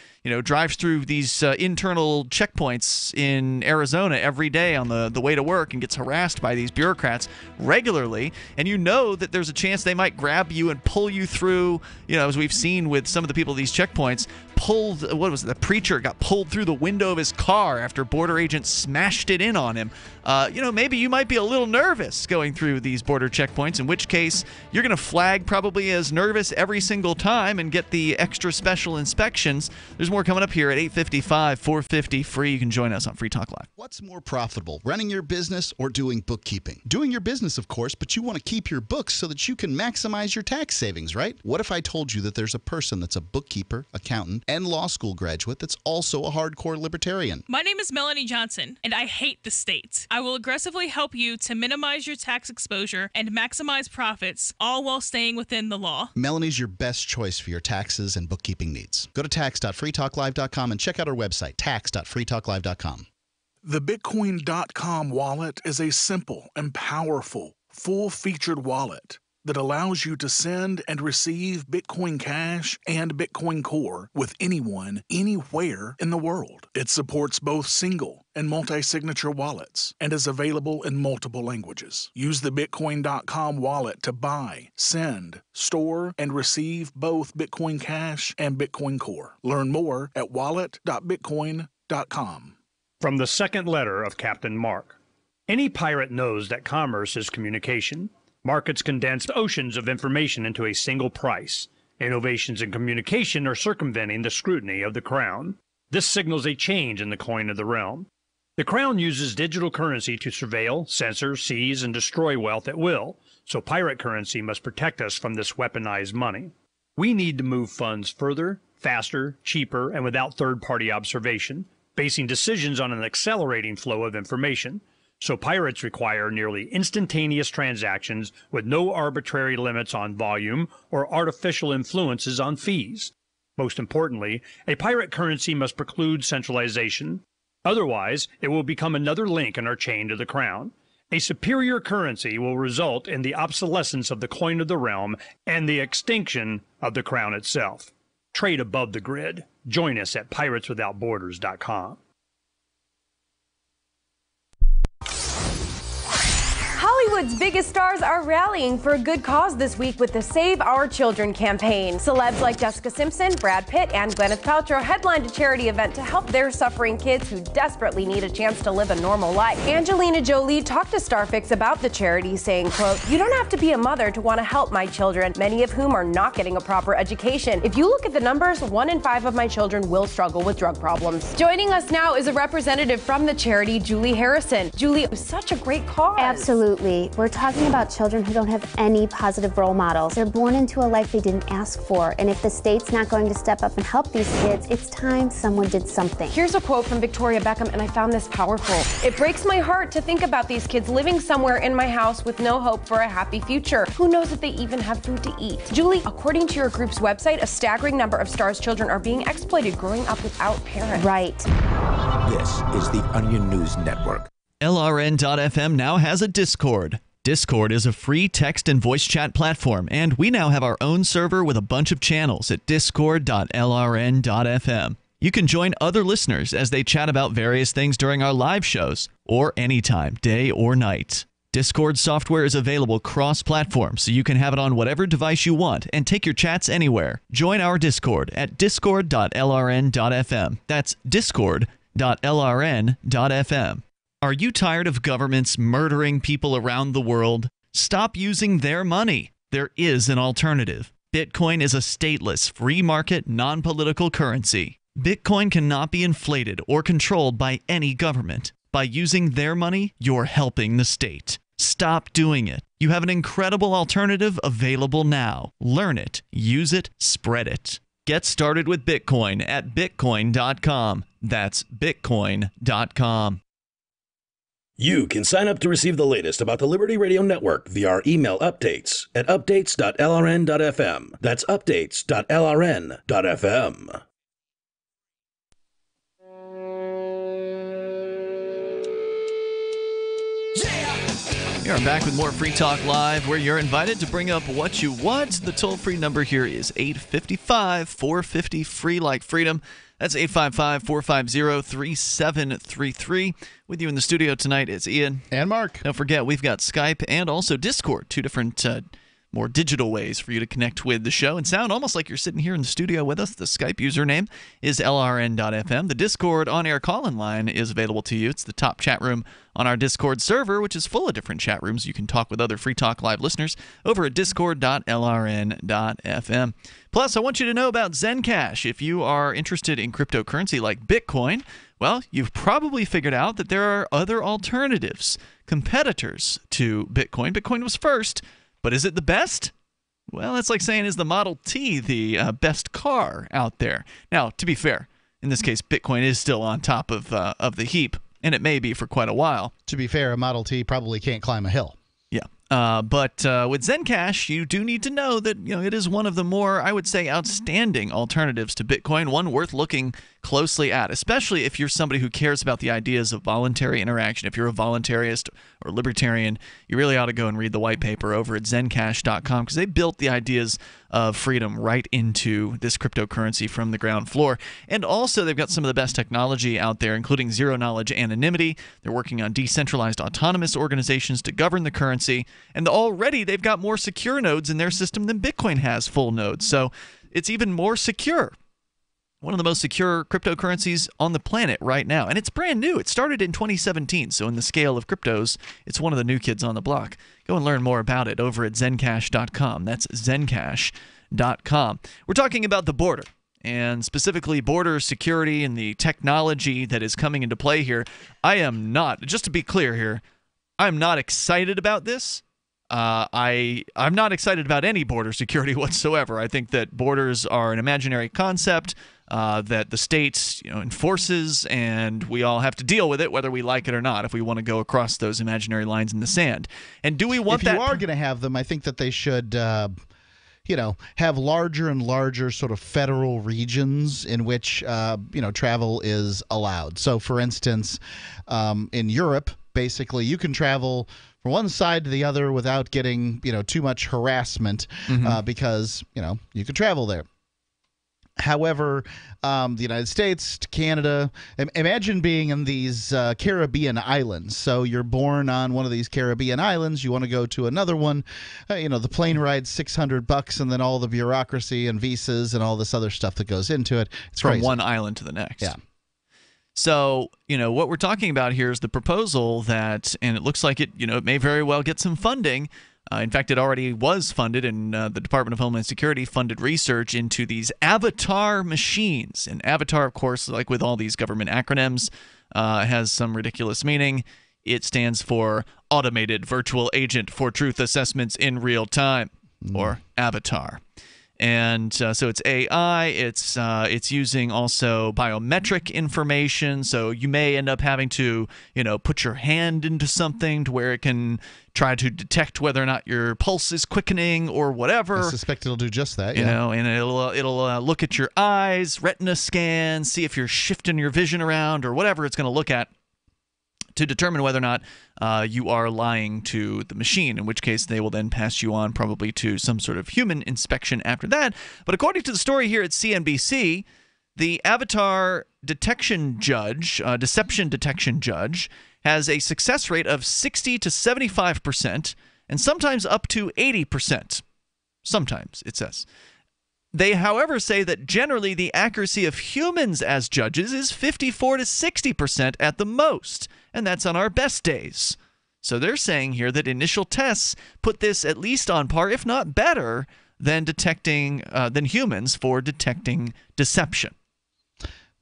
drives through these internal checkpoints in Arizona every day on the way to work and gets harassed by these bureaucrats regularly, and you know that there's a chance they might grab you and pull you through, as we've seen with some of the people at these checkpoints, the preacher got pulled through the window of his car after border agents smashed it in on him. Maybe you might be a little nervous going through these border checkpoints, in which case you're going to flag probably as nervous every single time and get the extra special inspections. There's more coming up here at 8:55, 450 free. You can join us on Free Talk Live. What's more profitable, running your business or doing bookkeeping? Doing your business, of course, but you want to keep your books so that you can maximize your tax savings, right? What if I told you that there's a person that's a bookkeeper, accountant, and law school graduate that's also a hardcore libertarian? My name is Melanie Johnson, and I hate the state. I will aggressively help you to minimize your tax exposure and maximize profits, all while staying within the law. Melanie's your best choice for your taxes and bookkeeping needs. Go to tax.freetalklive.com and check out our website, tax.freetalklive.com. The Bitcoin.com wallet is a simple and powerful, full-featured wallet that allows you to send and receive Bitcoin Cash and Bitcoin Core with anyone, anywhere in the world. It supports both single and multi-signature wallets and is available in multiple languages. Use the Bitcoin.com wallet to buy, send, store, and receive both Bitcoin Cash and Bitcoin Core. Learn more at wallet.bitcoin.com. From the second letter of Captain Mark. Any pirate knows that commerce is communication. Markets condense oceans of information into a single price. Innovations in communication are circumventing the scrutiny of the Crown. This signals a change in the coin of the realm. The Crown uses digital currency to surveil, censor, seize, and destroy wealth at will, so pirate currency must protect us from this weaponized money. We need to move funds further, faster, cheaper, and without third-party observation, basing decisions on an accelerating flow of information. So pirates require nearly instantaneous transactions with no arbitrary limits on volume or artificial influences on fees. Most importantly, a pirate currency must preclude centralization. Otherwise, it will become another link in our chain to the Crown. A superior currency will result in the obsolescence of the coin of the realm and the extinction of the Crown itself. Trade above the grid. Join us at pirateswithoutborders.com. Hollywood's biggest stars are rallying for a good cause this week with the Save Our Children campaign. Celebs like Jessica Simpson, Brad Pitt, and Gwyneth Paltrow headlined a charity event to help their suffering kids who desperately need a chance to live a normal life. Angelina Jolie talked to Starfix about the charity, saying, quote, "You don't have to be a mother to want to help my children, many of whom are not getting a proper education. If you look at the numbers, 1 in 5 of my children will struggle with drug problems." Joining us now is a representative from the charity, Julie Harrison. Julie, it was such a great cause. Absolutely. We're talking about children who don't have any positive role models. They're born into a life they didn't ask for, and if the state's not going to step up and help these kids, it's time someone did something. Here's a quote from Victoria Beckham, and I found this powerful. "It breaks my heart to think about these kids living somewhere in my house with no hope for a happy future. Who knows if they even have food to eat?" Julie, according to your group's website, a staggering number of STARS children are being exploited growing up without parents. Right. This is the Onion News Network. LRN.FM now has a Discord. Discord is a free text and voice chat platform, and we now have our own server with a bunch of channels at discord.lrn.fm. You can join other listeners as they chat about various things during our live shows, or anytime, day or night. Discord software is available cross-platform, so you can have it on whatever device you want and take your chats anywhere. Join our Discord at discord.lrn.fm. That's discord.lrn.fm. Are you tired of governments murdering people around the world? Stop using their money. There is an alternative. Bitcoin is a stateless, free market, non-political currency. Bitcoin cannot be inflated or controlled by any government. By using their money, you're helping the state. Stop doing it. You have an incredible alternative available now. Learn it, use it, spread it. Get started with Bitcoin at bitcoin.com. That's bitcoin.com. You can sign up to receive the latest about the Liberty Radio Network via our email updates at updates.lrn.fm. That's updates.lrn.fm. We are back with more Free Talk Live, where you're invited to bring up what you want. The toll-free number here is 855-450-FREE like freedom. That's 855-450-3733. With you in the studio tonight is Ian. And Mark. Don't forget, we've got Skype and also Discord, two different more digital ways for you to connect with the show and sound almost like you're sitting here in the studio with us. The Skype username is LRN.FM. The Discord on-air call-in line is available to you. It's the top chat room on our Discord server, which is full of different chat rooms. You can talk with other Free Talk Live listeners over at discord.lrn.fm. Plus, I want you to know about Zencash. If you are interested in cryptocurrency like Bitcoin, well, you've probably figured out that there are other alternatives, competitors to Bitcoin. Bitcoin was first, but is it the best? Well, it's like saying, is the Model T the best car out there? Now, to be fair, in this case, Bitcoin is still on top of the heap, and it may be for quite a while. To be fair, a Model T probably can't climb a hill. Yeah. But with Zencash, you do need to know that it is one of the more, I would say, outstanding alternatives to Bitcoin, one worth looking closely at, especially if you're somebody who cares about the ideas of voluntary interaction. If you're a voluntarist or libertarian, you really ought to go and read the white paper over at zencash.com, because they built the ideas of freedom right into this cryptocurrency from the ground floor. And also, they've got some of the best technology out there, including zero-knowledge anonymity. They're working on decentralized autonomous organizations to govern the currency. And already, they've got more secure nodes in their system than Bitcoin has full nodes. So it's even more secure. One of the most secure cryptocurrencies on the planet right now. And it's brand new. It started in 2017. So in the scale of cryptos, it's one of the new kids on the block. Go and learn more about it over at zencash.com. That's zencash.com. We're talking about the border, and specifically border security and the technology that is coming into play here. I am not, just to be clear here, I'm not excited about this. I'm not excited about any border security whatsoever. I think that borders are an imaginary concept that the state enforces, and we all have to deal with it whether we like it or not if we want to go across those imaginary lines in the sand. And do we want that? If you are going to have them, I think that they should have larger and larger sort of federal regions in which travel is allowed. So for instance, in Europe, basically you can travel from one side to the other without getting too much harassment because you can travel there. However, the United States, Canada, imagine being in these Caribbean islands. So you're born on one of these Caribbean islands. You want to go to another one. The plane ride's $600, and then all the bureaucracy and visas and all this other stuff that goes into it. It's from crazy. One island to the next. Yeah. So, what we're talking about here is the proposal that, and it looks like it may very well get some funding. In fact, it already was funded, and the Department of Homeland Security funded research into these avatar machines. And avatar, of course, like with all these government acronyms, has some ridiculous meaning. It stands for Automated Virtual Agent for Truth Assessments in Real Time, or AVATAR. And so it's AI, it's using also biometric information, so you may end up having to, put your hand into something to where it can try to detect whether or not your pulse is quickening or whatever. I suspect it'll do just that, and it'll look at your eyes, retina scan, see if you're shifting your vision around or whatever it's going to look at. to determine whether or not you are lying to the machine, in which case they will then pass you on probably to some sort of human inspection after that. But according to the story here at CNBC, the avatar detection judge, deception detection judge, has a success rate of 60 to 75% and sometimes up to 80%. Sometimes, it says. They, however, say that generally the accuracy of humans as judges is 54 to 60% at the most, and that's on our best days. So they're saying here that initial tests put this at least on par, if not better, than humans for detecting deception.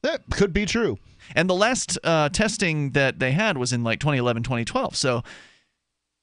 That could be true. And the last testing that they had was in like 2011, 2012. So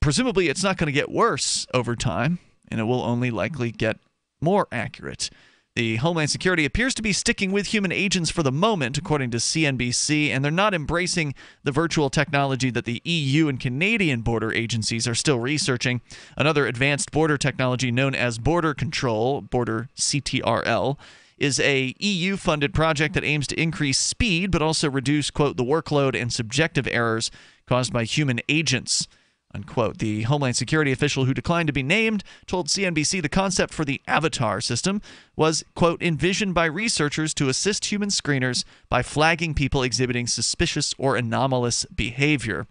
presumably it's not going to get worse over time, and it will only likely get more accurate. The Homeland Security appears to be sticking with human agents for the moment, according to CNBC, and they're not embracing the virtual technology that the EU and Canadian border agencies are still researching. Another advanced border technology known as Border Control, Border CTRL, is a EU-funded project that aims to increase speed but also reduce, quote, the workload and subjective errors caused by human agents. Unquote. The Homeland Security official who declined to be named told CNBC the concept for the Avatar system was, quote, envisioned by researchers to assist human screeners by flagging people exhibiting suspicious or anomalous behavior.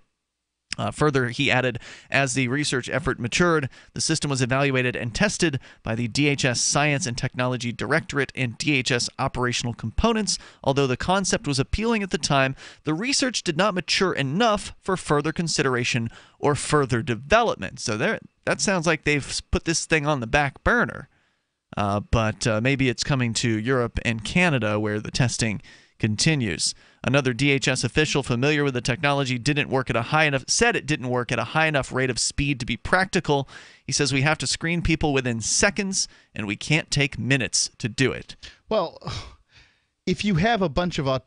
Further, he added, as the research effort matured, the system was evaluated and tested by the DHS Science and Technology Directorate and DHS operational components. Although the concept was appealing at the time, the research did not mature enough for further consideration or further development. So that sounds like they've put this thing on the back burner. But maybe it's coming to Europe and Canada where the testing continues. Another DHS official familiar with the technology said it didn't work at a high enough rate of speed to be practical. He says we have to screen people within seconds, and we can't take minutes to do it. Well, if you have a bunch of a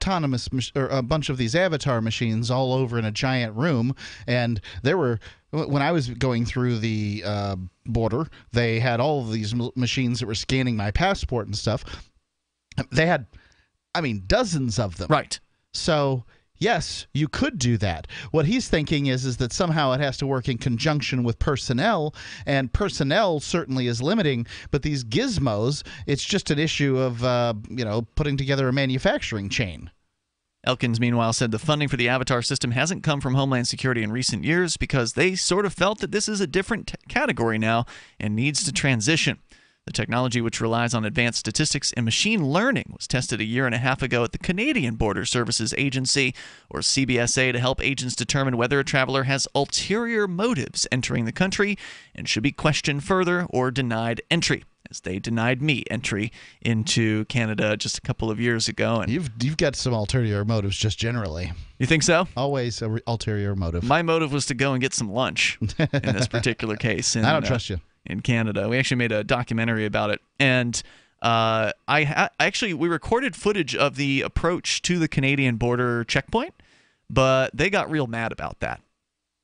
bunch of these avatar machines all over in a giant room, and when I was going through the border, they had all of these machines that were scanning my passport and stuff. They had, dozens of them. Right. So, yes, you could do that. What he's thinking is that somehow it has to work in conjunction with personnel, and personnel certainly is limiting, but these gizmos, it's just an issue of, putting together a manufacturing chain. Elkins, meanwhile, said the funding for the Avatar system hasn't come from Homeland Security in recent years because they sort of felt that this is a different category now and needs to transition. The technology, which relies on advanced statistics and machine learning, was tested a year and a half ago at the Canadian Border Services Agency, or CBSA, to help agents determine whether a traveler has ulterior motives entering the country and should be questioned further or denied entry, as they denied me entry into Canada just a couple of years ago. And you've got some ulterior motives just generally. You think so? Always an ulterior motive. My motive was to go and get some lunch in this particular case. I don't trust you. In Canada. We actually made a documentary about it. And we recorded footage of the approach to the Canadian border checkpoint, but they got real mad about that.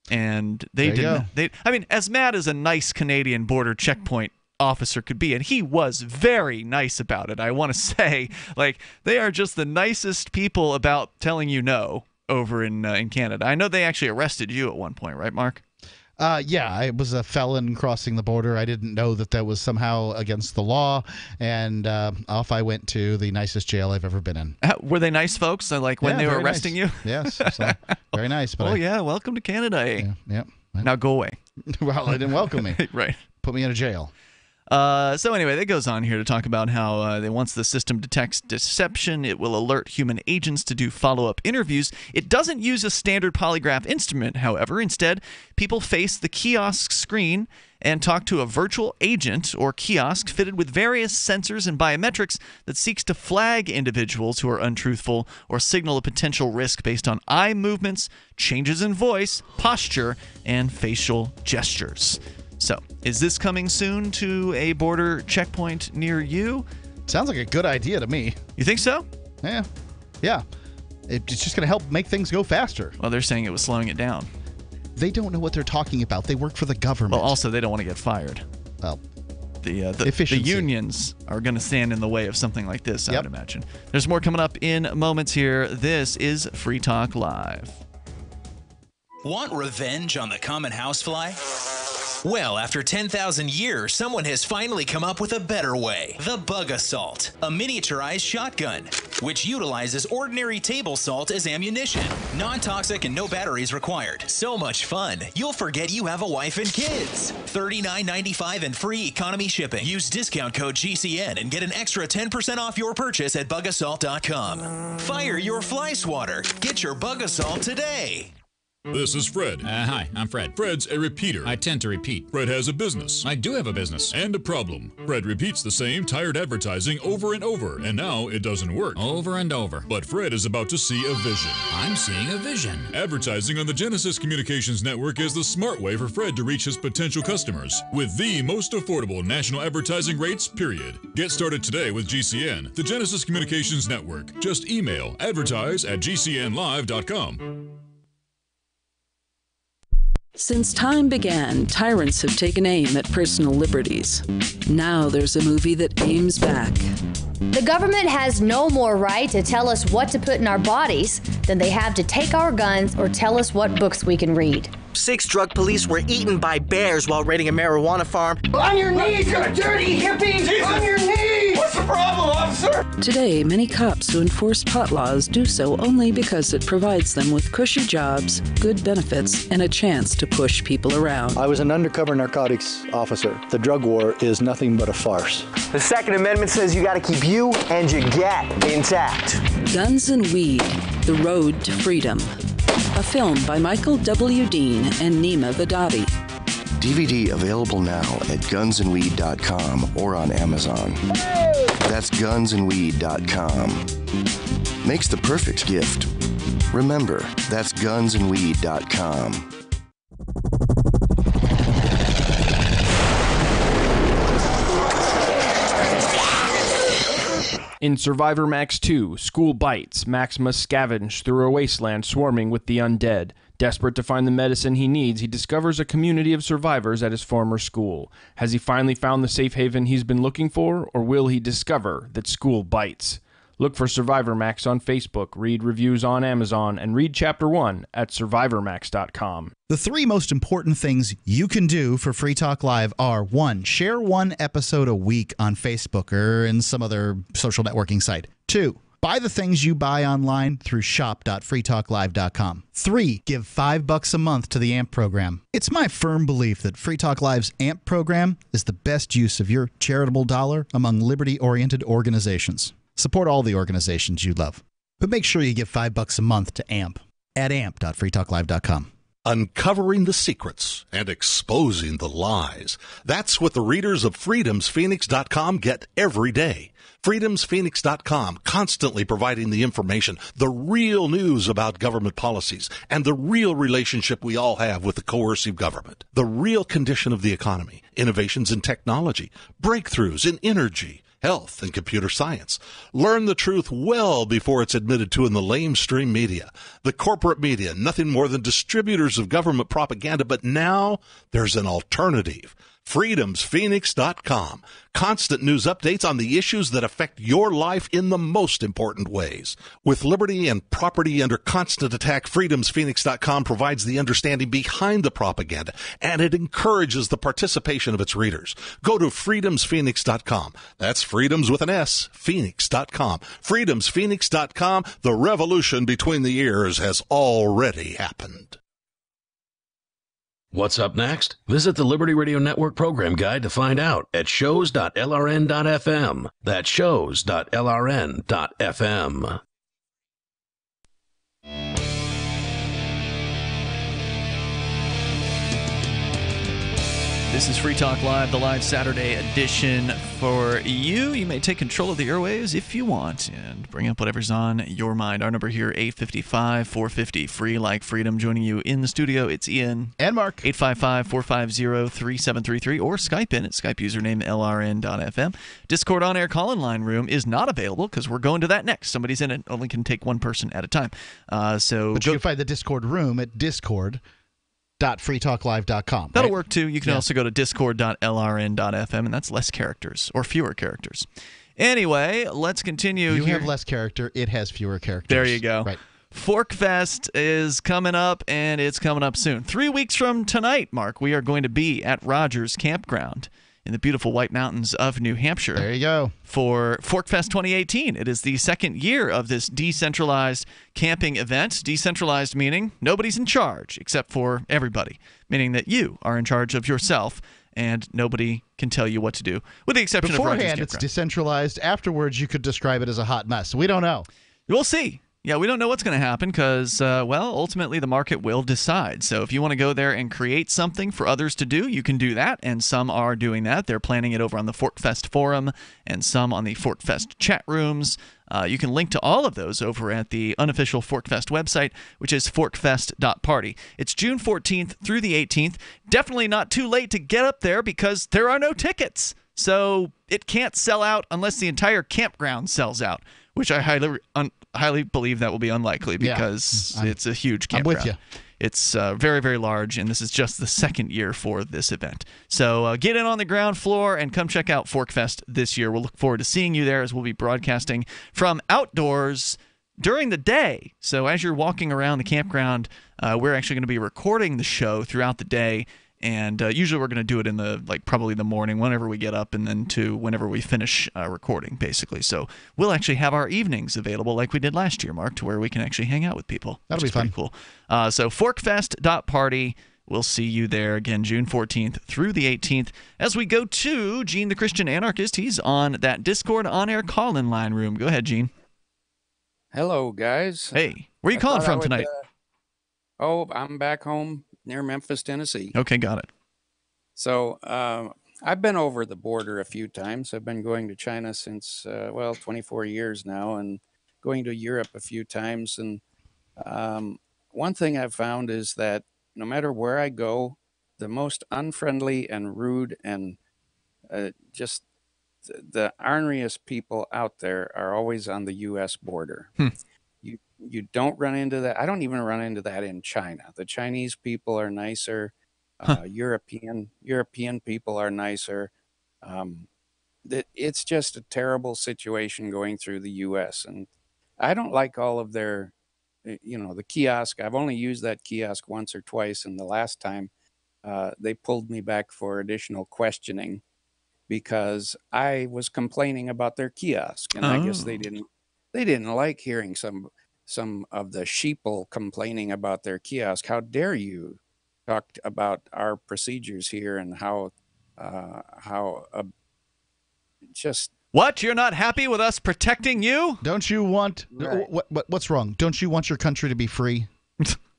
And they didn't. As mad as a nice Canadian border checkpoint officer could be, and he was very nice about it, I want to say. Like, they are just the nicest people about telling you no over in Canada. I know they actually arrested you at one point, right, Mark? Yeah, I was a felon crossing the border. I didn't know that was somehow against the law, and off I went to the nicest jail I've ever been in. Were they nice folks? Like when they were arresting you? Yes, so, very nice. But welcome to Canada. Eh? Yeah. Now go away. Well, they didn't welcome me. Right. Put me in a jail. So anyway, that goes on here to talk about how once the system detects deception, it will alert human agents to do follow-up interviews. It doesn't use a standard polygraph instrument, however. Instead, people face the kiosk screen and talk to a virtual agent or kiosk fitted with various sensors and biometrics that seeks to flag individuals who are untruthful or signal a potential risk based on eye movements, changes in voice, posture, and facial gestures. So, is this coming soon to a border checkpoint near you? Sounds like a good idea to me. You think so? Yeah. It's just going to help make things go faster. Well, they're saying it was slowing it down. They don't know what they're talking about. They work for the government. Well, also, they don't want to get fired. Well, the unions are going to stand in the way of something like this, I would imagine. There's more coming up in moments here. This is Free Talk Live. Want revenge on the common housefly? Well, after 10,000 years, someone has finally come up with a better way. The Bug Assault, a miniaturized shotgun, which utilizes ordinary table salt as ammunition. Non-toxic and no batteries required. So much fun, you'll forget you have a wife and kids. $39.95 and free economy shipping. Use discount code GCN and get an extra 10% off your purchase at bugassault.com. Fire your fly swatter. Get your Bug Assault today. This is Fred. Hi, I'm Fred. Fred's a repeater. I tend to repeat. Fred has a business. I do have a business. And a problem. Fred repeats the same tired advertising over and over, and now it doesn't work. Over and over. But Fred is about to see a vision. I'm seeing a vision. Advertising on the Genesis Communications Network is the smart way for Fred to reach his potential customers with the most affordable national advertising rates, period. Get started today with GCN, the Genesis Communications Network. Just email advertise@gcnlive.com. Since time began, tyrants have taken aim at personal liberties. Now there's a movie that aims back. The government has no more right to tell us what to put in our bodies than they have to take our guns or tell us what books we can read. 6 drug police were eaten by bears while raiding a marijuana farm. On your knees, you dirty hippies! Jesus. On your knees! What's the problem, officer? Today, many cops who enforce pot laws do so only because it provides them with cushy jobs, good benefits, and a chance to push people around. I was an undercover narcotics officer. The drug war is nothing but a farce. The Second Amendment says you gotta keep you and your gat intact. Guns and Weed, The Road to Freedom. A film by Michael W. Dean and Nima Vadadi. DVD available now at gunsandweed.com or on Amazon. That's gunsandweed.com. Makes the perfect gift. Remember, that's gunsandweed.com. In Survivor Max 2, School Bites, Max must scavenge through a wasteland swarming with the undead. Desperate to find the medicine he needs, he discovers a community of survivors at his former school. Has he finally found the safe haven he's been looking for, or will he discover that school bites? Look for Survivor Max on Facebook, read reviews on Amazon, and read Chapter 1 at survivormax.com. The 3 most important things you can do for Free Talk Live are: 1. Share 1 episode a week on Facebook or in some other social networking site. 2. Buy the things you buy online through shop.freetalklive.com. 3. Give $5 a month to the AMP program. It's my firm belief that Free Talk Live's AMP program is the best use of your charitable dollar among liberty-oriented organizations. Support all the organizations you love, but make sure you give $5 a month to AMP at amp.freetalklive.com. Uncovering the secrets and exposing the lies. That's what the readers of freedomsphoenix.com get every day. freedomsphoenix.com, constantly providing the information, the real news about government policies, and the real relationship we all have with the coercive government, the real condition of the economy, innovations in technology, breakthroughs in energy, health, and computer science. Learn the truth well before it's admitted to in the lamestream media. The corporate media, nothing more than distributors of government propaganda, but now there's an alternative. freedomsphoenix.com. Constant news updates on the issues that affect your life in the most important ways. With liberty and property under constant attack, freedomsphoenix.com provides the understanding behind the propaganda, and it encourages the participation of its readers. Go to freedomsphoenix.com. That's freedoms with an S, phoenix.com. freedomsphoenix.com. The revolution between the ears has already happened. What's up next? Visit the Liberty Radio Network program guide to find out at shows.lrn.fm. That's shows.lrn.fm. This is Free Talk Live, the live Saturday edition for you. You may take control of the airwaves if you want and bring up whatever's on your mind. Our number here, 855-450, free like freedom. Joining you in the studio, it's Ian. And Mark. 855-450-3733 or Skype in at Skype username lrn.fm. Discord on-air call-in line room is not available because we're going to that next. Somebody's in it, only can take one person at a time. But you can find the Discord room at discord.freetalklive.com. That'll work too. You can also go to discord.lrn.fm, and that's less characters or fewer characters. Anyway, let's continue. You here. have less character. It has fewer characters. There you go. Right. ForkFest is coming up, and it's coming up soon. 3 weeks from tonight, Mark, we are going to be at Rogers Campground in the beautiful White Mountains of New Hampshire. There you go. For ForkFest 2018. It is the second year of this decentralized camping event. Decentralized meaning nobody's in charge except for everybody, meaning that you are in charge of yourself and nobody can tell you what to do, with the exception of Rogers Beforehand, it's decentralized. Afterwards, you could describe it as a hot mess. We don't know. We'll see. Yeah, we don't know what's going to happen because, ultimately the market will decide. So if you want to go there and create something for others to do, you can do that, and some are doing that. They're planning it over on the ForkFest forum and some on the ForkFest chat rooms. You can link to all of those over at the unofficial ForkFest website, which is forkfest.party. It's June 14th through the 18th. Definitely not too late to get up there because there are no tickets. So it can't sell out unless the entire campground sells out, which I highly believe that will be unlikely because it's a huge campground. I'm with you. It's very, very large, and this is just the second year for this event. So get in on the ground floor and come check out ForkFest this year. We'll look forward to seeing you there as we'll be broadcasting from outdoors during the day. So as you're walking around the campground, we're actually going to be recording the show throughout the day. And usually we're going to do it in probably the morning whenever we get up and then to whenever we finish recording, basically. So we'll actually have our evenings available like we did last year, Mark, to where we can actually hang out with people. That'll be fun. Pretty cool. So forkfest.party. We'll see you there again June 14th through the 18th as we go to Gene the Christian Anarchist. He's on that Discord on-air call-in line room. Go ahead, Gene. Hello, guys. Hey, where are you calling from tonight? I'm back home near Memphis, Tennessee. Okay, got it. So I've been over the border a few times. I've been going to China since, 24 years now, and going to Europe a few times. And one thing I've found is that no matter where I go, the most unfriendly and rude and just the orneriest people out there are always on the U.S. border. You don't run into that. I don't even run into that in China. The Chinese people are nicer. European people are nicer. It's just a terrible situation going through the U.S. And I don't like all of their, the kiosk. I've only used that kiosk once or twice, and the last time they pulled me back for additional questioning because I was complaining about their kiosk, and I guess they didn't like hearing some of the sheeple complaining about their kiosk. How dare you talk about our procedures here and just what? You're not happy with us protecting you? Don't you want what's wrong? Don't you want your country to be free?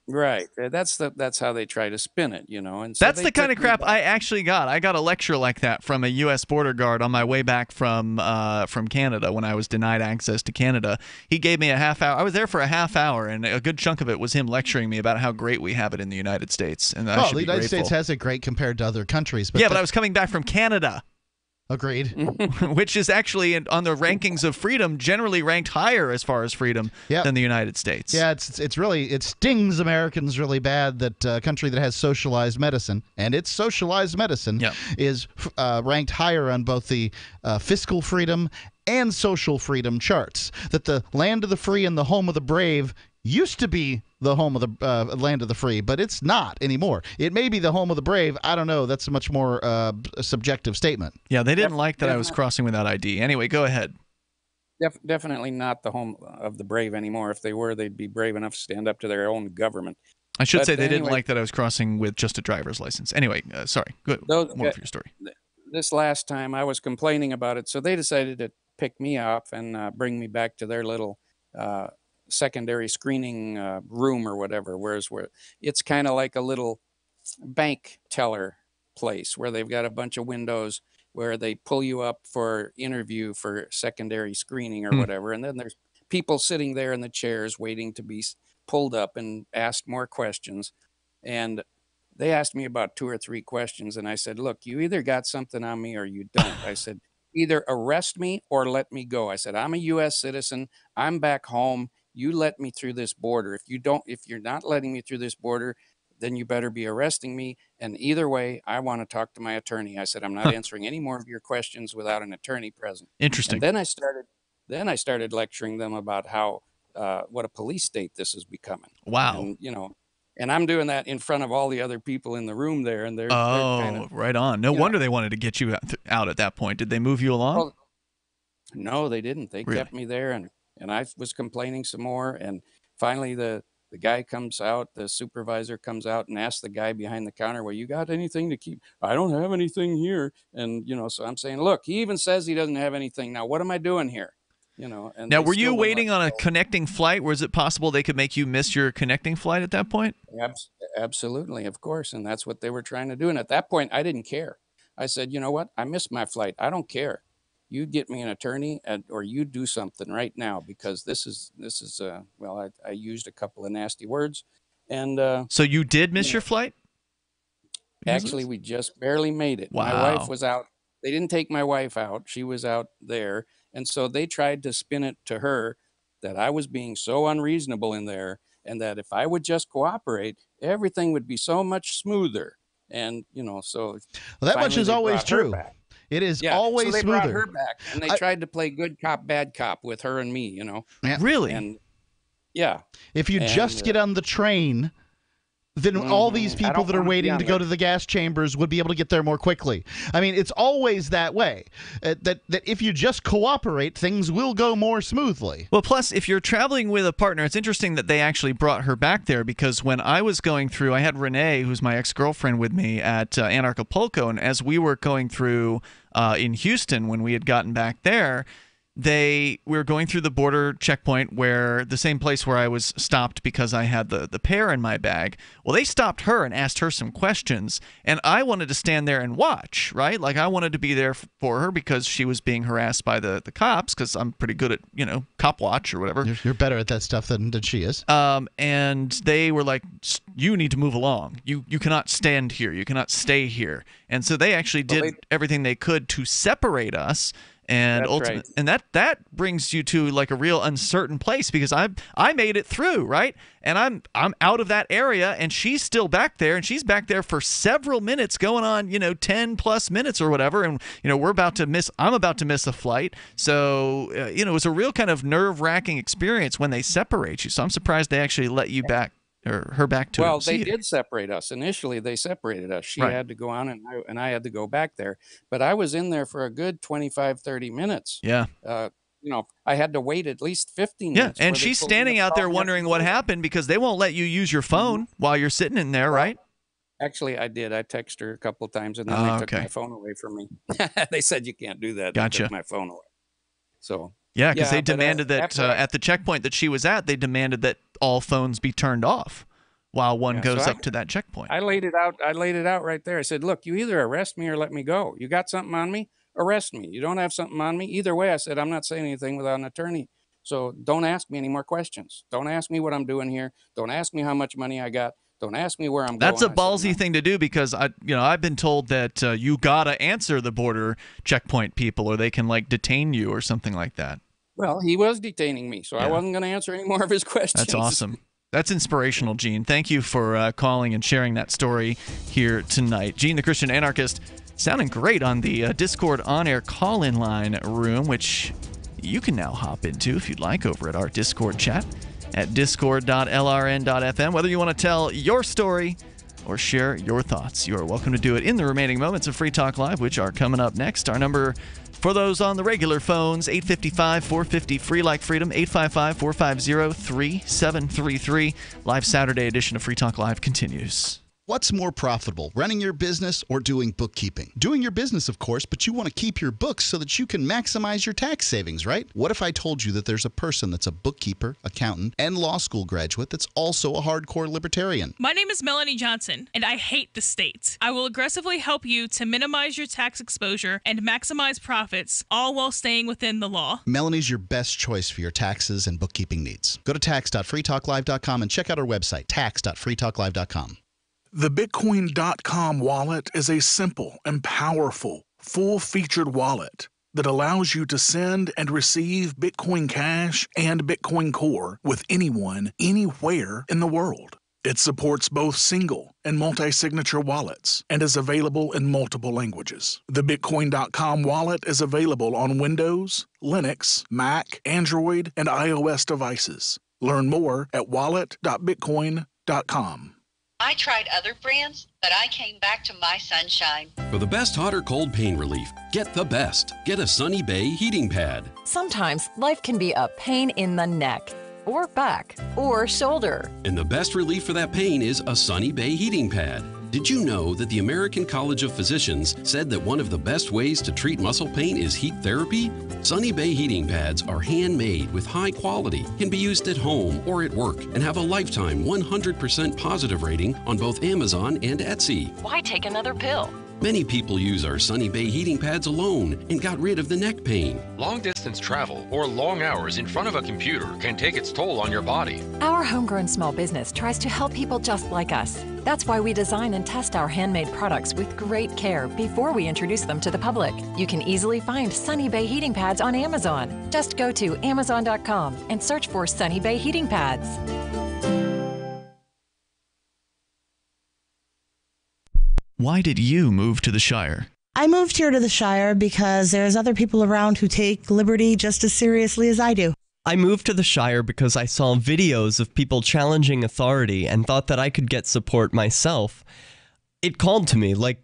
Right. That's how they try to spin it, And so that's the kind of crap I actually got. I got a lecture like that from a U.S. border guard on my way back from Canada when I was denied access to Canada. He gave me a half hour. I was there for a half hour, and a good chunk of it was him lecturing me about how great we have it in the United States. And I should the be United grateful. States has it great compared to other countries. But but I was coming back from Canada. Agreed. Which is actually on the rankings of freedom generally ranked higher as far as freedom than the United States. Yeah, it stings Americans really bad that a country that has socialized medicine, and its socialized medicine is ranked higher on both the fiscal freedom and social freedom charts. That the land of the free and the home of the brave used to be the home of the land of the free, but it's not anymore. It may be the home of the brave. I don't know. That's a much more subjective statement. Yeah, they didn't like that I was crossing without ID. Anyway, go ahead. Definitely not the home of the brave anymore. If they were, they'd be brave enough to stand up to their own government. I should say they didn't like that I was crossing with just a driver's license. Anyway, sorry. Good. More of your story. This last time I was complaining about it, so they decided to pick me up and bring me back to their little secondary screening room or whatever, where it's kind of like a little bank teller place where they've got a bunch of windows where they pull you up for interview for secondary screening or whatever, and then there's people sitting there in the chairs waiting to be pulled up and asked more questions. And they asked me about 2 or 3 questions, and I said, look, you either got something on me or you don't. I said, either arrest me or let me go. I said, I'm a U.S. citizen. I'm back home. You let me through this border. If you're not letting me through this border, then you better be arresting me. And either way, I want to talk to my attorney. I said, I'm not answering any more of your questions without an attorney present. Interesting. And then I started lecturing them about how what a police state this is becoming. Wow. And, you know, and I'm doing that in front of all the other people in the room there, and they're kind of, right on. No wonder they wanted to get you out at that point. Did they move you along? Well, no, they didn't. They Really? kept me there, and I was complaining some more, and finally the guy comes out, the supervisor comes out and asks the guy behind the counter, well, you got anything to keep? I don't have anything here. And, you know, so I'm saying, look, he even says he doesn't have anything. Now, what am I doing here? You know, and Now, they were you still wouldn't waiting let on me a go. connecting flight? Was it possible they could make you miss your connecting flight at that point? Absolutely, of course. And that's what they were trying to do. And at that point, I didn't care. I said, you know what? I missed my flight. I don't care. You get me an attorney, or you do something right now, because this is well, I used a couple of nasty words. And so you did miss your flight? Actually, we just barely made it. Wow. My wife was out. They didn't take my wife out. She was out there. And so they tried to spin it to her that I was being so unreasonable in there, and that if I would just cooperate, everything would be so much smoother. And, you know, so Well, that much finally is they always brought her true. back. It is Yeah, always so they smoother. brought her back, and they tried to play good cop, bad cop with her and me, you know. Yeah. Really? And yeah. If you And, just get on the train, then all these I people don't that are wanna be waiting on to go there. to the gas chambers would be able to get there more quickly. I mean, it's always that way. That if you just cooperate, things will go more smoothly. Well, plus, if you're traveling with a partner, it's interesting that they actually brought her back there, because when I was going through, I had Renee, who's my ex-girlfriend, with me at Anarchapulco, and as we were going through in Houston when we had gotten back there, we were going through the border checkpoint, where the same place where I was stopped because I had the pear in my bag. Well, they stopped her and asked her some questions, and I wanted to stand there and watch, right? Like, I wanted to be there for her because she was being harassed by the cops, because I'm pretty good at, you know, cop watch or whatever. You're better at that stuff than she is. And they were like, you need to move along. You cannot stand here. You cannot stay here. And so they actually did everything they could to separate us. And ultimately, and that brings you to like a real uncertain place, because I made it through, right? And I'm out of that area, and she's still back there, and she's back there for several minutes, going on, 10 plus minutes or whatever, and I'm about to miss a flight. So it was a real kind of nerve-wracking experience when they separate you. So I'm surprised they actually let you back, or her back to Well, see they it. did separate us. Initially, they separated us. She Right. had to go on, and I had to go back there. But I was in there for a good 25, 30 minutes. Yeah. I had to wait at least 15 Yeah, minutes. and where they she's told me standing to out there call me up wondering and what go. happened, because they won't let you use your phone while you're sitting in there, right? Actually, I did. I texted her a couple of times, and then Oh, they took okay. my phone away from me. They said, you can't do that. Gotcha. They took my phone away. So Yeah, because they but, demanded that after I- at the checkpoint that she was at, they demanded that all phones be turned off while one Yeah, goes so up to that checkpoint. I laid it out. I laid it out right there. I said, look, you either arrest me or let me go. You got something on me? Arrest me. You don't have something on me? Either way, I said, I'm not saying anything without an attorney. So don't ask me any more questions. Don't ask me what I'm doing here. Don't ask me how much money I got. Don't ask me where I'm That's a going. I said, ballsy thing to do, because I've been told that you gotta answer the border checkpoint people, or they can like detain you or something like that. well, he was detaining me, so I Yeah. wasn't going to answer any more of his questions. That's awesome. That's inspirational, Gene. Thank you for calling and sharing that story here tonight. Gene, the Christian Anarchist, sounding great on the Discord on-air call-in line room, which you can now hop into if you'd like over at our Discord chat at discord.lrn.fm. Whether you want to tell your story or share your thoughts, you are welcome to do it in the remaining moments of Free Talk Live, which are coming up next. Our number for those on the regular phones, 855-450-FREE like freedom, 855-450-3733. Live Saturday edition of Free Talk Live continues. What's more profitable, running your business or doing bookkeeping? Doing your business, of course, but you want to keep your books so that you can maximize your tax savings, right? What if I told you that there's a person that's a bookkeeper, accountant, and law school graduate that's also a hardcore libertarian? My name is Melanie Johnson, and I hate the state. I will aggressively help you to minimize your tax exposure and maximize profits, all while staying within the law. Melanie's your best choice for your taxes and bookkeeping needs. Go to tax.freetalklive.com and check out our website, tax.freetalklive.com. The Bitcoin.com wallet is a simple and powerful, full-featured wallet that allows you to send and receive Bitcoin Cash and Bitcoin Core with anyone, anywhere in the world. It supports both single and multi-signature wallets and is available in multiple languages. The Bitcoin.com wallet is available on Windows, Linux, Mac, Android, and iOS devices. Learn more at wallet.bitcoin.com. I tried other brands, but I came back to my Sunshine. For the best hot or cold pain relief, get the best. Get a Sunny Bay heating pad. Sometimes life can be a pain in the neck, or back, or shoulder. And the best relief for that pain is a Sunny Bay heating pad. Did you know that the American College of Physicians said that one of the best ways to treat muscle pain is heat therapy? Sunny Bay heating pads are handmade with high quality, can be used at home or at work, and have a lifetime 100% positive rating on both Amazon and Etsy. Why take another pill? Many people use our Sunny Bay heating pads alone and got rid of the neck pain. Long distance travel or long hours in front of a computer can take its toll on your body. Our homegrown small business tries to help people just like us. That's why we design and test our handmade products with great care before we introduce them to the public. You can easily find Sunny Bay heating pads on Amazon. Just go to Amazon.com and search for Sunny Bay heating pads. Why did you move to the Shire? I moved here to the Shire because there's other people around who take liberty just as seriously as I do. I moved to the Shire because I saw videos of people challenging authority and thought that I could get support myself. It called to me, like,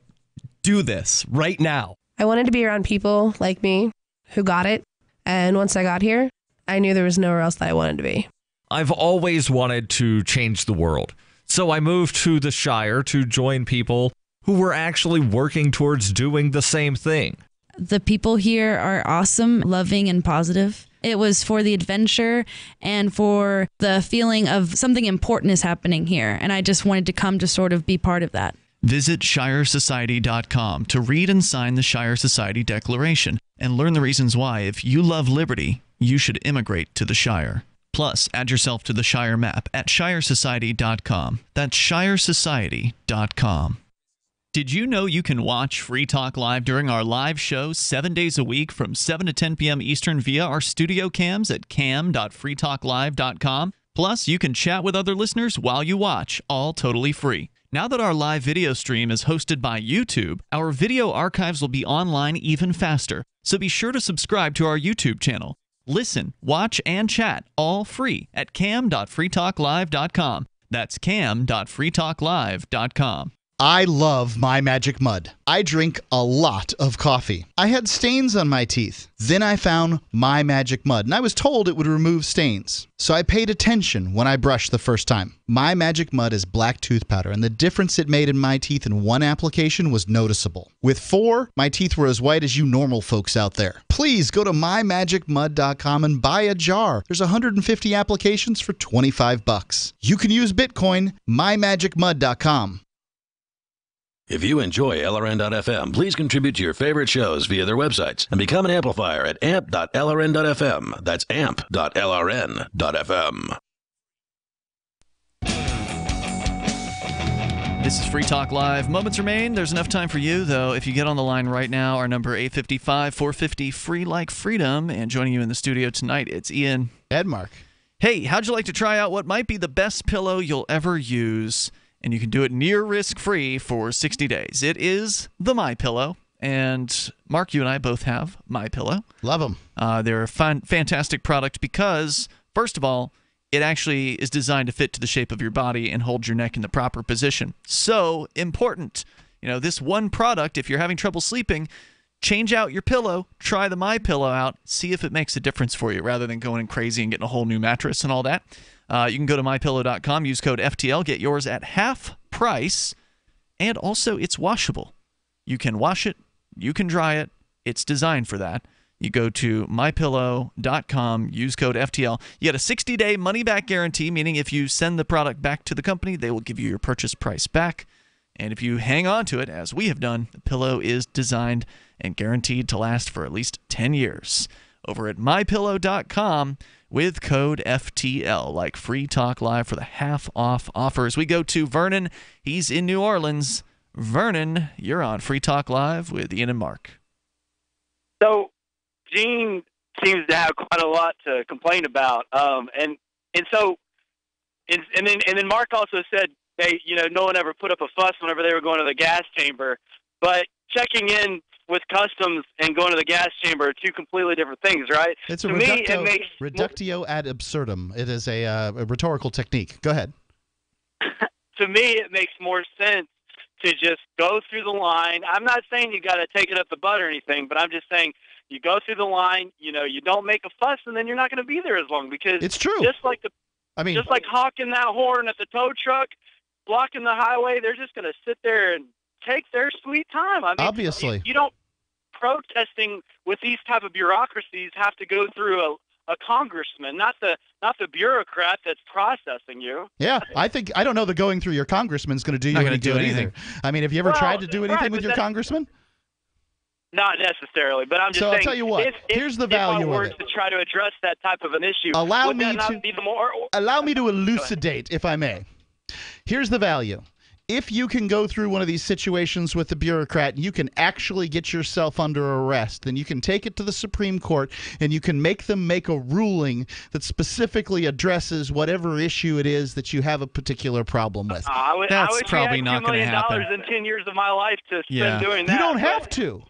do this right now. I wanted to be around people like me who got it. And once I got here, I knew there was nowhere else that I wanted to be. I've always wanted to change the world. So I moved to the Shire to join people who were actually working towards doing the same thing. The people here are awesome, loving, and positive. It was for the adventure and for the feeling of something important is happening here. And I just wanted to come to sort of be part of that. Visit ShireSociety.com to read and sign the Shire Society Declaration and learn the reasons why, if you love liberty, you should immigrate to the Shire. Plus, add yourself to the Shire map at ShireSociety.com. That's ShireSociety.com. Did you know you can watch Free Talk Live during our live show 7 days a week from 7 to 10 p.m. Eastern via our studio cams at cam.freetalklive.com? Plus, you can chat with other listeners while you watch, all totally free. Now that our live video stream is hosted by YouTube, our video archives will be online even faster. So be sure to subscribe to our YouTube channel. Listen, watch, and chat all free at cam.freetalklive.com. That's cam.freetalklive.com. I love My Magic Mud. I drink a lot of coffee. I had stains on my teeth. Then I found My Magic Mud, and I was told it would remove stains. So I paid attention when I brushed the first time. My Magic Mud is black tooth powder, and the difference it made in my teeth in one application was noticeable. With 4, my teeth were as white as you normal folks out there. Please go to mymagicmud.com and buy a jar. There's 150 applications for $25. You can use Bitcoin, mymagicmud.com. If you enjoy LRN.FM, please contribute to your favorite shows via their websites and become an amplifier at amp.lrn.fm. That's amp.lrn.fm. This is Free Talk Live. Moments remain. There's enough time for you, though. If you get on the line right now, our number 855-450 free like freedom. And joining you in the studio tonight, it's Ian. Ed Mark. Hey, how'd you like to try out what might be the best pillow you'll ever use? And you can do it near risk-free for 60 days. It is the MyPillow. And Mark, you and I both have MyPillow. Love them. They're a fantastic product because, first of all, it actually is designed to fit to the shape of your body and hold your neck in the proper position. So important. You know, this one product, if you're having trouble sleeping, change out your pillow, try the MyPillow out, see if it makes a difference for you rather than going crazy and getting a whole new mattress and all that. You can go to mypillow.com, use code FTL, get yours at half price, and also it's washable. You can wash it, you can dry it, it's designed for that. You go to mypillow.com, use code FTL. You get a 60-day money-back guarantee, meaning if you send the product back to the company, they will give you your purchase price back. And if you hang on to it, as we have done, the pillow is designed and guaranteed to last for at least 10 years. Over at mypillow.com with code FTL, like Free Talk Live for the half-off offers. We go to Vernon. He's in New Orleans. Vernon, you're on Free Talk Live with Ian and Mark. So Gene seems to have quite a lot to complain about, and then Mark also said no one ever put up a fuss whenever they were going to the gas chamber. But checking in with customs and going to the gas chamber are two completely different things, right? It's a to me, it makes reductio ad absurdum. It is a rhetorical technique. Go ahead. To me, it makes more sense to just go through the line. I'm not saying you got to take it up the butt or anything, but I'm just saying you go through the line. You know, you don't make a fuss, and then you're not going to be there as long because it's true. Just like honking that horn at the tow truck, blocking the highway, they're just going to sit there and take their sweet time. I mean, obviously, you don't protesting with these type of bureaucracies have to go through a congressman, not the bureaucrat that's processing you. Yeah, I don't know that going through your congressman's going to do you any good either. I mean, have you ever tried to do anything with your congressman? Not necessarily, but I'm just saying. So I'll tell you what. Here's the value of it. To try to address that type of an issue, allow me to elucidate, if I may. Here's the value. If you can go through one of these situations with the bureaucrat, you can actually get yourself under arrest. Then you can take it to the Supreme Court, and you can make them make a ruling that specifically addresses whatever issue it is that you have a particular problem with. That's probably not going to happen. $2 million in 10 years of my life to spend doing that. You don't have to.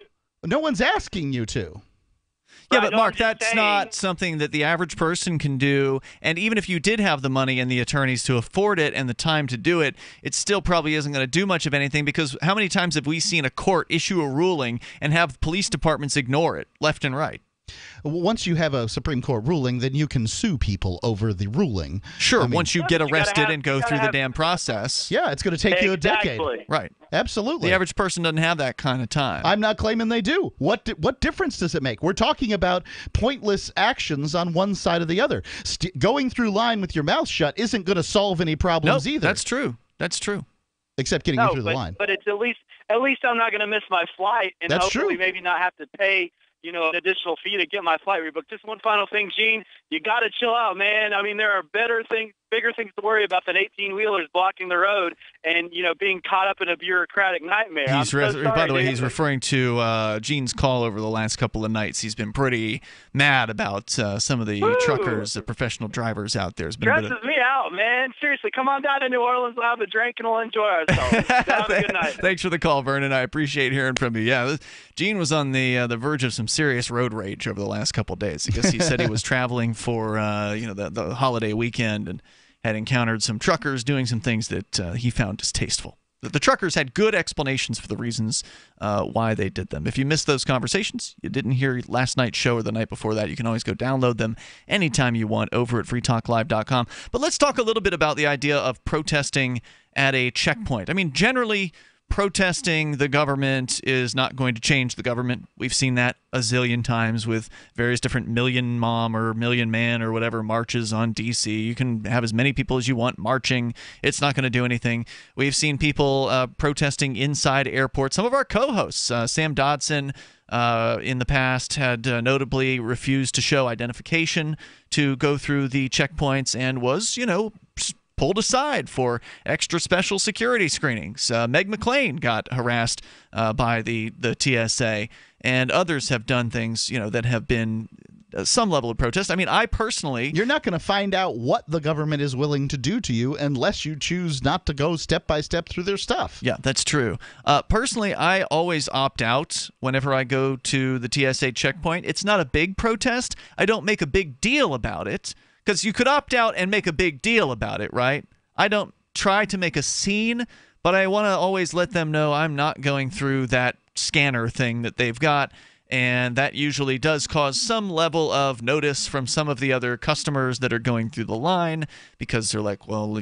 No one's asking you to. Yeah, but Mark, that's not something that the average person can do. And even if you did have the money and the attorneys to afford it and the time to do it, it still probably isn't going to do much of anything, because how many times have we seen a court issue a ruling and have police departments ignore it left and right? Once you have a Supreme Court ruling, then you can sue people over the ruling. Sure, once you get arrested and go through the damn process. Yeah, it's going to take you a decade. Right. Absolutely. The average person doesn't have that kind of time. I'm not claiming they do. What difference does it make? We're talking about pointless actions on one side or the other. Going through line with your mouth shut isn't going to solve any problems either. That's true. That's true. Except getting you through the line. But it's at least I'm not going to miss my flight, and that's hopefully true. Maybe not have to pay an additional fee to get my flight rebooked. Just one final thing, Gene, you got to chill out, man. I mean, there are bigger things to worry about than 18-wheelers blocking the road and, being caught up in a bureaucratic nightmare. By the way, he's referring to Gene's call over the last couple of nights. He's been pretty mad about some of the truckers, the professional drivers out there. Stresses me out, man. Seriously, come on down to New Orleans. We'll have a drink and we'll enjoy ourselves. Have a good night. Thanks for the call, Vernon. I appreciate hearing from you. Yeah, Gene was on the verge of some serious road rage over the last couple of days. I guess he said he was traveling for the holiday weekend and had encountered some truckers doing some things that he found distasteful. The truckers had good explanations for the reasons why they did them. If you missed those conversations, you didn't hear last night's show or the night before that, you can always go download them anytime you want over at freetalklive.com. But let's talk a little bit about the idea of protesting at a checkpoint. I mean, generally, protesting the government is not going to change the government. We've seen that a zillion times with various different Million Mom or Million Man or whatever marches on D.C. You can have as many people as you want marching. It's not going to do anything. We've seen people protesting inside airports. Some of our co-hosts, Sam Dodson, in the past had notably refused to show identification to go through the checkpoints and was, pulled aside for extra special security screenings. Meg McLean got harassed by the TSA, and others have done things, that have been some level of protest. I mean, I personally... You're not going to find out what the government is willing to do to you unless you choose not to go step by step through their stuff. Yeah, that's true. Personally, I always opt out whenever I go to the TSA checkpoint. It's not a big protest. I don't make a big deal about it. Because you could opt out and make a big deal about it, right? I don't try to make a scene, but I want to always let them know I'm not going through that scanner thing that they've got. And that usually does cause some level of notice from some of the other customers that are going through the line, because they're like, well,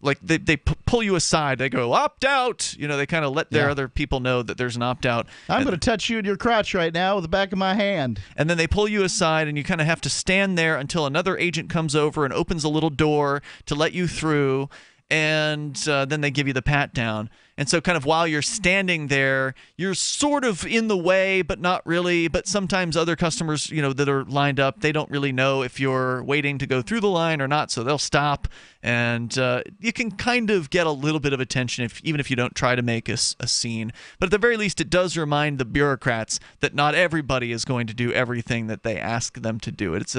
like they pull you aside. They go, opt out. They kind of let their other people know that there's an opt out. I'm going to touch you in your crotch right now with the back of my hand. And then they pull you aside, and you kind of have to stand there until another agent comes over and opens a little door to let you through. And then they give you the pat down. And so kind of while you're standing there, you're sort of in the way, but not really. But sometimes other customers, that are lined up, they don't really know if you're waiting to go through the line or not. So they'll stop. And you can kind of get a little bit of attention even if you don't try to make a scene. But at the very least, it does remind the bureaucrats that not everybody is going to do everything that they ask them to do. It's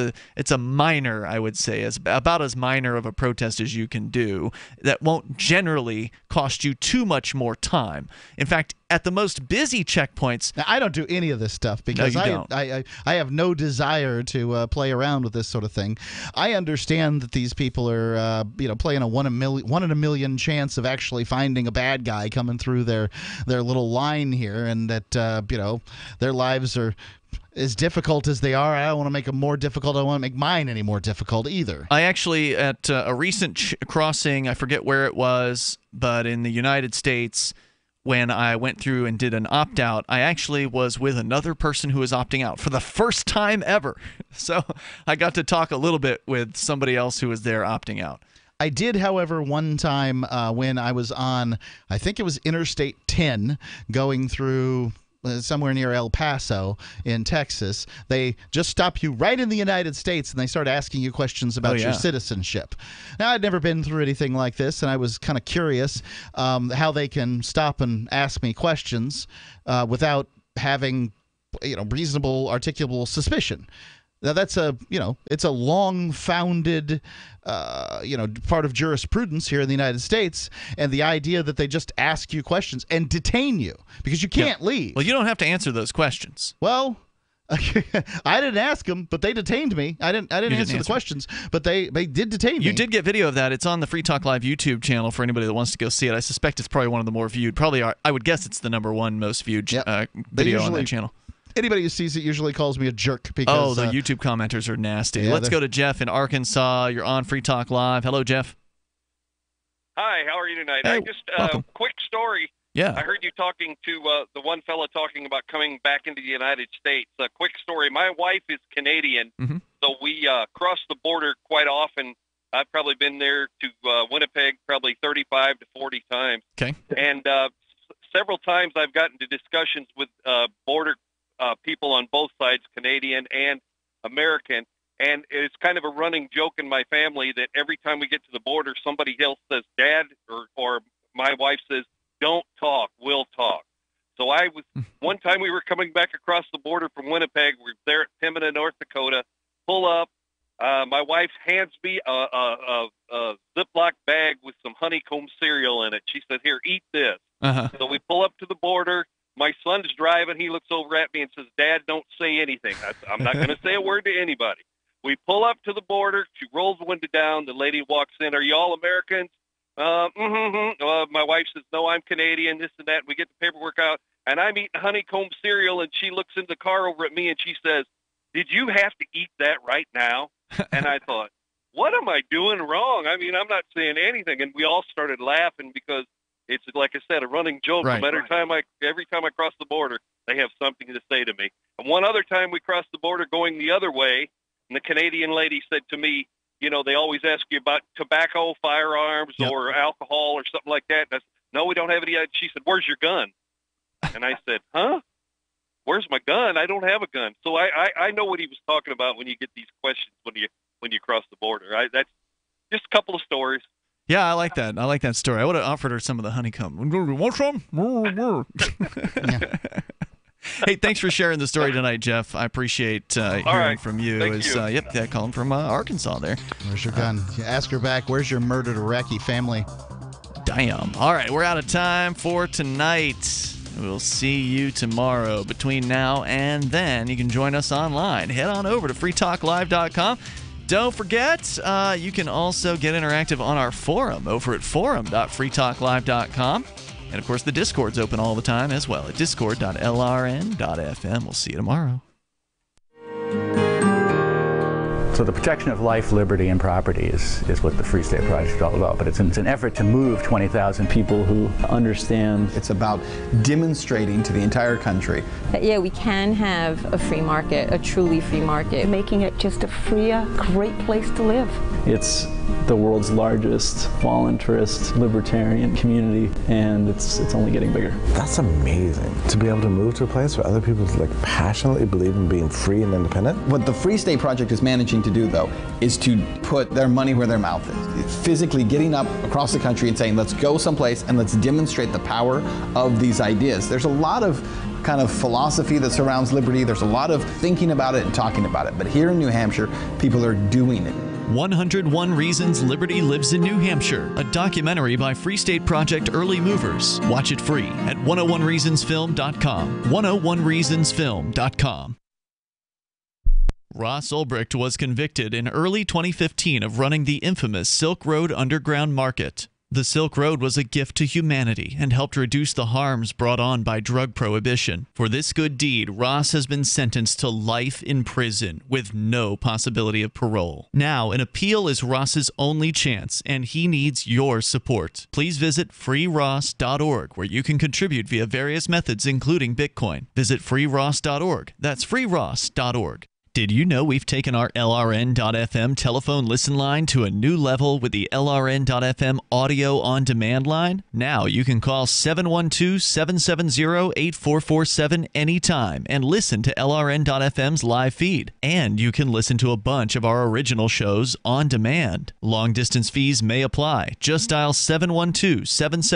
a minor, I would say, about as minor of a protest as you can do. That won't generally cost you too much much more time. In fact, at the most busy checkpoints, now, I don't do any of this stuff because No, you don't. I have no desire to play around with this sort of thing. I understand that these people are playing a one in a million chance of actually finding a bad guy coming through their little line here, and that their lives are as difficult as they are. I don't want to make them more difficult. I don't want to make mine any more difficult either. I actually, at a recent crossing, I forget where it was, but in the United States, when I went through and did an opt-out, I actually was with another person who was opting out for the first time ever. So I got to talk a little bit with somebody else who was there opting out. I did, however, one time when I was on, I think it was Interstate 10, going through somewhere near El Paso in Texas. They just stop you right in the United States and they start asking you questions about your citizenship. Now, I'd never been through anything like this, and I was kind of curious how they can stop and ask me questions without having reasonable, articulable suspicion. Now, that's it's a long-founded, part of jurisprudence here in the United States, and the idea that they just ask you questions and detain you because you can't leave. Well, you don't have to answer those questions. Well, I didn't ask them, but they detained me. I didn't answer the questions, but they did detain me. You did get video of that. It's on the Free Talk Live YouTube channel for anybody that wants to go see it. I suspect it's probably one of the more viewed. I would guess it's the #1 most viewed video on that channel. Anybody who sees it usually calls me a jerk because the YouTube commenters are nasty. Yeah, Let's go to Jeff in Arkansas. You're on Free Talk Live. Hello, Jeff. Hi, how are you tonight? Hey, I just welcome. quick story. Yeah. I heard you talking to the one fella talking about coming back into the United States. A quick story. My wife is Canadian, so we cross the border quite often. I've probably been there to Winnipeg probably 35 to 40 times. Okay. And several times I've gotten to discussions with border people on both sides, Canadian and American, and it's kind of a running joke in my family that every time we get to the border, somebody else says, Dad, or my wife says, don't talk, we'll talk. So one time we were coming back across the border from Winnipeg, we were there at Pembina, North Dakota, pull up, my wife hands me a Ziploc bag with some honeycomb cereal in it. She said, here, eat this. So we pull up to the border. My son's driving. He looks over at me and says, Dad, don't say anything. I'm not going to say a word to anybody. We pull up to the border. She rolls the window down. The lady walks in. Are you all Americans? My wife says, no, I'm Canadian, this and that. We get the paperwork out, and I'm eating honeycomb cereal, and she looks in the car over at me, and she says, did you have to eat that right now? And I thought, what am I doing wrong? I mean, I'm not saying anything. And we all started laughing because it's, like I said, a running joke. Right. No matter every time I cross the border, they have something to say to me. And one other time we crossed the border going the other way, and the Canadian lady said to me, they always ask you about tobacco, firearms, or alcohol or something like that. And I said, no, we don't have any. She said, where's your gun? And I said, huh? Where's my gun? I don't have a gun. So I know what he was talking about when you get these questions when you cross the border. That's just a couple of stories. Yeah, I like that. I like that story. I would have offered her some of the honeycomb. Want some? Hey, thanks for sharing the story tonight, Jeff. I appreciate hearing from you. Calling from Arkansas there. Where's your gun? You ask her back, where's your murdered Iraqi family? Damn. All right, we're out of time for tonight. We'll see you tomorrow. Between now and then, you can join us online. Head on over to freetalklive.com. Don't forget, you can also get interactive on our forum over at forum.freetalklive.com. And, of course, the Discord's open all the time as well at discord.lrn.fm. We'll see you tomorrow. So the protection of life, liberty, and property is what the Free State Project is all about. But it's an effort to move 20,000 people who understand. It's about demonstrating to the entire country that, we can have a free market, a truly free market. Making it just a freer, great place to live. It's the world's largest voluntarist libertarian community, and it's only getting bigger. That's amazing, to be able to move to a place where other people passionately believe in being free and independent. What the Free State Project is managing to do, though, is to put their money where their mouth is. It's physically getting up across the country and saying, let's go someplace and let's demonstrate the power of these ideas. There's a lot of kind of philosophy that surrounds liberty. There's a lot of thinking about it and talking about it. But here in New Hampshire, people are doing it. 101 Reasons Liberty Lives in New Hampshire, a documentary by Free State Project Early Movers. Watch it free at 101reasonsfilm.com. 101reasonsfilm.com. Ross Ulbricht was convicted in early 2015 of running the infamous Silk Road Underground Market. The Silk Road was a gift to humanity and helped reduce the harms brought on by drug prohibition. For this good deed, Ross has been sentenced to life in prison with no possibility of parole. Now, an appeal is Ross's only chance, and he needs your support. Please visit freeross.org, where you can contribute via various methods, including Bitcoin. Visit freeross.org. That's freeross.org. Did you know we've taken our LRN.FM telephone listen line to a new level with the LRN.FM audio on demand line? Now you can call 712-770-8447 anytime and listen to LRN.FM's live feed. And you can listen to a bunch of our original shows on demand. Long distance fees may apply. Just dial 712-770